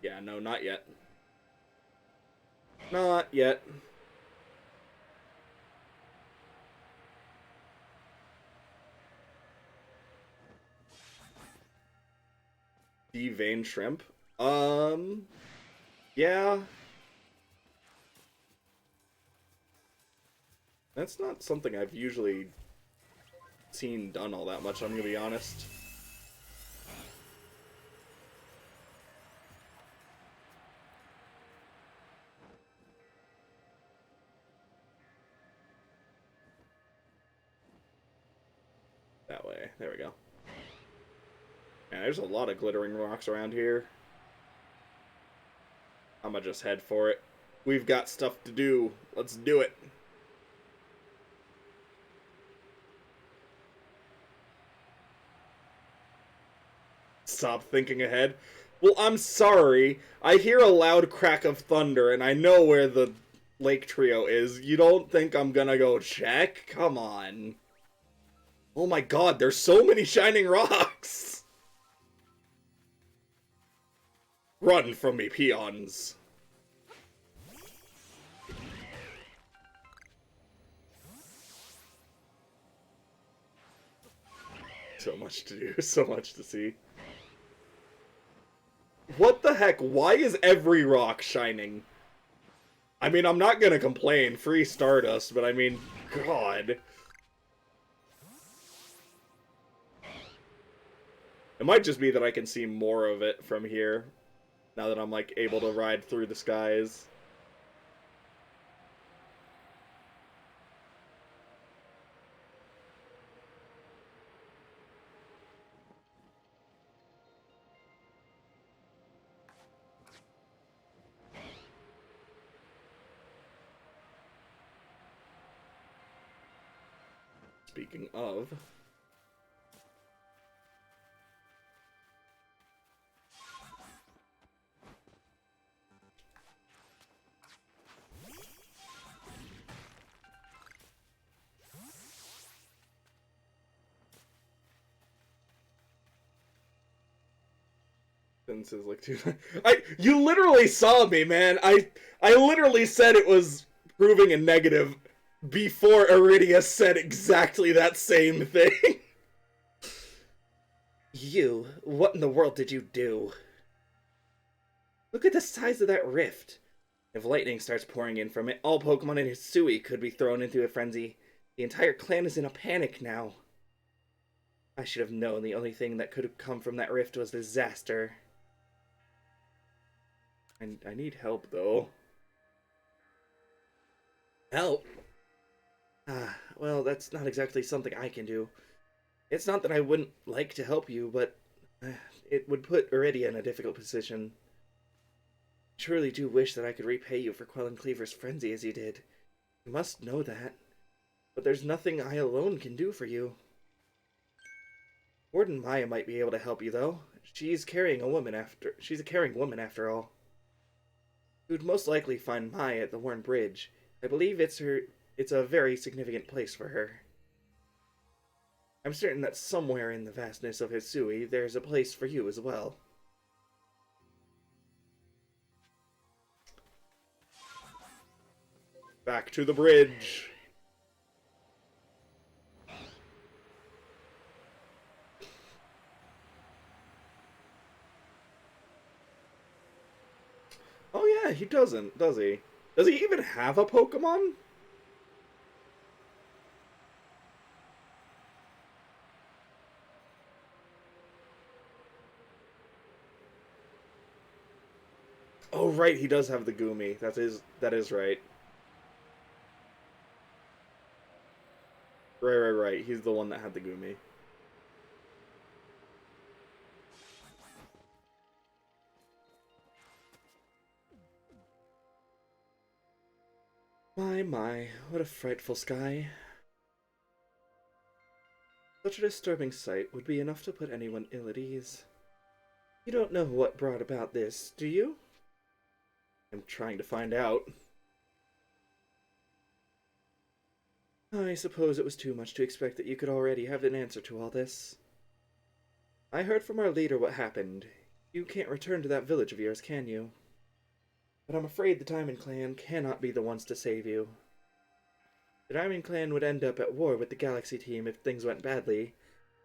Yeah, no, not yet. Not yet. Vein shrimp. Yeah. That's not something I've usually seen done all that much, I'm gonna be honest. That way. There we go. Yeah, there's a lot of glittering rocks around here. I'm gonna just head for it. We've got stuff to do. Let's do it. Stop thinking ahead. Well, I'm sorry. I hear a loud crack of thunder, and I know where the lake trio is. You don't think I'm gonna go check? Come on. Oh my god, there's so many shining rocks! Run from me, peons. So much to do, so much to see. What the heck? Why is every rock shining? I mean, I'm not gonna complain. Free Stardust, but I mean, God. It might just be that I can see more of it from here, now that I'm, like, able to ride through the skies. Speaking of... Says like two. You literally saw me, man. I literally said it was proving a negative before Iridia said exactly that same thing. You, what in the world did you do? Look at the size of that rift. If lightning starts pouring in from it, all Pokemon in Hisui could be thrown into a frenzy. The entire clan is in a panic now. I should have known the only thing that could have come from that rift was disaster. I need help, though. Help? Well, that's not exactly something I can do. It's not that I wouldn't like to help you, but it would put Iridia in a difficult position. I truly do wish that I could repay you for quelling Cleaver's frenzy as you did. You must know that. But there's nothing I alone can do for you. Warden Maya might be able to help you, though. She's a caring woman after all. You would most likely find Maya at the Worn Bridge. I believe it's a very significant place for her. I'm certain that somewhere in the vastness of Hisui, there's a place for you as well. Back to the bridge. Oh yeah, he doesn't, does he? Does he even have a Pokemon? Oh right, he does have the Goomy. That is right. Right. He's the one that had the Goomy. My, what a frightful sky. Such a disturbing sight would be enough to put anyone ill at ease. You don't know what brought about this, do you? I'm trying to find out. I suppose it was too much to expect that you could already have an answer to all this. I heard from our leader what happened. You can't return to that village of yours, can you? But I'm afraid the Diamond Clan cannot be the ones to save you. The Diamond Clan would end up at war with the Galaxy team if things went badly.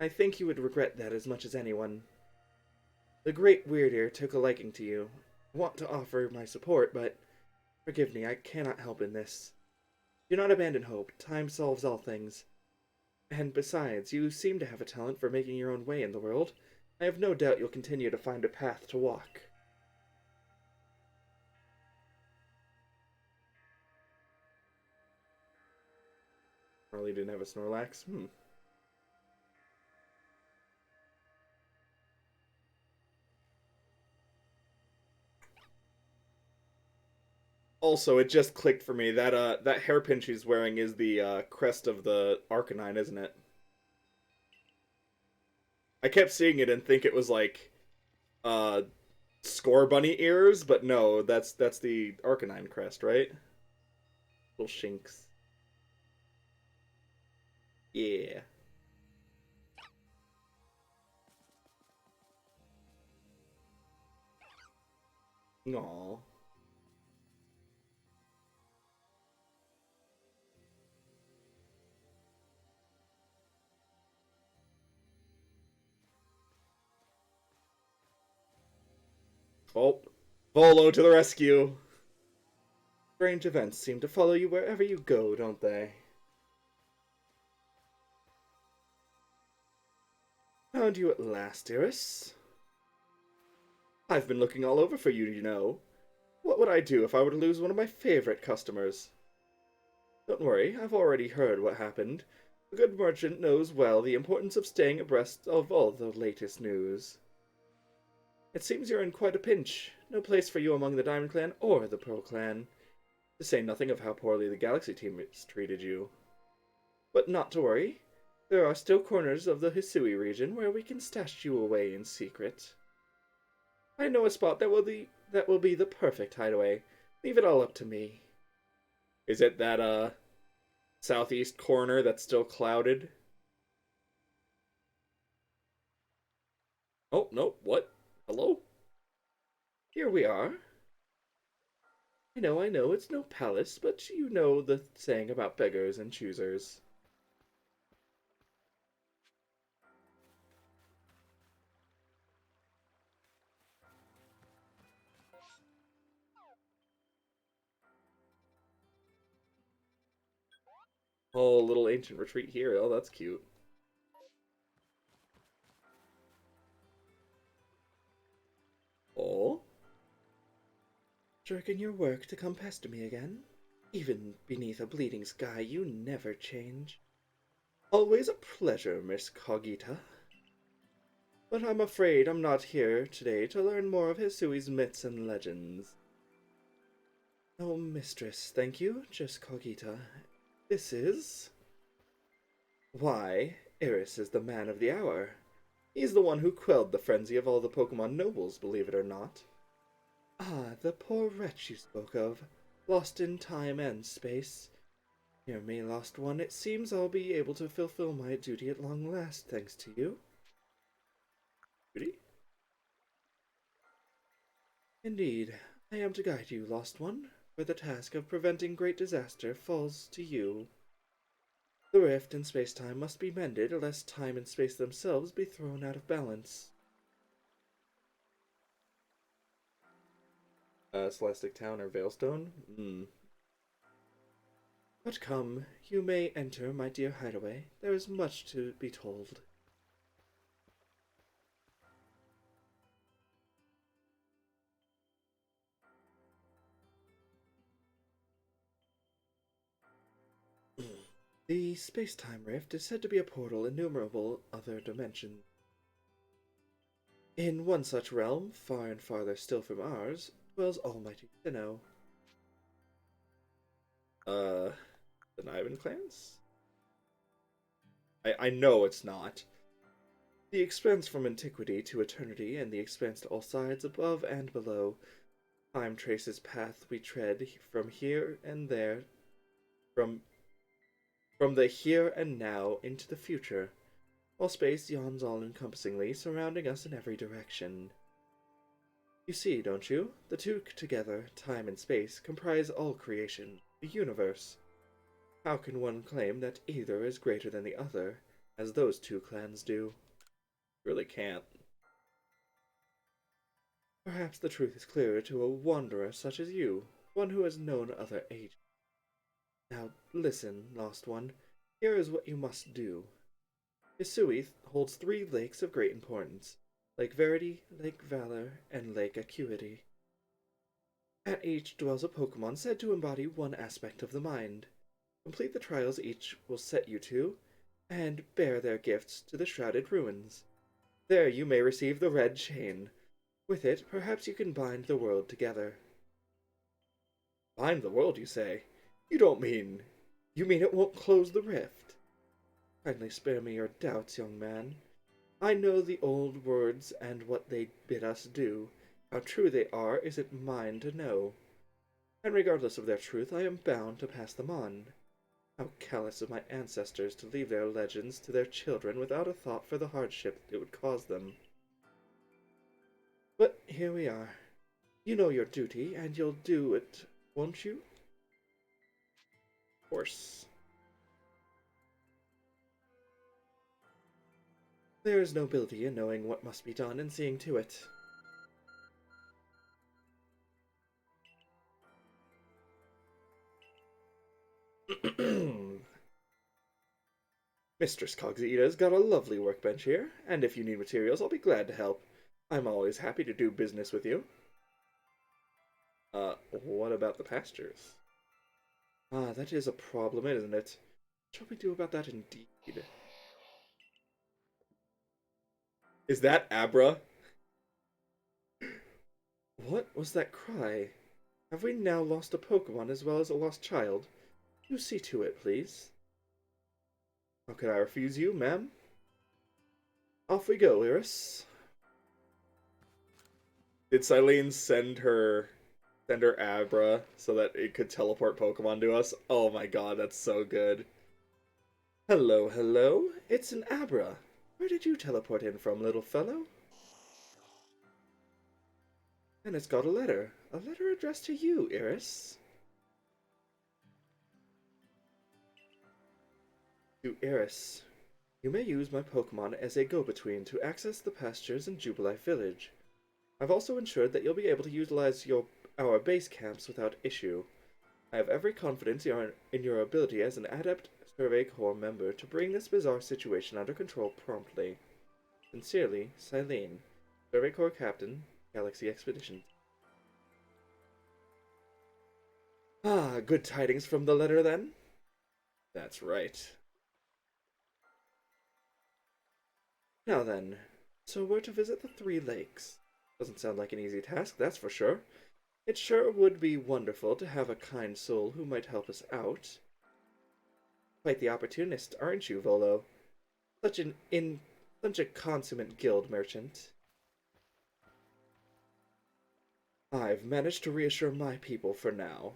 I think you would regret that as much as anyone. The Great Weird took a liking to you. I want to offer my support, but forgive me, I cannot help in this. Do not abandon hope. Time solves all things. And besides, you seem to have a talent for making your own way in the world. I have no doubt you'll continue to find a path to walk. Marley didn't have a Snorlax? Also, it just clicked for me that hairpin she's wearing is the crest of the Arcanine, isn't it? I kept seeing it and think it was like uh Score Bunny ears, but no, that's the Arcanine crest, right? Little shinks. Yeah. Aww. Oh, Volo to the rescue. Strange events seem to follow you wherever you go, don't they? Found you at last, Iris. I've been looking all over for you, you know. What would I do if I were to lose one of my favorite customers? Don't worry, I've already heard what happened. A good merchant knows well the importance of staying abreast of all the latest news. It seems you're in quite a pinch. No place for you among the Diamond Clan or the Pearl Clan. To say nothing of how poorly the Galaxy team has treated you. But not to worry. There are still corners of the Hisui region where we can stash you away in secret. I know a spot that will be the perfect hideaway. Leave it all up to me. Is it that southeast corner that's still clouded? Oh, no, what? Hello? Here we are. I know, it's no palace, but you know the saying about beggars and choosers. Oh, little ancient retreat here. Oh, that's cute. Oh? Jerking your work to come pester me again? Even beneath a bleeding sky, you never change. Always a pleasure, Miss Cogita. But I'm afraid I'm not here today to learn more of Hisui's myths and legends. Oh, mistress, thank you, just Cogita. This is... Why, Eris is the man of the hour. He's the one who quelled the frenzy of all the Pokemon nobles, believe it or not. Ah, the poor wretch you spoke of, lost in time and space. Hear me, Lost One, it seems I'll be able to fulfill my duty at long last, thanks to you. Duty? Indeed, I am to guide you, Lost One, for the task of preventing great disaster falls to you. The rift in space-time must be mended, lest time and space themselves be thrown out of balance. Celestic Town or Veilstone? But come, you may enter my dear hideaway. There is much to be told. The space-time rift is said to be a portal innumerable other dimensions. In one such realm, far and farther still from ours, dwells Almighty Sinnoh. The Niven clans? I know it's not. The expanse from antiquity to eternity, and the expanse to all sides, above and below. Time traces path we tread from here and there, from the here and now into the future, while space yawns all-encompassingly, surrounding us in every direction. You see, don't you? The two together, time and space, comprise all creation, the universe. How can one claim that either is greater than the other, as those two clans do? Really can't. Perhaps the truth is clearer to a wanderer such as you, one who has known other ages. Now listen, Lost One, here is what you must do. Hisui holds 3 lakes of great importance, Lake Verity, Lake Valor, and Lake Acuity. At each dwells a Pokemon said to embody one aspect of the mind. Complete the trials each will set you to, and bear their gifts to the Shrouded Ruins. There you may receive the Red Chain. With it, perhaps you can bind the world together. Bind the world, you say? You don't mean... You mean it won't close the rift? Kindly spare me your doubts, young man. I know the old words and what they bid us do. How true they are is it mine to know. And regardless of their truth, I am bound to pass them on. How callous of my ancestors to leave their legends to their children without a thought for the hardship it would cause them. But here we are. You know your duty, and you'll do it, won't you? Of course. There is nobility in knowing what must be done and seeing to it. Mistress Cogsita's got a lovely workbench here, and if you need materials, I'll be glad to help. I'm always happy to do business with you. What about the pastures? Ah, that is a problem, isn't it? What shall we do about that indeed? Is that Abra? What was that cry? Have we now lost a Pokemon as well as a lost child? You see to it, please. How could I refuse you, ma'am? Off we go, Iris. Did Silene send her Abra so that it could teleport Pokemon to us? Oh my god, that's so good. Hello, hello. It's an Abra. Where did you teleport in from, little fellow? And it's got a letter. A letter addressed to you, Iris. To Iris. You may use my Pokemon as a go-between to access the pastures in Jubilife Village. I've also ensured that you'll be able to utilize our base camps without issue. I have every confidence in your ability as an Adept Survey Corps member to bring this bizarre situation under control promptly. Sincerely, Silene, Survey Corps Captain, Galaxy Expedition. Ah, good tidings from the letter, then? That's right. Now then, so we're to visit the 3 lakes. Doesn't sound like an easy task, that's for sure. It sure would be wonderful to have a kind soul who might help us out. Quite the opportunist, aren't you, Volo? Such an Such a consummate guild merchant. I've managed to reassure my people for now.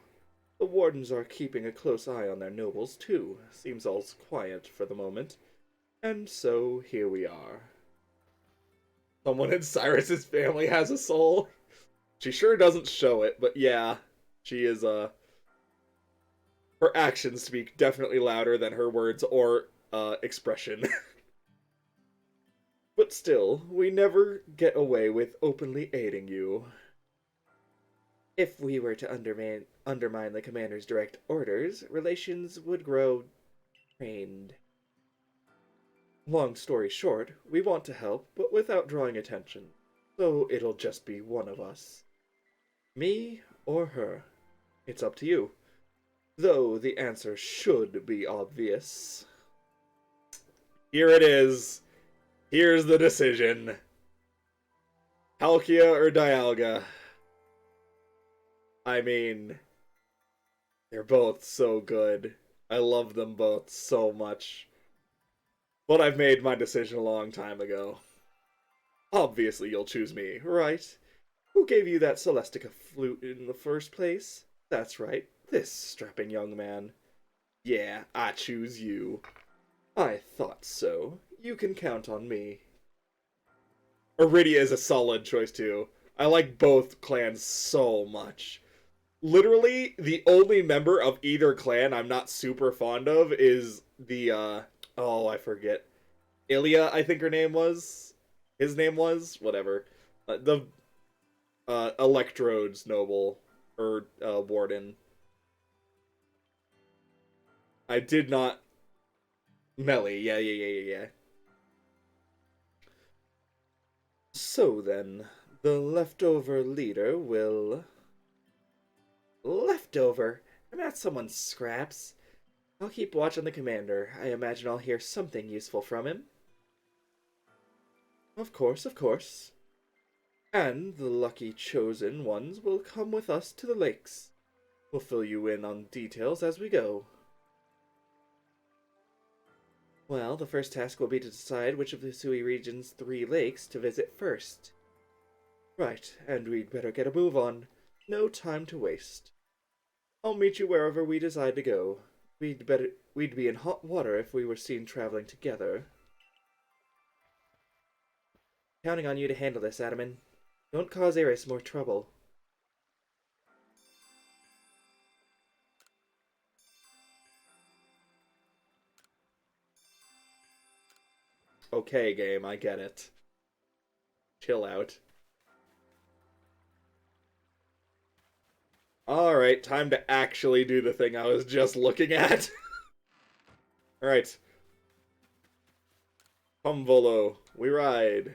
The wardens are keeping a close eye on their nobles, too. Seems all's quiet for the moment. And so, here we are. Someone in Cyrus's family has a soul. She sure doesn't show it, but yeah. She is, her actions speak definitely louder than her words or, expression. But still, we never get away with openly aiding you. If we were to undermine the commander's direct orders, relations would grow strained. Long story short, we want to help, but without drawing attention. So it'll just be one of us. Me or her. It's up to you. Though the answer should be obvious. Here it is. Here's the decision. Palkia or Dialga? I mean, they're both so good. I love them both so much. But I've made my decision a long time ago. Obviously you'll choose me, right? Who gave you that Celestica flute in the first place? That's right, this strapping young man. Yeah, I choose you. I thought so. You can count on me. Iridia is a solid choice too. I like both clans so much. Literally, the only member of either clan I'm not super fond of is the, oh, I forget. Ilya, I think her name was? His name was? Whatever. Electrode's noble. Or, warden. I did not... Melly, yeah. So then, the leftover leader will... Leftover? I'm not someone's scraps. I'll keep watch on the commander. I imagine I'll hear something useful from him. Of course. And the lucky chosen ones will come with us to the lakes. We'll fill you in on details as we go. Well, the first task will be to decide which of the Sui region's 3 lakes to visit first. Right, and we'd better get a move on. No time to waste. I'll meet you wherever we decide to go. We'd be in hot water if we were seen traveling together. Counting on you to handle this, Adaman. Don't cause Eris more trouble. Okay, game, I get it. Chill out. Alright, time to actually do the thing I was just looking at. Alright. Humvolo, we ride.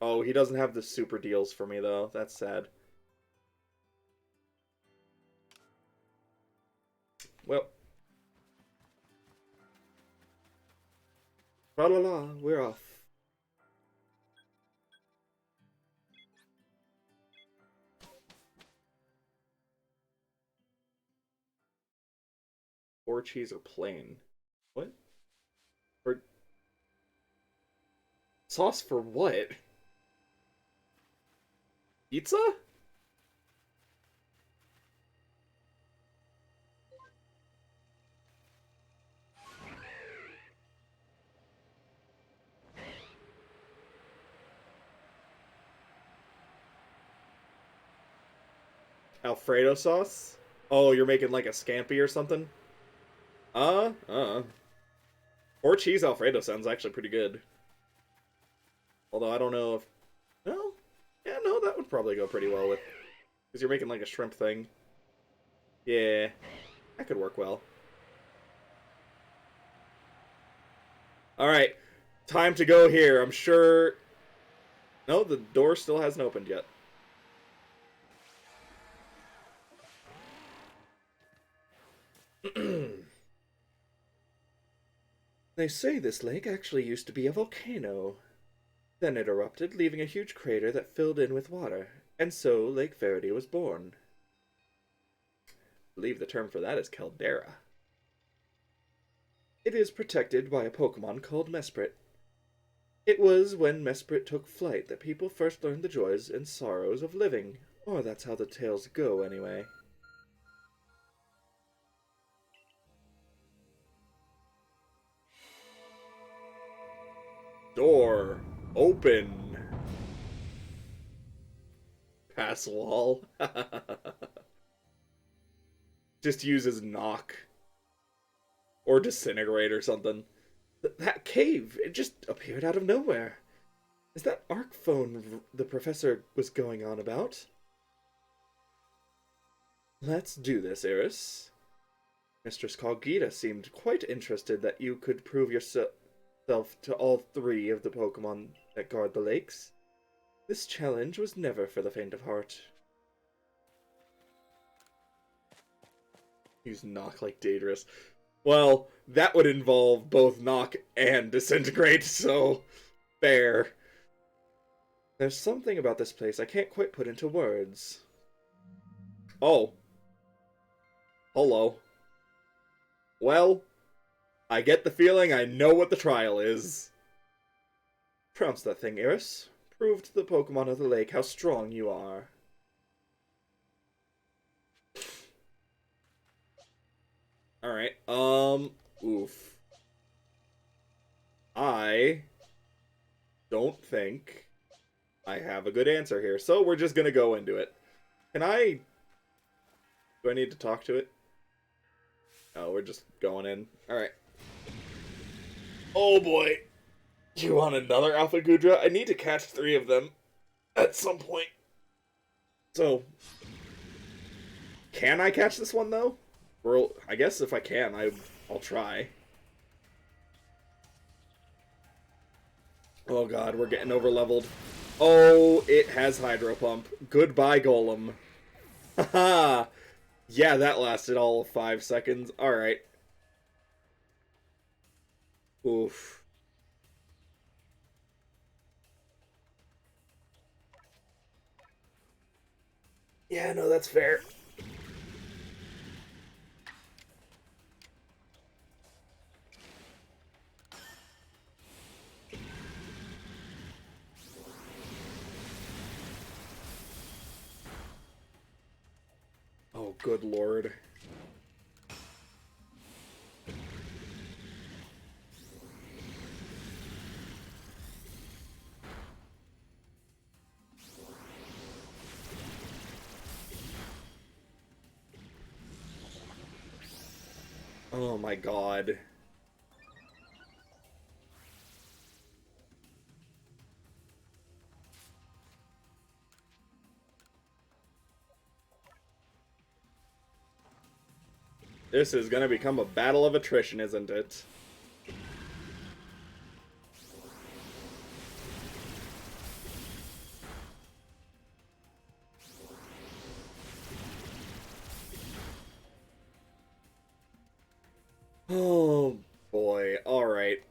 Oh, he doesn't have the super deals for me, though. That's sad. Well. Tra-la-la, we're off. Or cheese or plain. What? For... Sauce for what? Pizza? Alfredo sauce? Oh, you're making like a scampi or something? Or cheese Alfredo sounds actually pretty good. Although I don't know if... No? Yeah, no, that would probably go pretty well with... Because you're making like a shrimp thing. Yeah, that could work well. Alright, time to go here. I'm sure... No, the door still hasn't opened yet. They say this lake actually used to be a volcano. Then it erupted, leaving a huge crater that filled in with water, and so Lake Verity was born. I believe the term for that is caldera. It is protected by a Pokemon called Mesprit. It was when Mesprit took flight that people first learned the joys and sorrows of living. Or that's how the tales go, anyway. Door open. Pass wall. Just uses knock. Or disintegrate or something. That cave, it just appeared out of nowhere. Is that arc phone the professor was going on about? Let's do this, Eris. Mistress Cogita seemed quite interested that you could prove yourself to all three of the Pokemon that guard the lakes. This challenge was never for the faint of heart. Use knock like Daedrus. Well, that would involve both knock and disintegrate, so fair. There's something about this place I can't quite put into words. Oh. Hello. Well, I get the feeling I know what the trial is. Trounce that thing, Eris. Prove to the Pokemon of the lake how strong you are. Alright, oof. I don't think I have a good answer here, so we're just gonna go into it. Do I need to talk to it? Oh, we're just going in. Alright. Oh boy. You want another Alpha Gudra? I need to catch 3 of them at some point. So, can I catch this one, though? Well, I guess if I can, I'll try. Oh god, we're getting over-leveled. Oh, it has Hydro Pump. Goodbye, Golem. Haha! Yeah, that lasted all of 5 seconds. Alright. Oof. Yeah, no, that's fair. Oh, good lord. Oh my god. This is gonna become a battle of attrition, isn't it? Oh boy, alright.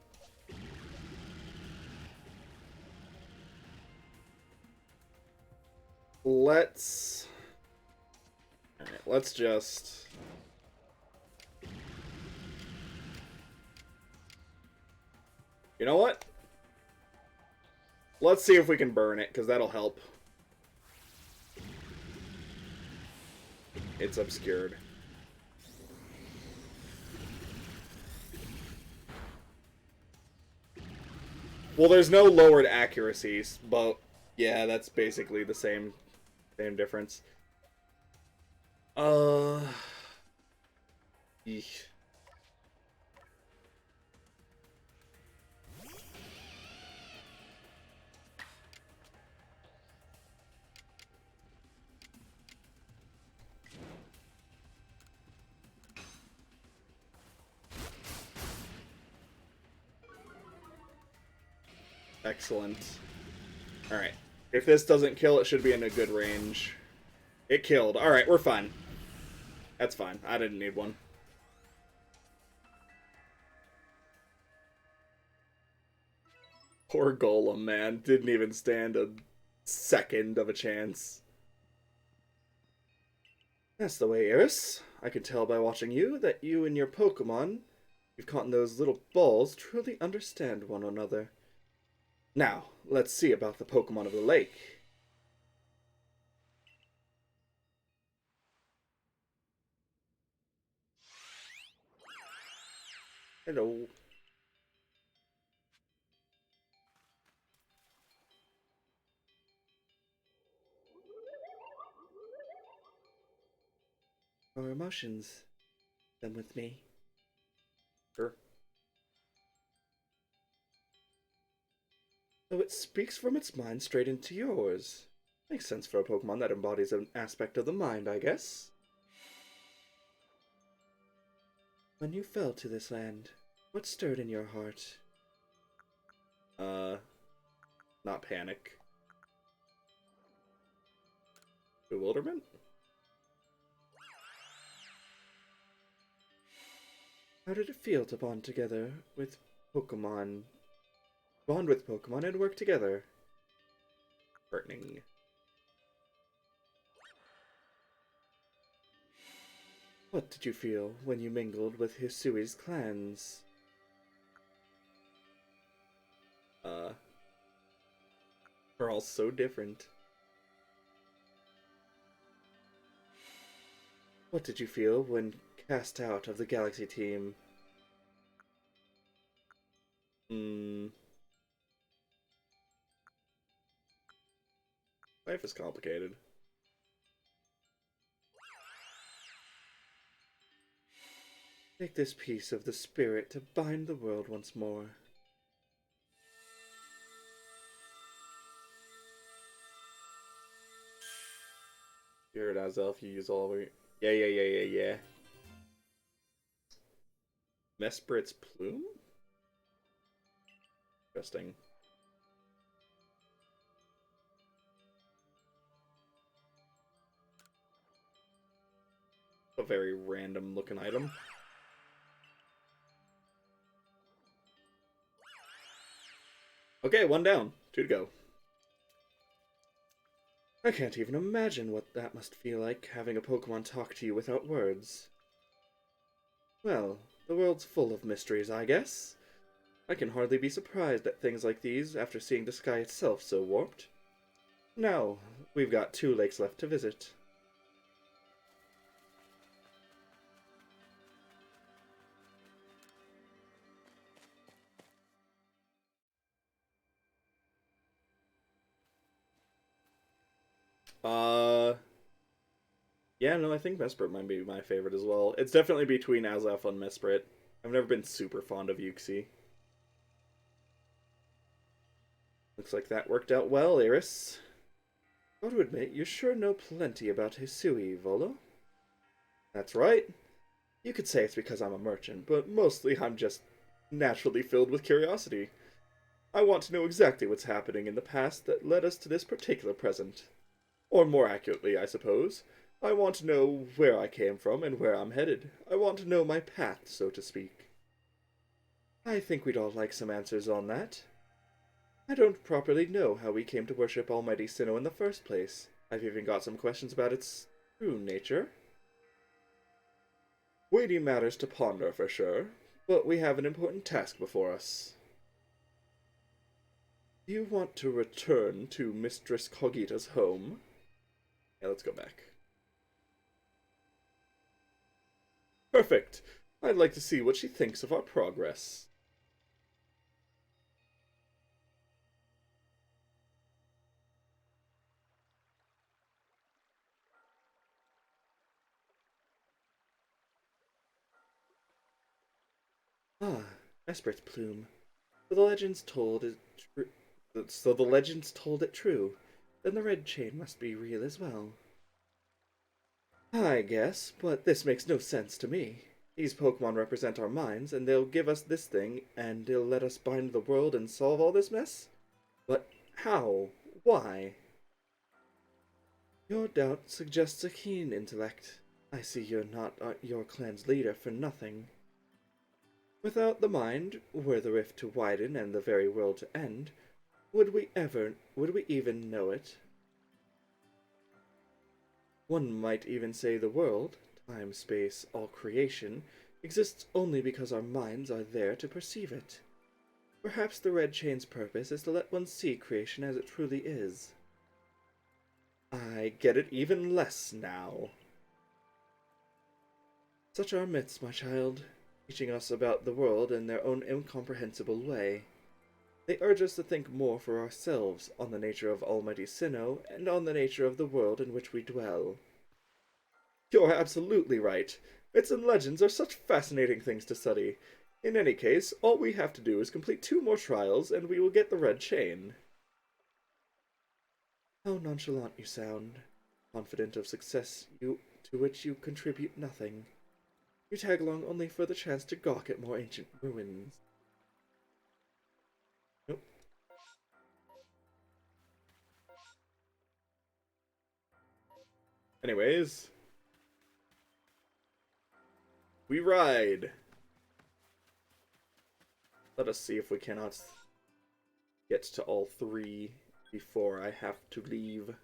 Let's just... You know what? Let's see if we can burn it, because that'll help. It's obscured. Well, there's no lowered accuracies, but yeah, that's basically the same difference. Eesh. Excellent. Alright. If this doesn't kill, it should be in a good range. It killed. Alright, we're fine. That's fine. I didn't need one. Poor Golem, man. Didn't even stand a second of a chance. That's the way, Eris. I can tell by watching you that you and your Pokemon you've caught in those little balls truly understand one another. Now, let's see about the Pokemon of the lake. Hello. Your emotions, them with me. Sure. So it speaks from its mind straight into yours. Makes sense for a Pokemon that embodies an aspect of the mind, I guess. When you fell to this land, what stirred in your heart? Uh, not panic. Bewilderment? How did it feel to Pokemon, bond with Pokemon and work together? Heartening. What did you feel when you mingled with Hisui's clans? Uh, we're all so different. What did you feel when cast out of the Galaxy team? Hmm. Life is complicated. Take this piece of the spirit to bind the world once more. Spirit as elf, you use all of it. Yeah. Mesprit's plume? Interesting. A very random looking item. Okay, one down. Two to go. I can't even imagine what that must feel like, having a Pokemon talk to you without words. Well, the world's full of mysteries, I guess. I can hardly be surprised at things like these after seeing the sky itself so warped. Now, we've got 2 lakes left to visit. Uh, yeah, no, I think Mesprit might be my favorite as well. It's definitely between Azaf and Mesprit. I've never been super fond of Yuxi. Looks like that worked out well, Iris. Gotta admit, you sure know plenty about Hisui, Volo. That's right. You could say it's because I'm a merchant, but mostly I'm just naturally filled with curiosity. I want to know exactly what's happening in the past that led us to this particular present. Or more accurately, I suppose, I want to know where I came from and where I'm headed. I want to know my path, so to speak. I think we'd all like some answers on that. I don't properly know how we came to worship Almighty Sinnoh in the first place. I've even got some questions about its true nature. Weighty matters to ponder, for sure, but we have an important task before us. Do you want to return to Mistress Cogita's home? Yeah, let's go back. Perfect. I'd like to see what she thinks of our progress. Ah, Espert's plume. So the legends told it true. So the legends told it true. Then the red chain must be real as well. I guess, but this makes no sense to me. These Pokemon represent our minds, and they'll give us this thing, and they'll let us bind the world and solve all this mess? But how? Why? Your doubt suggests a keen intellect. I see you're not your clan's leader for nothing. Without the mind, were the rift to widen and the very world to end, would we even know it? One might even say the world, time, space, all creation, exists only because our minds are there to perceive it. Perhaps the Red Chain's purpose is to let one see creation as it truly is. I get it even less now. Such are myths, my child, teaching us about the world in their own incomprehensible way. They urge us to think more for ourselves on the nature of Almighty Sinnoh and on the nature of the world in which we dwell. You're absolutely right. Myths and legends are such fascinating things to study. In any case, all we have to do is complete 2 more trials and we will get the Red Chain. How nonchalant you sound, confident of success to which you contribute nothing. You tag along only for the chance to gawk at more ancient ruins. Nope. Anyways, we ride. Let us see if we cannot get to all 3 before I have to leave.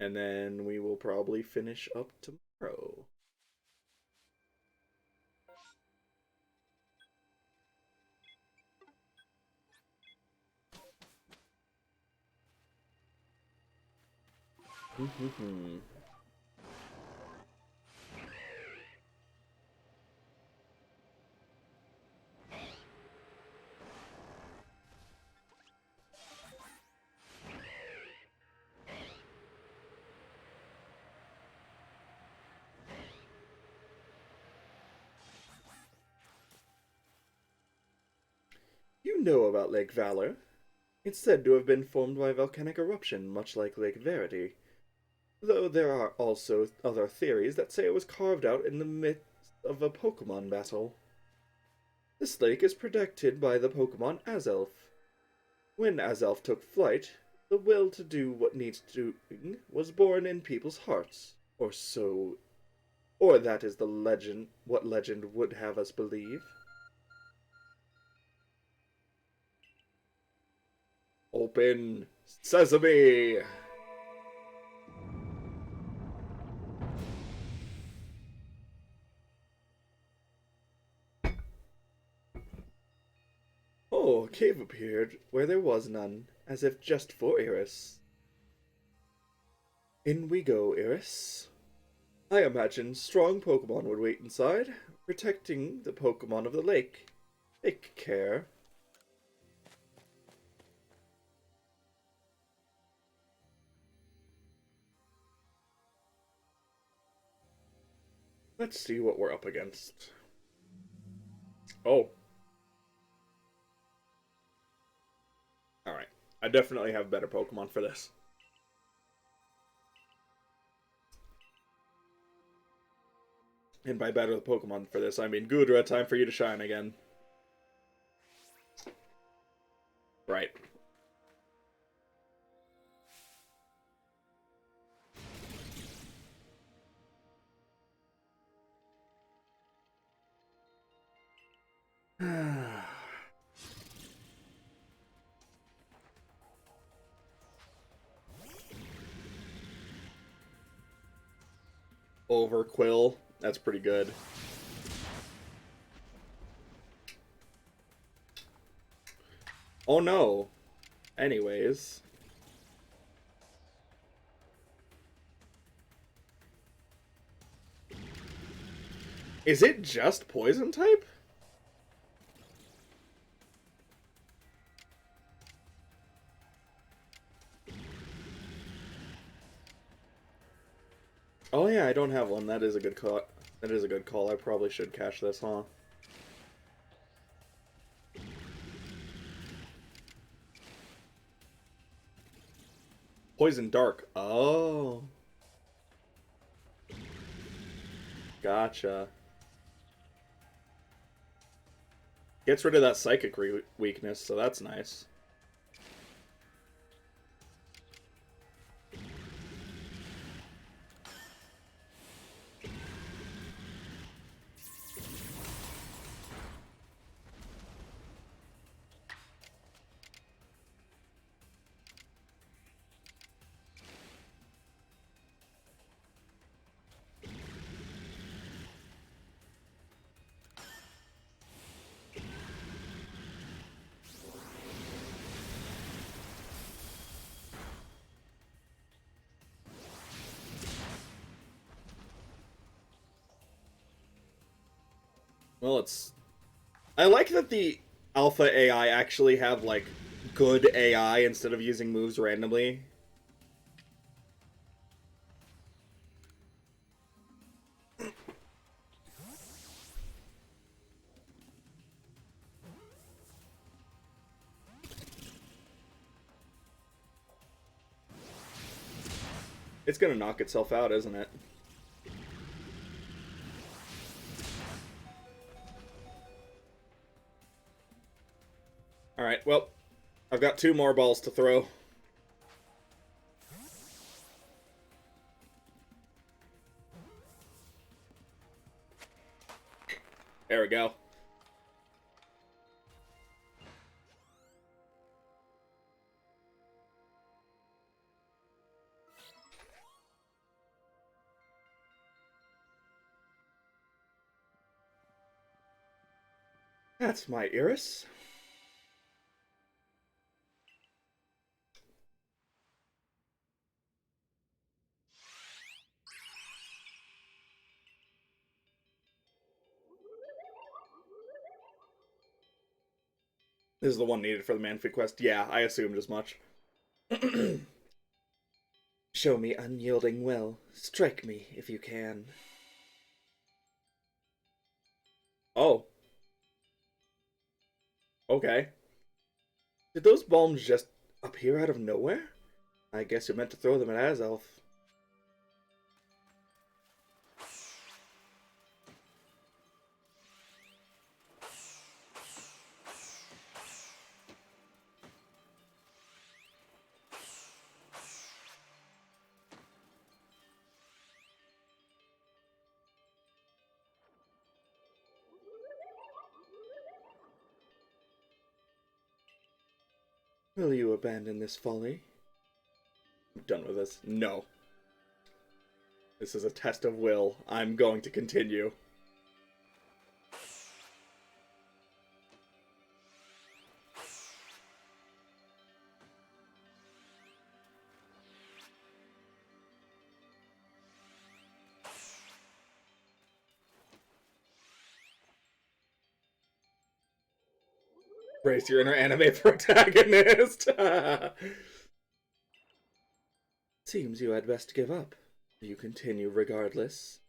And then we will probably finish up tomorrow. You know about Lake Valor. It's said to have been formed by volcanic eruption, much like Lake Verity. Though there are also other theories that say it was carved out in the midst of a Pokemon battle. This lake is protected by the Pokemon Azelf. When Azelf took flight, the will to do what needs doing was born in people's hearts, or so, or that is the legend, what legend would have us believe. Open Sesame! Oh, a cave appeared where there was none, as if just for Iris. In we go, Iris. I imagine strong Pokemon would wait inside, protecting the Pokemon of the lake. Take care. Let's see what we're up against. Oh. Alright. I definitely have better Pokemon for this. And by better the Pokemon for this, I mean Gudra, time for you to shine again. Right. Overquill. That's pretty good. Oh no. Anyways. Is it just poison type? Oh yeah, I don't have one. That is a good call. That is a good call. I probably should cash this, huh? Poison Dark. Oh. Gotcha. Gets rid of that psychic weakness, so that's nice. Well, it's... I like that the alpha AI actually have, like, good AI instead of using moves randomly. It's gonna knock itself out, isn't it? Alright, well, I've got 2 more balls to throw. There we go. That's my Iris. This is the one needed for the Manfred quest. Yeah, I assumed as much. Show me unyielding will. Strike me if you can. Oh. Okay. Did those bombs just appear out of nowhere? I guess you meant to throw them at Azelf. Will you abandon this folly? I'm done with this. No. This is a test of will. I'm going to continue. Brace your inner anime protagonist. Seems you had best give up. You continue regardless.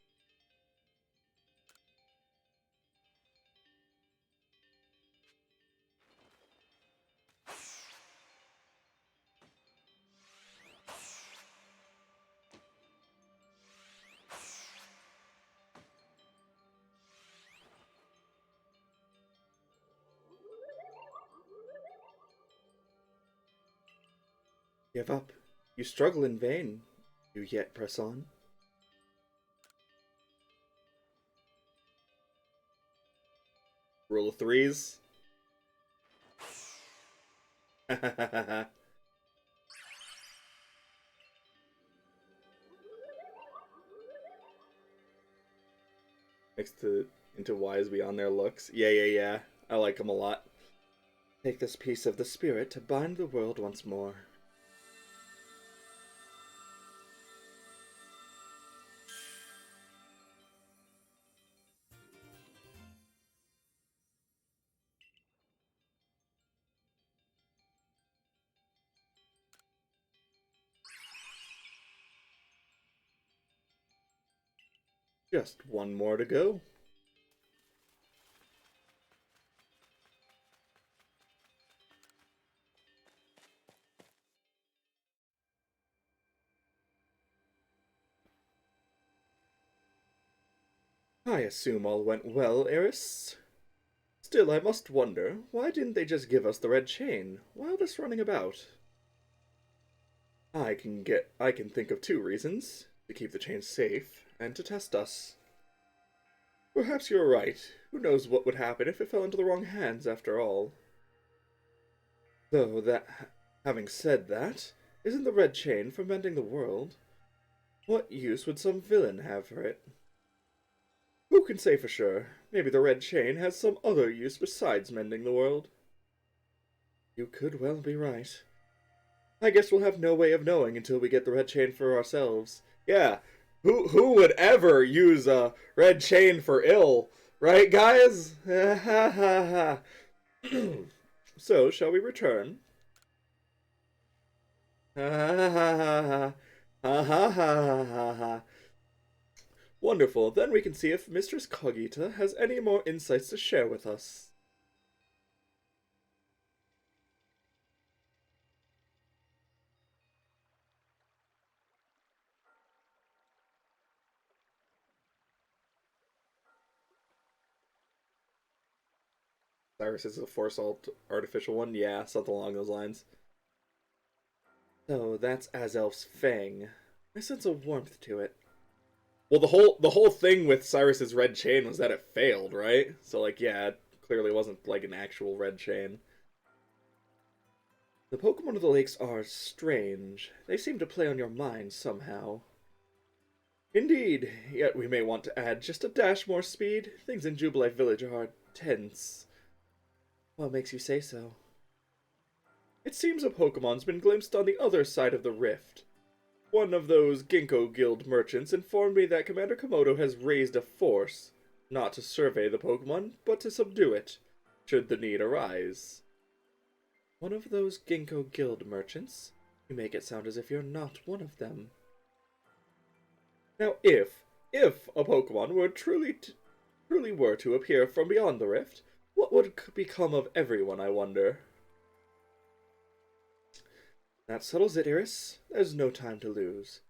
Give up. You struggle in vain. You yet press on. Rule of threes. Next to into wise beyond their looks. Yeah. I like them a lot. Take this piece of the spirit to bind the world once more. Just one more to go. I assume all went well, Eris. Still, I must wonder, why didn't they just give us the red chain? Wildest running about. I can think of 2 reasons. To keep the chain safe, and to test us. Perhaps you're right. Who knows what would happen if it fell into the wrong hands, after all. Though having said that, isn't the red chain for mending the world? What use would some villain have for it? Who can say for sure? Maybe the red chain has some other use besides mending the world. You could well be right. I guess we'll have no way of knowing until we get the red chain for ourselves. Yeah, who would ever use a red chain for ill, Right, guys? So, shall we return? Ha ha ha ha ha ha ha ha ha. Wonderful. Then we can see if Mistress Cogita has any more insights to share with us. Cyrus is a force alt artificial one? Yeah, something along those lines. So that's Azelf's Fang. I sense a warmth to it. Well, the whole thing with Cyrus's red chain was that it failed, right? So like, yeah, it clearly wasn't like an actual red chain. The Pokemon of the lakes are strange. They seem to play on your mind somehow. Indeed, yet we may want to add just a dash more speed. Things in Jubilee Village are tense. What makes you say so? It seems a Pokemon's been glimpsed on the other side of the rift. One of those Ginkgo Guild merchants informed me that Commander Komodo has raised a force, not to survey the Pokemon, but to subdue it, should the need arise. One of those Ginkgo Guild merchants? You make it sound as if you're not one of them. Now, if a Pokemon were truly were to appear from beyond the rift, what would become of everyone, I wonder? That settles it, Iris. There's no time to lose.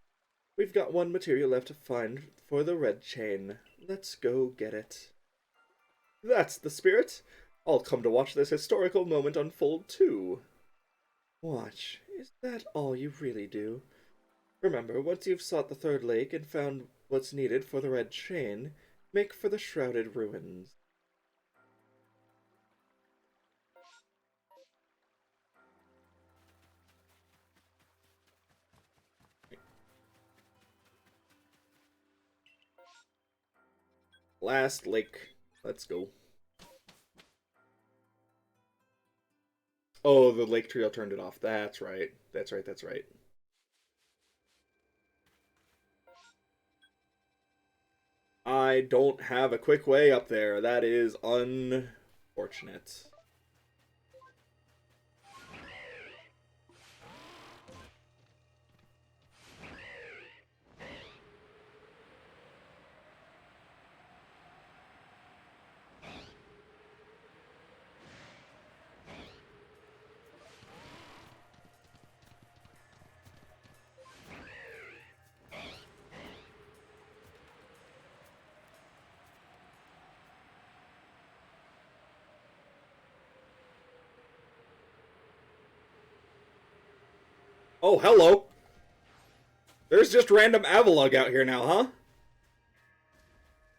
We've got one material left to find for the red chain. Let's go get it. That's the spirit. I'll come to watch this historical moment unfold too. Watch. Is that all you really do? Remember, once you've sought the third lake and found what's needed for the red chain, make for the shrouded ruins. Last lake. Let's go. Oh, the lake trio turned it off. That's right. That's right, that's right. I don't have a quick way up there. That is unfortunate. Oh, hello. There's just random Avalugg out here now, huh?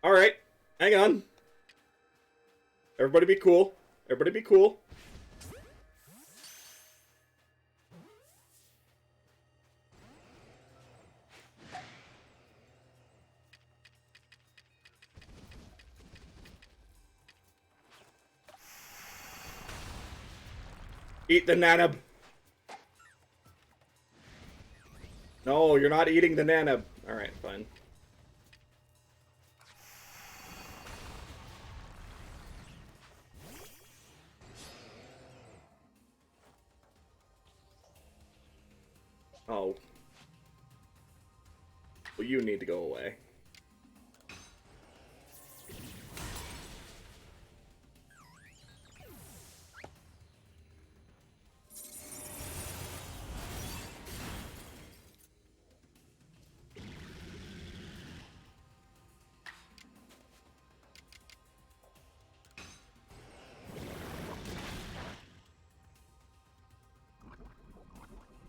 Alright. Hang on. Everybody be cool. Everybody be cool. Eat the nanab. No, you're not eating the nanab. Alright, fine. Oh. Well, you need to go away.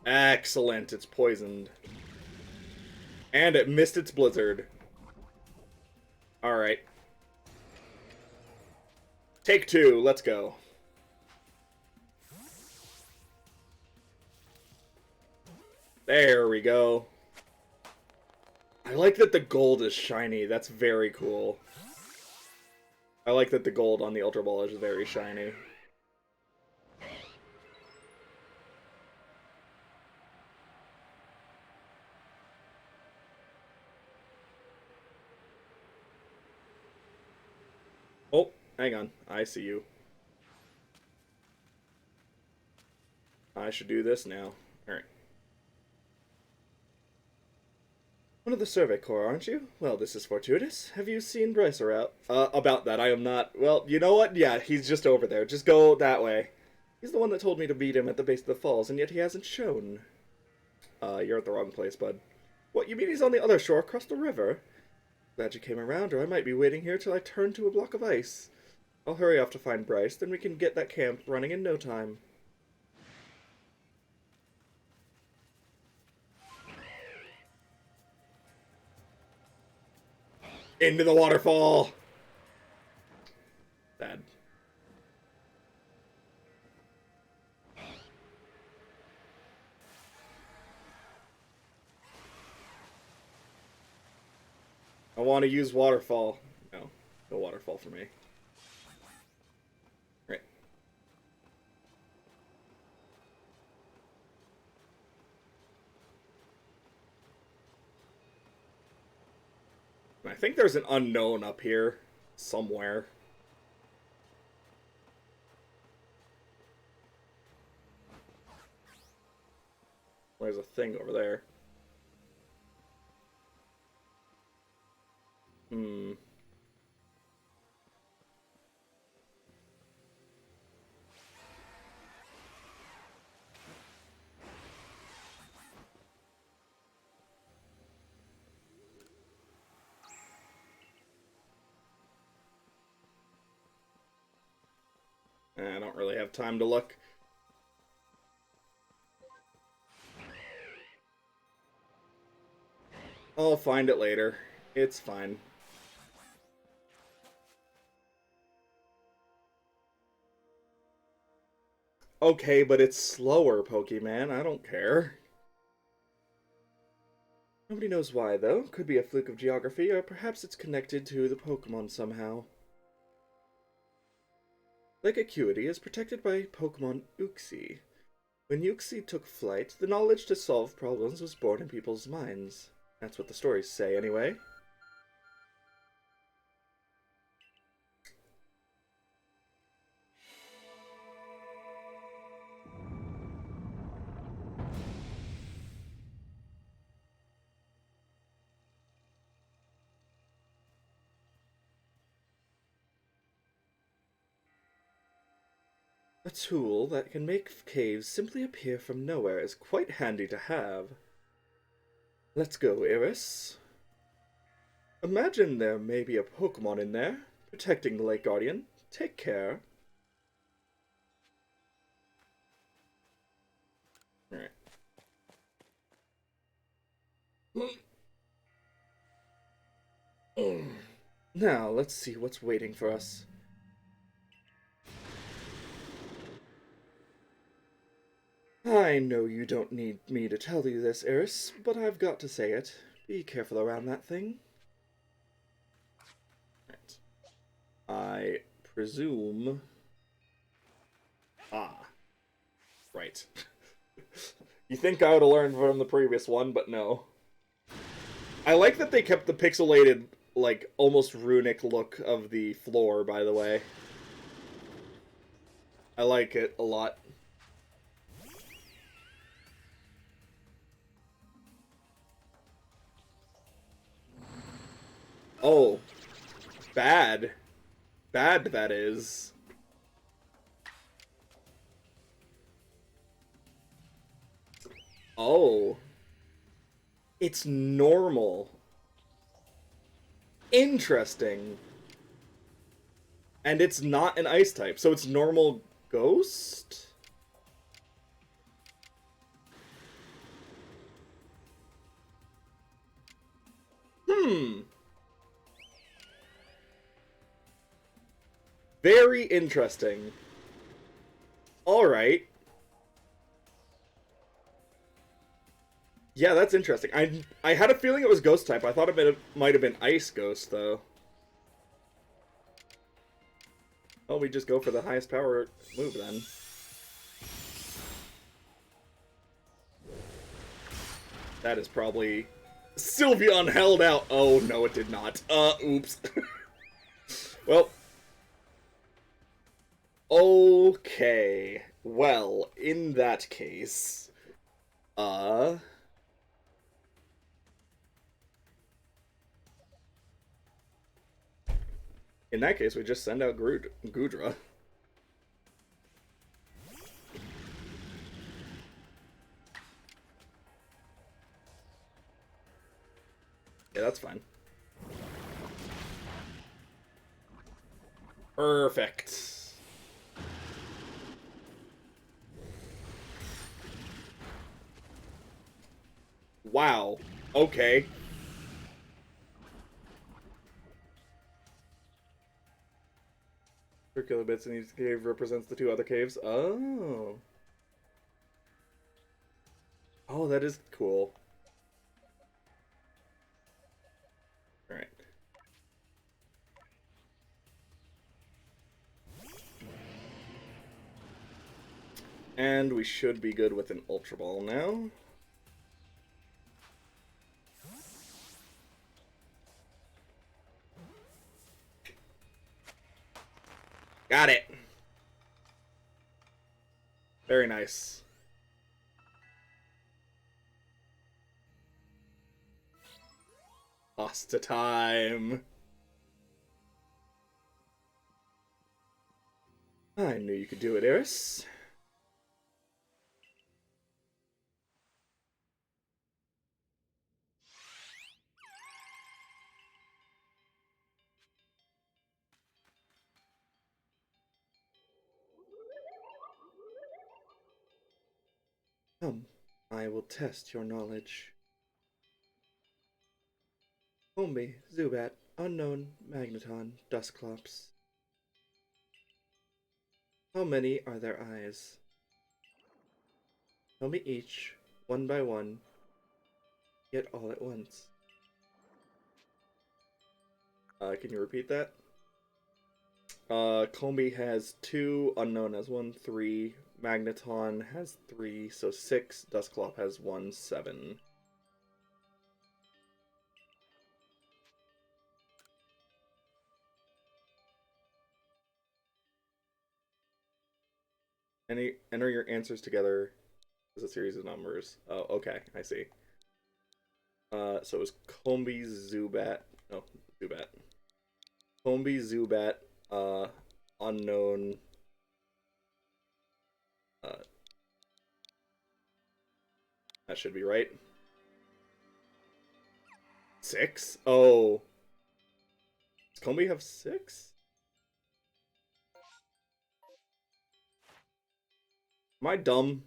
Excellent, it's poisoned. And it missed its blizzard. Alright. Take two, let's go. There we go. I like that the gold is shiny, that's very cool. I like that the gold on the Ultra Ball is very shiny. hang on. I see you. I should do this now. Alright. One of the Survey Corps, aren't you? Well, this is fortuitous. Have you seen Bryce out? About that, I am not. Well, you know what? Yeah, he's just over there. Just go that way. He's the one that told me to meet him at the base of the falls, and yet he hasn't shown. You're at the wrong place, bud. What, you mean he's on the other shore across the river? Glad you came around, or I might be waiting here till I turn to a block of ice. I'll hurry off to find Bryce, then we can get that camp running in no time. Into the waterfall! Bad. I want to use waterfall. No, no waterfall for me. Right. I think there's an unknown up here somewhere. There's a thing over there. I don't really have time to look. I'll find it later. It's fine. Okay, but it's slower, Pokemon. I don't care. Nobody knows why, though. Could be a fluke of geography, or perhaps it's connected to the Pokemon somehow. Lake Acuity is protected by Pokemon Uxie. When Uxie took flight, the knowledge to solve problems was born in people's minds. That's what the stories say, anyway. A tool that can make caves simply appear from nowhere is quite handy to have. Let's go, Iris. Imagine there may be a Pokemon in there, protecting the Lake Guardian. Take care. Alright. Now, let's see what's waiting for us. I know you don't need me to tell you this, Iris, but I've got to say it. Be careful around that thing. Right. I presume... Ah. Right. You think I would have learned from the previous one, but no. I like that they kept the pixelated, like, almost runic look of the floor, by the way. I like it a lot. Oh. Bad. Bad, that is. Oh. It's normal. Interesting. And it's not an ice type, so it's normal ghost? Very interesting. Alright. Yeah, that's interesting. I had a feeling it was ghost type. I thought it might have been ice ghost, though. Oh, we just go for the highest power move, then. That is probably... Sylveon held out! Oh, no, it did not. Oops. Well... Okay. Well, in that case, uh, in that case, we just send out Gudra. Yeah, that's fine. Perfect. Wow. Okay. Circular bits in each cave represents the two other caves. Oh. Oh, that is cool. Alright. And we should be good with an Ultra Ball now. Got it! Very nice. Pasta time. I knew you could do it, Eris. Come, I will test your knowledge. Hombi, Zubat, Unknown, Magneton, Dusclops. How many are their eyes? Tell me each, one by one, yet all at once. Can you repeat that? Combi has 2, Unknown has 1, 3, Magneton has 3, so 6, Dusclop has 1, 7. Enter your answers together as a series of numbers. Oh, okay, I see. So it was Combi, Zubat, no, Zubat. Combi, Zubat, Unknown, uh, that should be right. 6? Oh. Does Combi have 6? Am I dumb?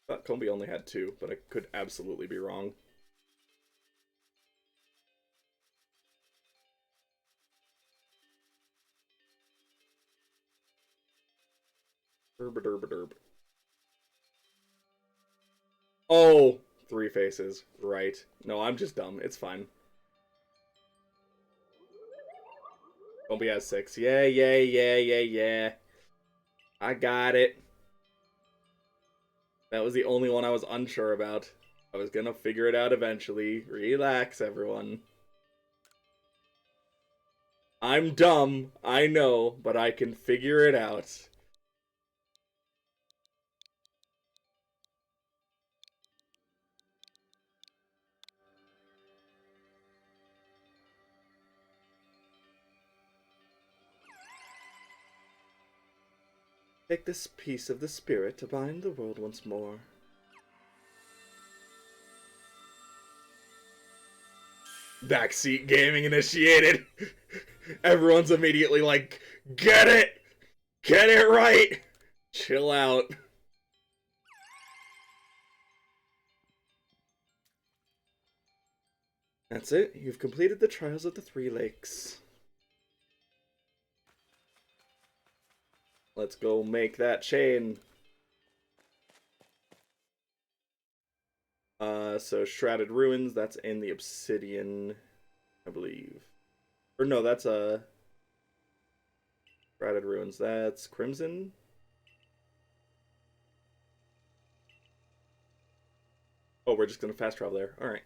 I thought Combi only had 2, but I could absolutely be wrong. Derb. Oh! 3 faces. Right. No, I'm just dumb. It's fine. Combi has 6. Yeah. I got it. That was the only one I was unsure about. I was gonna figure it out eventually. Relax, everyone. I'm dumb, I know, but I can figure it out. Take this piece of the spirit to bind the world once more. Backseat gaming initiated. Everyone's immediately like, get it! Get it right! Chill out. That's it. You've completed the Trials of the Three Lakes. Let's go make that chain. So Shrouded Ruins, that's in the Obsidian, I believe. Or no, that's Shrouded Ruins, that's Crimson? Oh, we're just gonna fast travel there. Alright.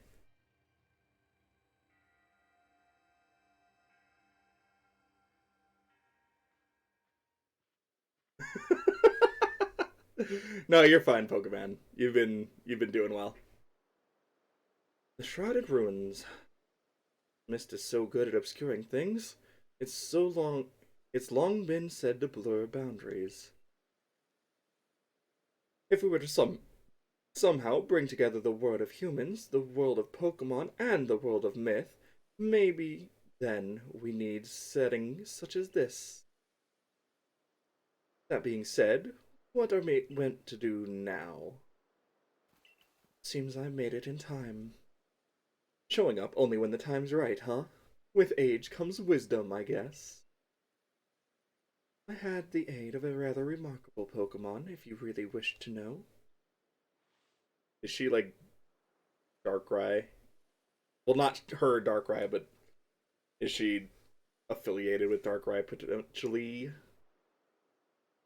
No, you're fine, Pokemon. You've been doing well. The Shrouded Ruins. Mist is so good at obscuring things. It's so long. It's long been said to blur boundaries. If we were to somehow bring together the world of humans, the world of Pokemon, and the world of myth, maybe then we need settings such as this. That being said, what are we meant to do now? Seems I made it in time. Showing up only when the time's right, huh? With age comes wisdom, I guess. I had the aid of a rather remarkable Pokemon, if you really wish to know. Is she like Darkrai? Well, not her Darkrai, but is she affiliated with Darkrai potentially?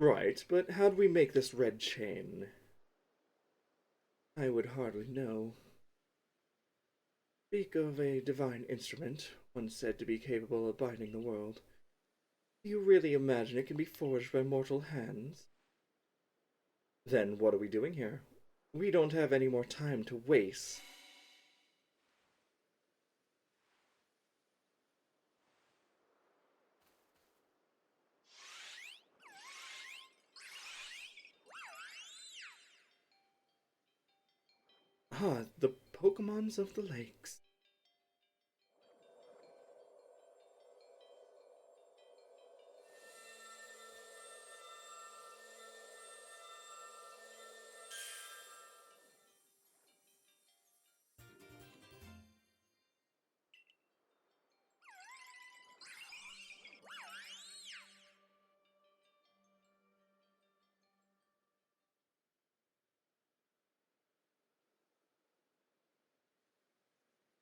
Right, but how do we make this red chain? I would hardly know. Speak of a divine instrument, one said to be capable of binding the world. Do you really imagine it can be forged by mortal hands? Then what are we doing here? We don't have any more time to waste. Ah, the Pokemons of the lakes.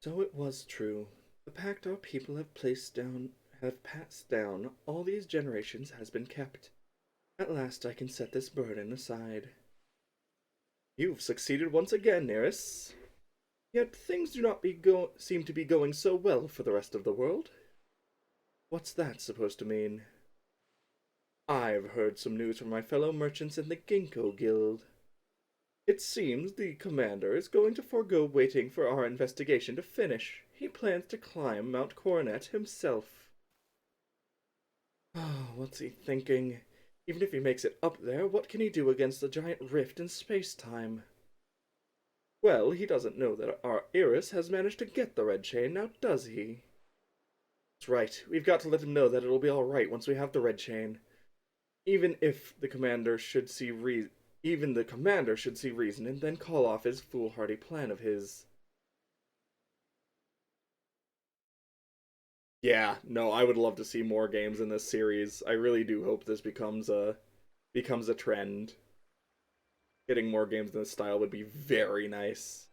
So it was true. The pact our people have passed down all these generations has been kept. At last I can set this burden aside. You've succeeded once again, Neris. Yet things do not seem to be going so well for the rest of the world. What's that supposed to mean? I've heard some news from my fellow merchants in the Ginkgo Guild. It seems the commander is going to forego waiting for our investigation to finish. He plans to climb Mount Coronet himself. Oh, what's he thinking? Even if he makes it up there, what can he do against the giant rift in space-time? Well, he doesn't know that our Iris has managed to get the red chain, now does he? That's right, we've got to let him know that it'll be alright once we have the red chain. Even the commander should see reason and then call off his foolhardy plan of his. Yeah, no, I would love to see more games in this series. I really do hope this becomes a trend. Getting more games in this style would be very nice.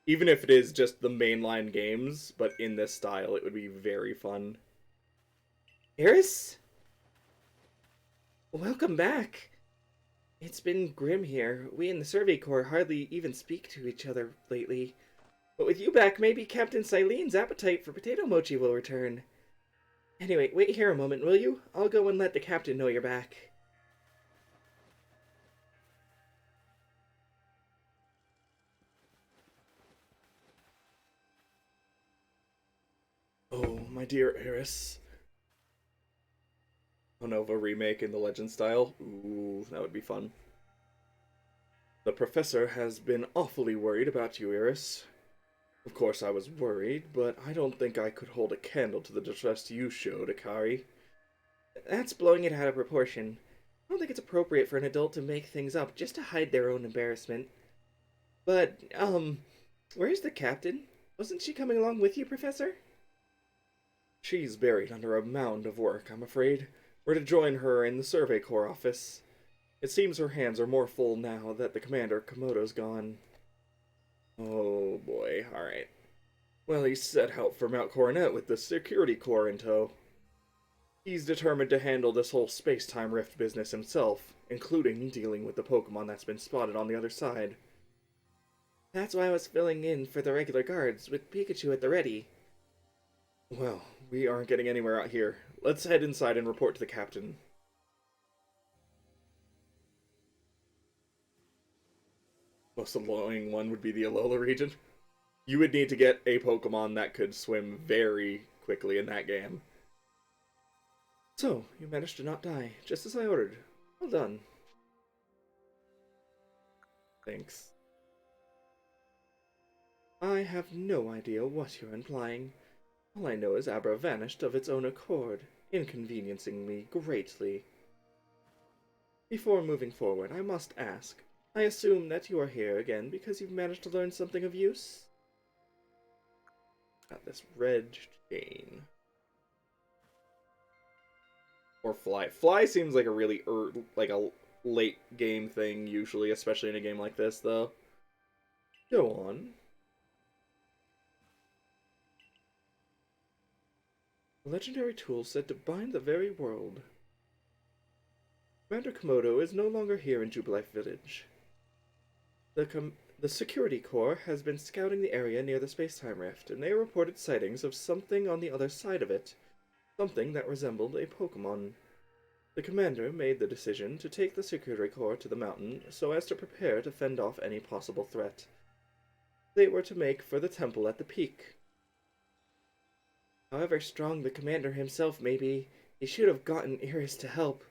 Even if it is just the mainline games, but in this style, it would be very fun. Eris? Welcome back. It's been grim here. We in the Survey Corps hardly even speak to each other lately. But with you back, maybe Captain Silene's appetite for potato mochi will return. Anyway, wait here a moment, will you? I'll go and let the captain know you're back. Oh, my dear Eris. Oh no, a remake in the Legend style? Ooh, that would be fun. The professor has been awfully worried about you, Eris. Of course I was worried, but I don't think I could hold a candle to the distress you showed, Akari. That's blowing it out of proportion. I don't think it's appropriate for an adult to make things up just to hide their own embarrassment. But, where's the captain? Wasn't she coming along with you, Professor? She's buried under a mound of work, I'm afraid. We're to join her in the Survey Corps office. It seems her hands are more full now that the Commander Komodo's gone. Oh boy, alright. Well, he set out for Mount Coronet with the Security Corps in tow. He's determined to handle this whole space-time rift business himself, including dealing with the Pokemon that's been spotted on the other side. That's why I was filling in for the regular guards, with Pikachu at the ready. Well, we aren't getting anywhere out here. Let's head inside and report to the captain. Most annoying one would be the Alola region. You would need to get a Pokemon that could swim very quickly in that game. So, you managed to not die, just as I ordered. Well done. Thanks. I have no idea what you're implying. All I know is Abra vanished of its own accord, inconveniencing me greatly. Before moving forward, I must ask. I assume that you are here again because you've managed to learn something of use? Got this red chain. Or fly. Fly seems like a really like a late game thing usually, especially in a game like this, though. Go on. A legendary tool said to bind the very world. Commander Komodo is no longer here in Jubilife Village. The Security Corps has been scouting the area near the space-time rift, and they reported sightings of something on the other side of it. Something that resembled a Pokemon. The commander made the decision to take the Security Corps to the mountain so as to prepare to fend off any possible threat. They were to make for the temple at the peak. However strong the commander himself may be, he should have gotten Iris to help.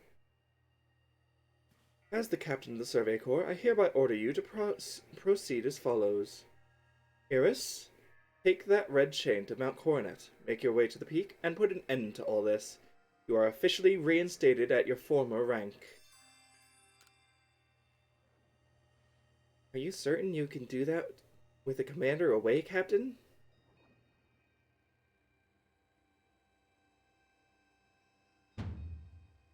As the captain of the Survey Corps, I hereby order you to proceed as follows. Iris, take that red chain to Mount Coronet, make your way to the peak, and put an end to all this. You are officially reinstated at your former rank. Are you certain you can do that with the commander away, Captain?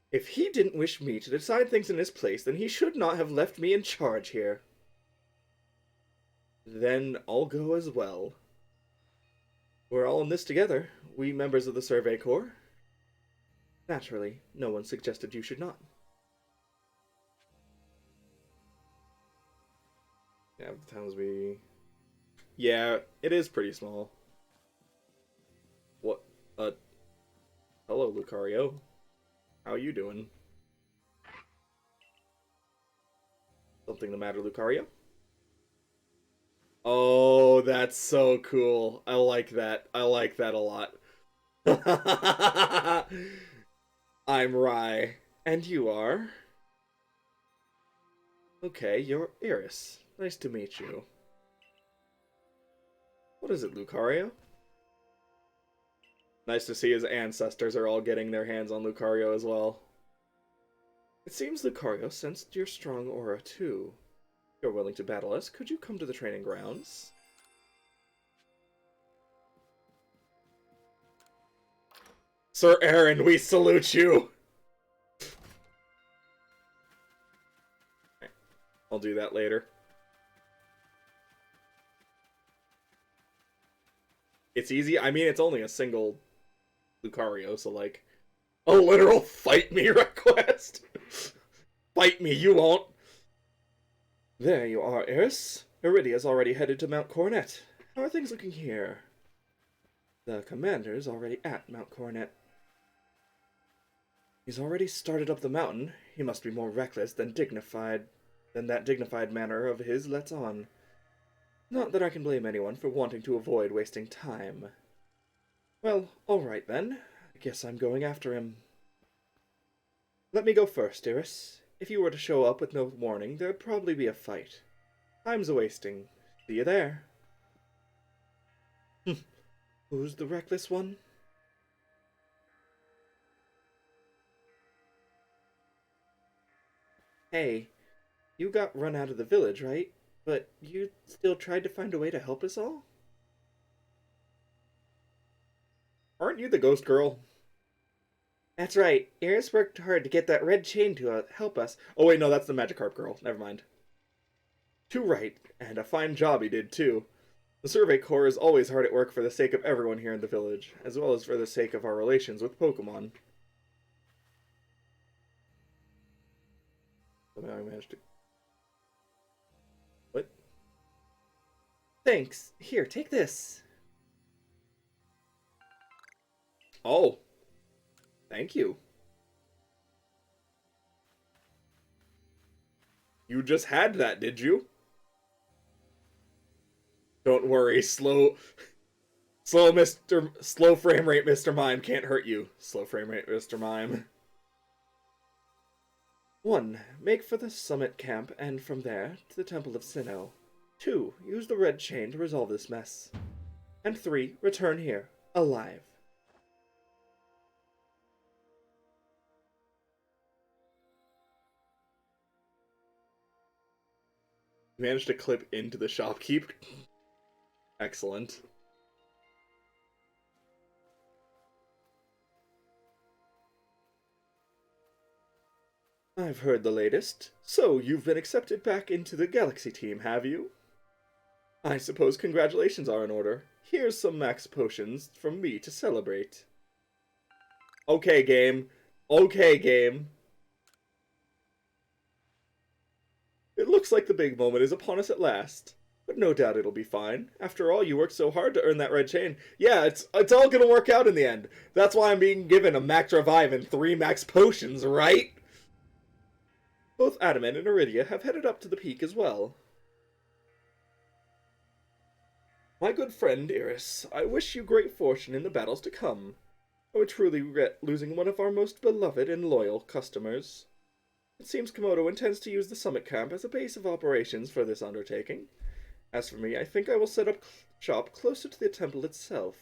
If he didn't wish me to decide things in his place, then he should not have left me in charge here. Then I'll go as well. We're all in this together, we members of the Survey Corps. Naturally, no one suggested you should not. Yeah, the towns we... Yeah, it is pretty small. What? Hello, Lucario. How you doing? Something the matter, Lucario? Oh, that's so cool. I like that. I like that a lot. I'm Rai. And you are? Okay, you're Iris. Nice to meet you. What is it, Lucario? Nice to see his ancestors are all getting their hands on Lucario as well. It seems Lucario sensed your strong aura too. If you're willing to battle us, could you come to the training grounds? Sir Aaron, we salute you! I'll do that later. It's easy. I mean, it's only a single Lucario, so like... A literal fight me request! Fight me, you won't! There you are, Iris. Iridia's already headed to Mount Coronet. How are things looking here? The commander's already at Mount Coronet. He's already started up the mountain. He must be more reckless than that dignified manner of his lets on. Not that I can blame anyone for wanting to avoid wasting time. Well, alright then. I guess I'm going after him. Let me go first, Iris. If you were to show up with no warning, there'd probably be a fight. Time's a-wasting. See you there. Who's the reckless one? Hey, you got run out of the village, right? But you still tried to find a way to help us all? Aren't you the ghost girl? That's right. Iris worked hard to get that red chain to help us. Oh wait, no, that's the Magikarp girl. Never mind. Too right, and a fine job he did too. The Survey Corps is always hard at work for the sake of everyone here in the village, as well as for the sake of our relations with Pokemon. Somehow I managed to... What? Thanks. Here, take this. Oh. Thank you. You just had that, did you? Don't worry, slow frame rate Mr. Mime can't hurt you. Slow frame rate Mr. Mime. 1. Make for the summit camp and from there to the Temple of Sinnoh. 2. Use the red chain to resolve this mess. And 3. Return here, alive. You managed to clip into the shopkeep. Excellent. I've heard the latest. So, you've been accepted back into the Galaxy team, have you? I suppose congratulations are in order. Here's some max potions from me to celebrate. Okay, game. Okay, game. It looks like the big moment is upon us at last. But no doubt it'll be fine. After all, you worked so hard to earn that red chain. Yeah, it's all gonna work out in the end. That's why I'm being given a max revive and 3 max potions, right? Both Adamant and Iridia have headed up to the peak as well. My good friend Iris, I wish you great fortune in the battles to come. I would truly regret losing one of our most beloved and loyal customers. It seems Komodo intends to use the summit camp as a base of operations for this undertaking. As for me, I think I will set up shop closer to the temple itself.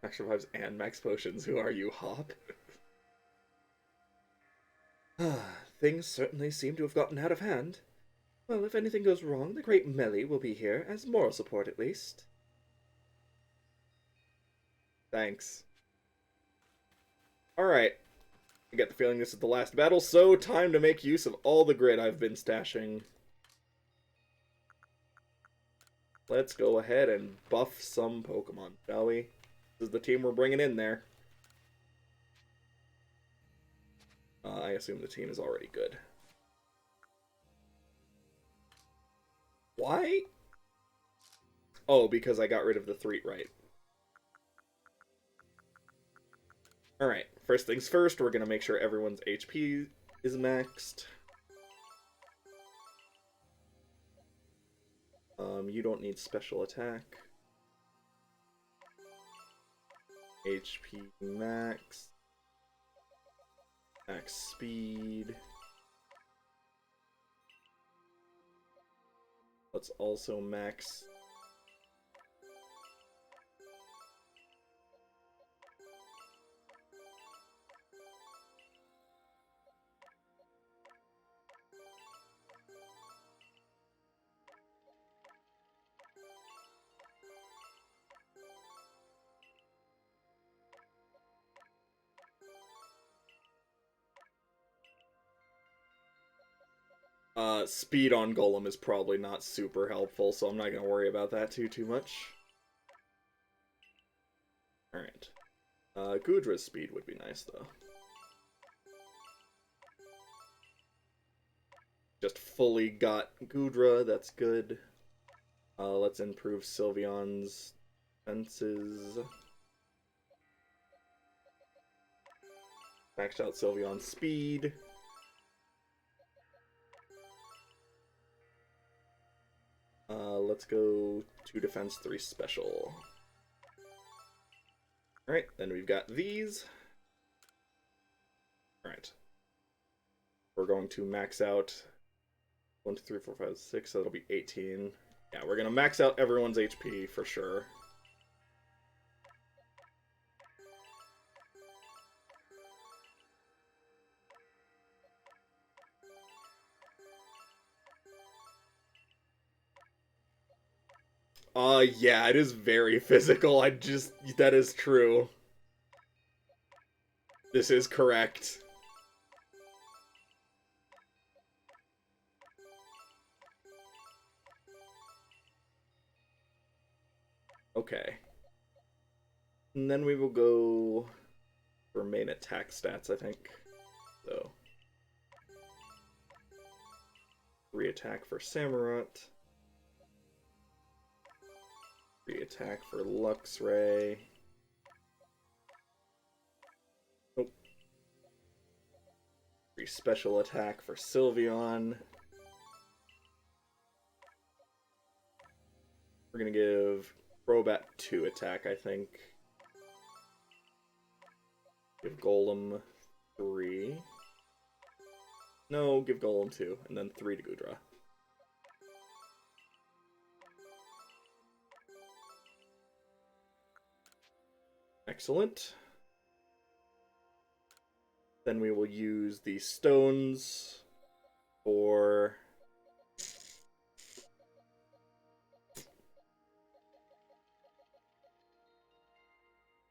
Max revives and max potions. Who are you, Hop? Things certainly seem to have gotten out of hand. Well, if anything goes wrong, the great Melly will be here, as moral support at least. Thanks. Alright. I get the feeling this is the last battle, so time to make use of all the grid I've been stashing. Let's go ahead and buff some Pokemon, shall we? This is the team we're bringing in there. I assume the team is already good. Why? Oh, because I got rid of the 3, right. Alright, first things first, we're gonna make sure everyone's HP is maxed. You don't need special attack. HP max. Max speed. Let's also max. Speed on Golem is probably not super helpful, so I'm not going to worry about that too much. Alright. Goodra's speed would be nice, though. Just fully got Goodra, that's good. Let's improve Sylveon's defenses. Maxed out Sylveon's speed. Let's go 2 defense, 3 special. Alright, then we've got these. Alright. We're going to max out 1, 2, 3, 4, 5, 6, so that'll be 18. Yeah, we're gonna max out everyone's HP for sure. Yeah, it is very physical. That is true. This is correct. Okay. And then we will go for main attack stats, I think. So. 3 attack for Samurott. 3 attack for Luxray. Nope. 3 special attack for Sylveon. We're gonna give Crobat 2 attack, I think. Give Golem 3. No, give Golem 2, and then 3 to Gudra. Excellent. Then we will use the stones for...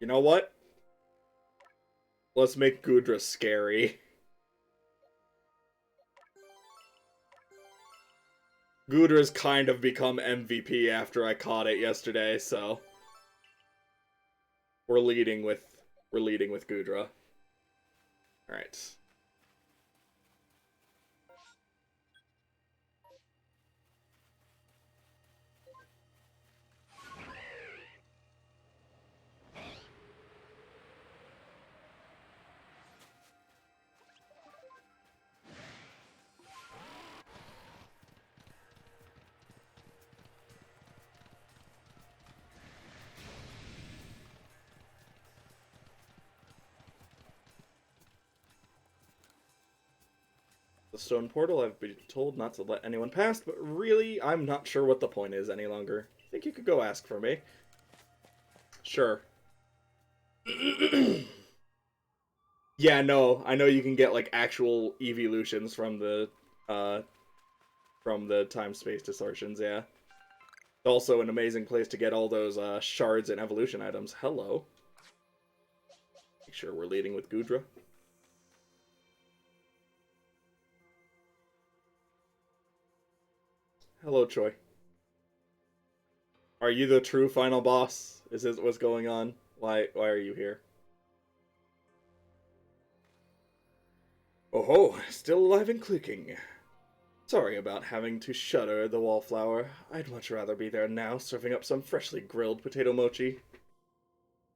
You know what? Let's make Gudra scary. Gudra's kind of become MVP after I caught it yesterday, so we're leading with Gudra. All right. The stone portal, I've been told not to let anyone past, but really, I'm not sure what the point is any longer. I think you could go ask for me. Sure. Yeah, no, I know you can get, like, actual evolutions from the time-space distortions, yeah. Also an amazing place to get all those, shards and evolution items. Hello. Make sure we're leading with Gudra. Hello, Choi. Are you the true final boss? Is this what's going on? Why are you here? Oh ho, still alive and clicking. Sorry about having to shutter the wallflower. I'd much rather be there now, serving up some freshly grilled potato mochi.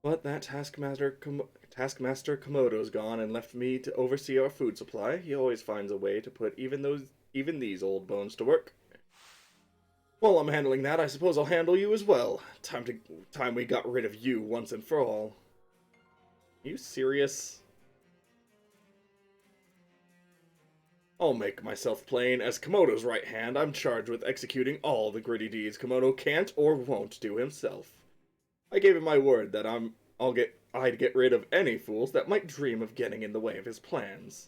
But that Taskmaster Komodo's gone and left me to oversee our food supply. He always finds a way to put even these old bones to work. While I'm handling that, I suppose I'll handle you as well. Time we got rid of you once and for all. Are you serious? I'll make myself plain. As Komodo's right hand, I'm charged with executing all the gritty deeds Komodo can't or won't do himself. I gave him my word that I'd get rid of any fools that might dream of getting in the way of his plans.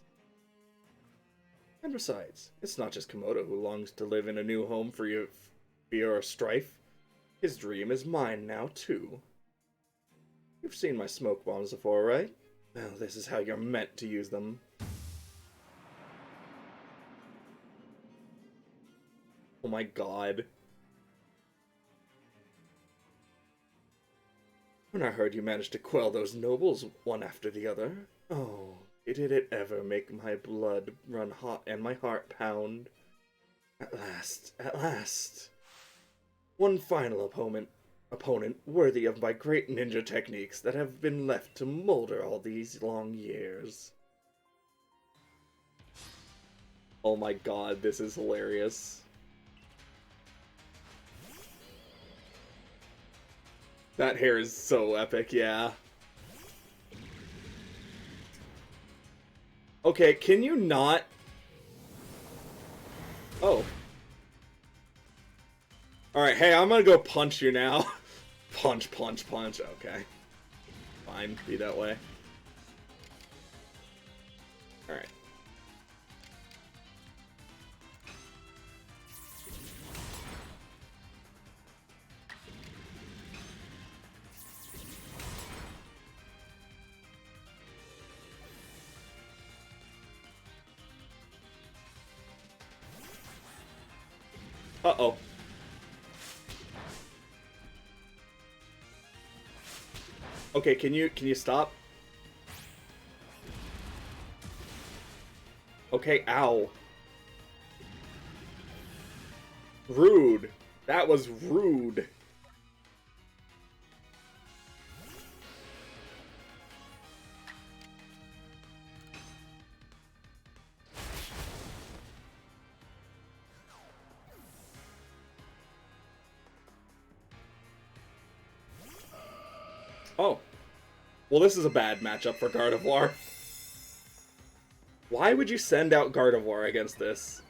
And besides, it's not just Komodo who longs to live in a new home free of fear or strife. His dream is mine now, too. You've seen my smoke bombs before, right? Well, this is how you're meant to use them. Oh my god. When I heard you managed to quell those nobles one after the other, oh, did it ever make my blood run hot and my heart pound. At last. One final opponent worthy of my great ninja techniques that have been left to molder all these long years. Oh my god, this is hilarious. That hair is so epic, yeah. Okay, can you not... Oh. Alright, hey, I'm gonna go punch you now. Punch. Okay. Fine, be that way. Alright. Uh-oh. Okay, can you stop? Okay, ow. Rude. That was rude. Oh. Well, this is a bad matchup for Gardevoir. Why would you send out Gardevoir against this?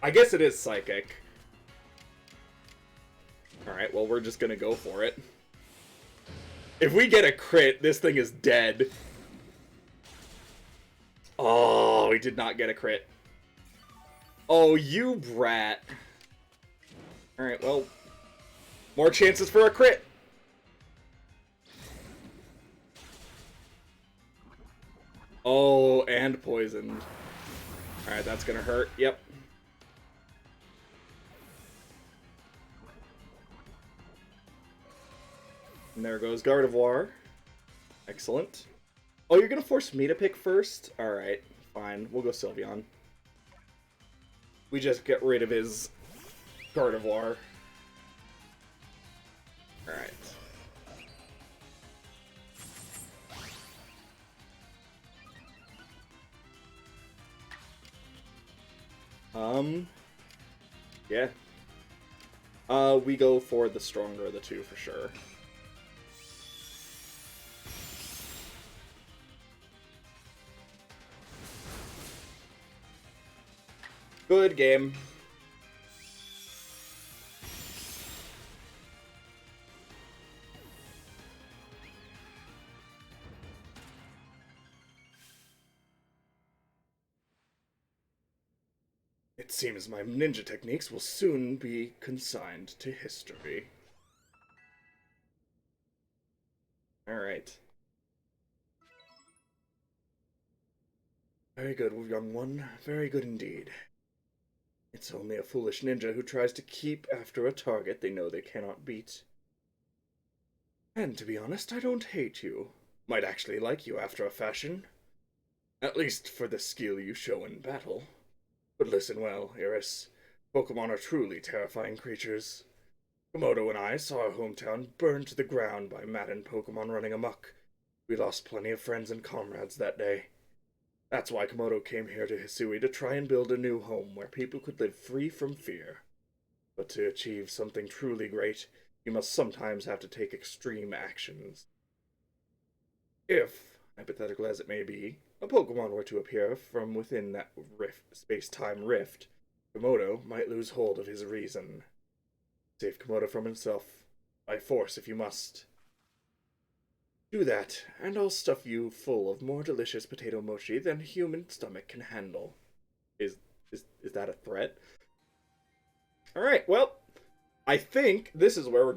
I guess it is Psychic. Alright, well, we're just gonna go for it. If we get a crit, this thing is dead. Oh, we did not get a crit. Oh, you brat. Alright, well, more chances for a crit. Oh, and poisoned. Alright, that's gonna hurt. Yep. And there goes Gardevoir. Excellent. Oh, you're gonna force me to pick first? Alright, fine. We'll go Sylveon. We just get rid of his Gardevoir. Alright. Yeah. We go for the stronger of the two for sure. Good game. It seems my ninja techniques will soon be consigned to history. Alright. Very good, young one. Very good indeed. It's only a foolish ninja who tries to keep after a target they know they cannot beat. And to be honest, I don't hate you. Might actually like you after a fashion. At least for the skill you show in battle. But listen well, Iris. Pokemon are truly terrifying creatures. Komodo and I saw our hometown burned to the ground by maddened Pokemon running amok. We lost plenty of friends and comrades that day. That's why Komodo came here to Hisui to try and build a new home where people could live free from fear. But to achieve something truly great, you must sometimes have to take extreme actions. If, hypothetical as it may be, a Pokemon were to appear from within that space-time rift, Komodo might lose hold of his reason. Save Komodo from himself, by force if you must. Do that, and I'll stuff you full of more delicious potato mochi than human stomach can handle. Is that a threat? Alright, well, I think this is where we're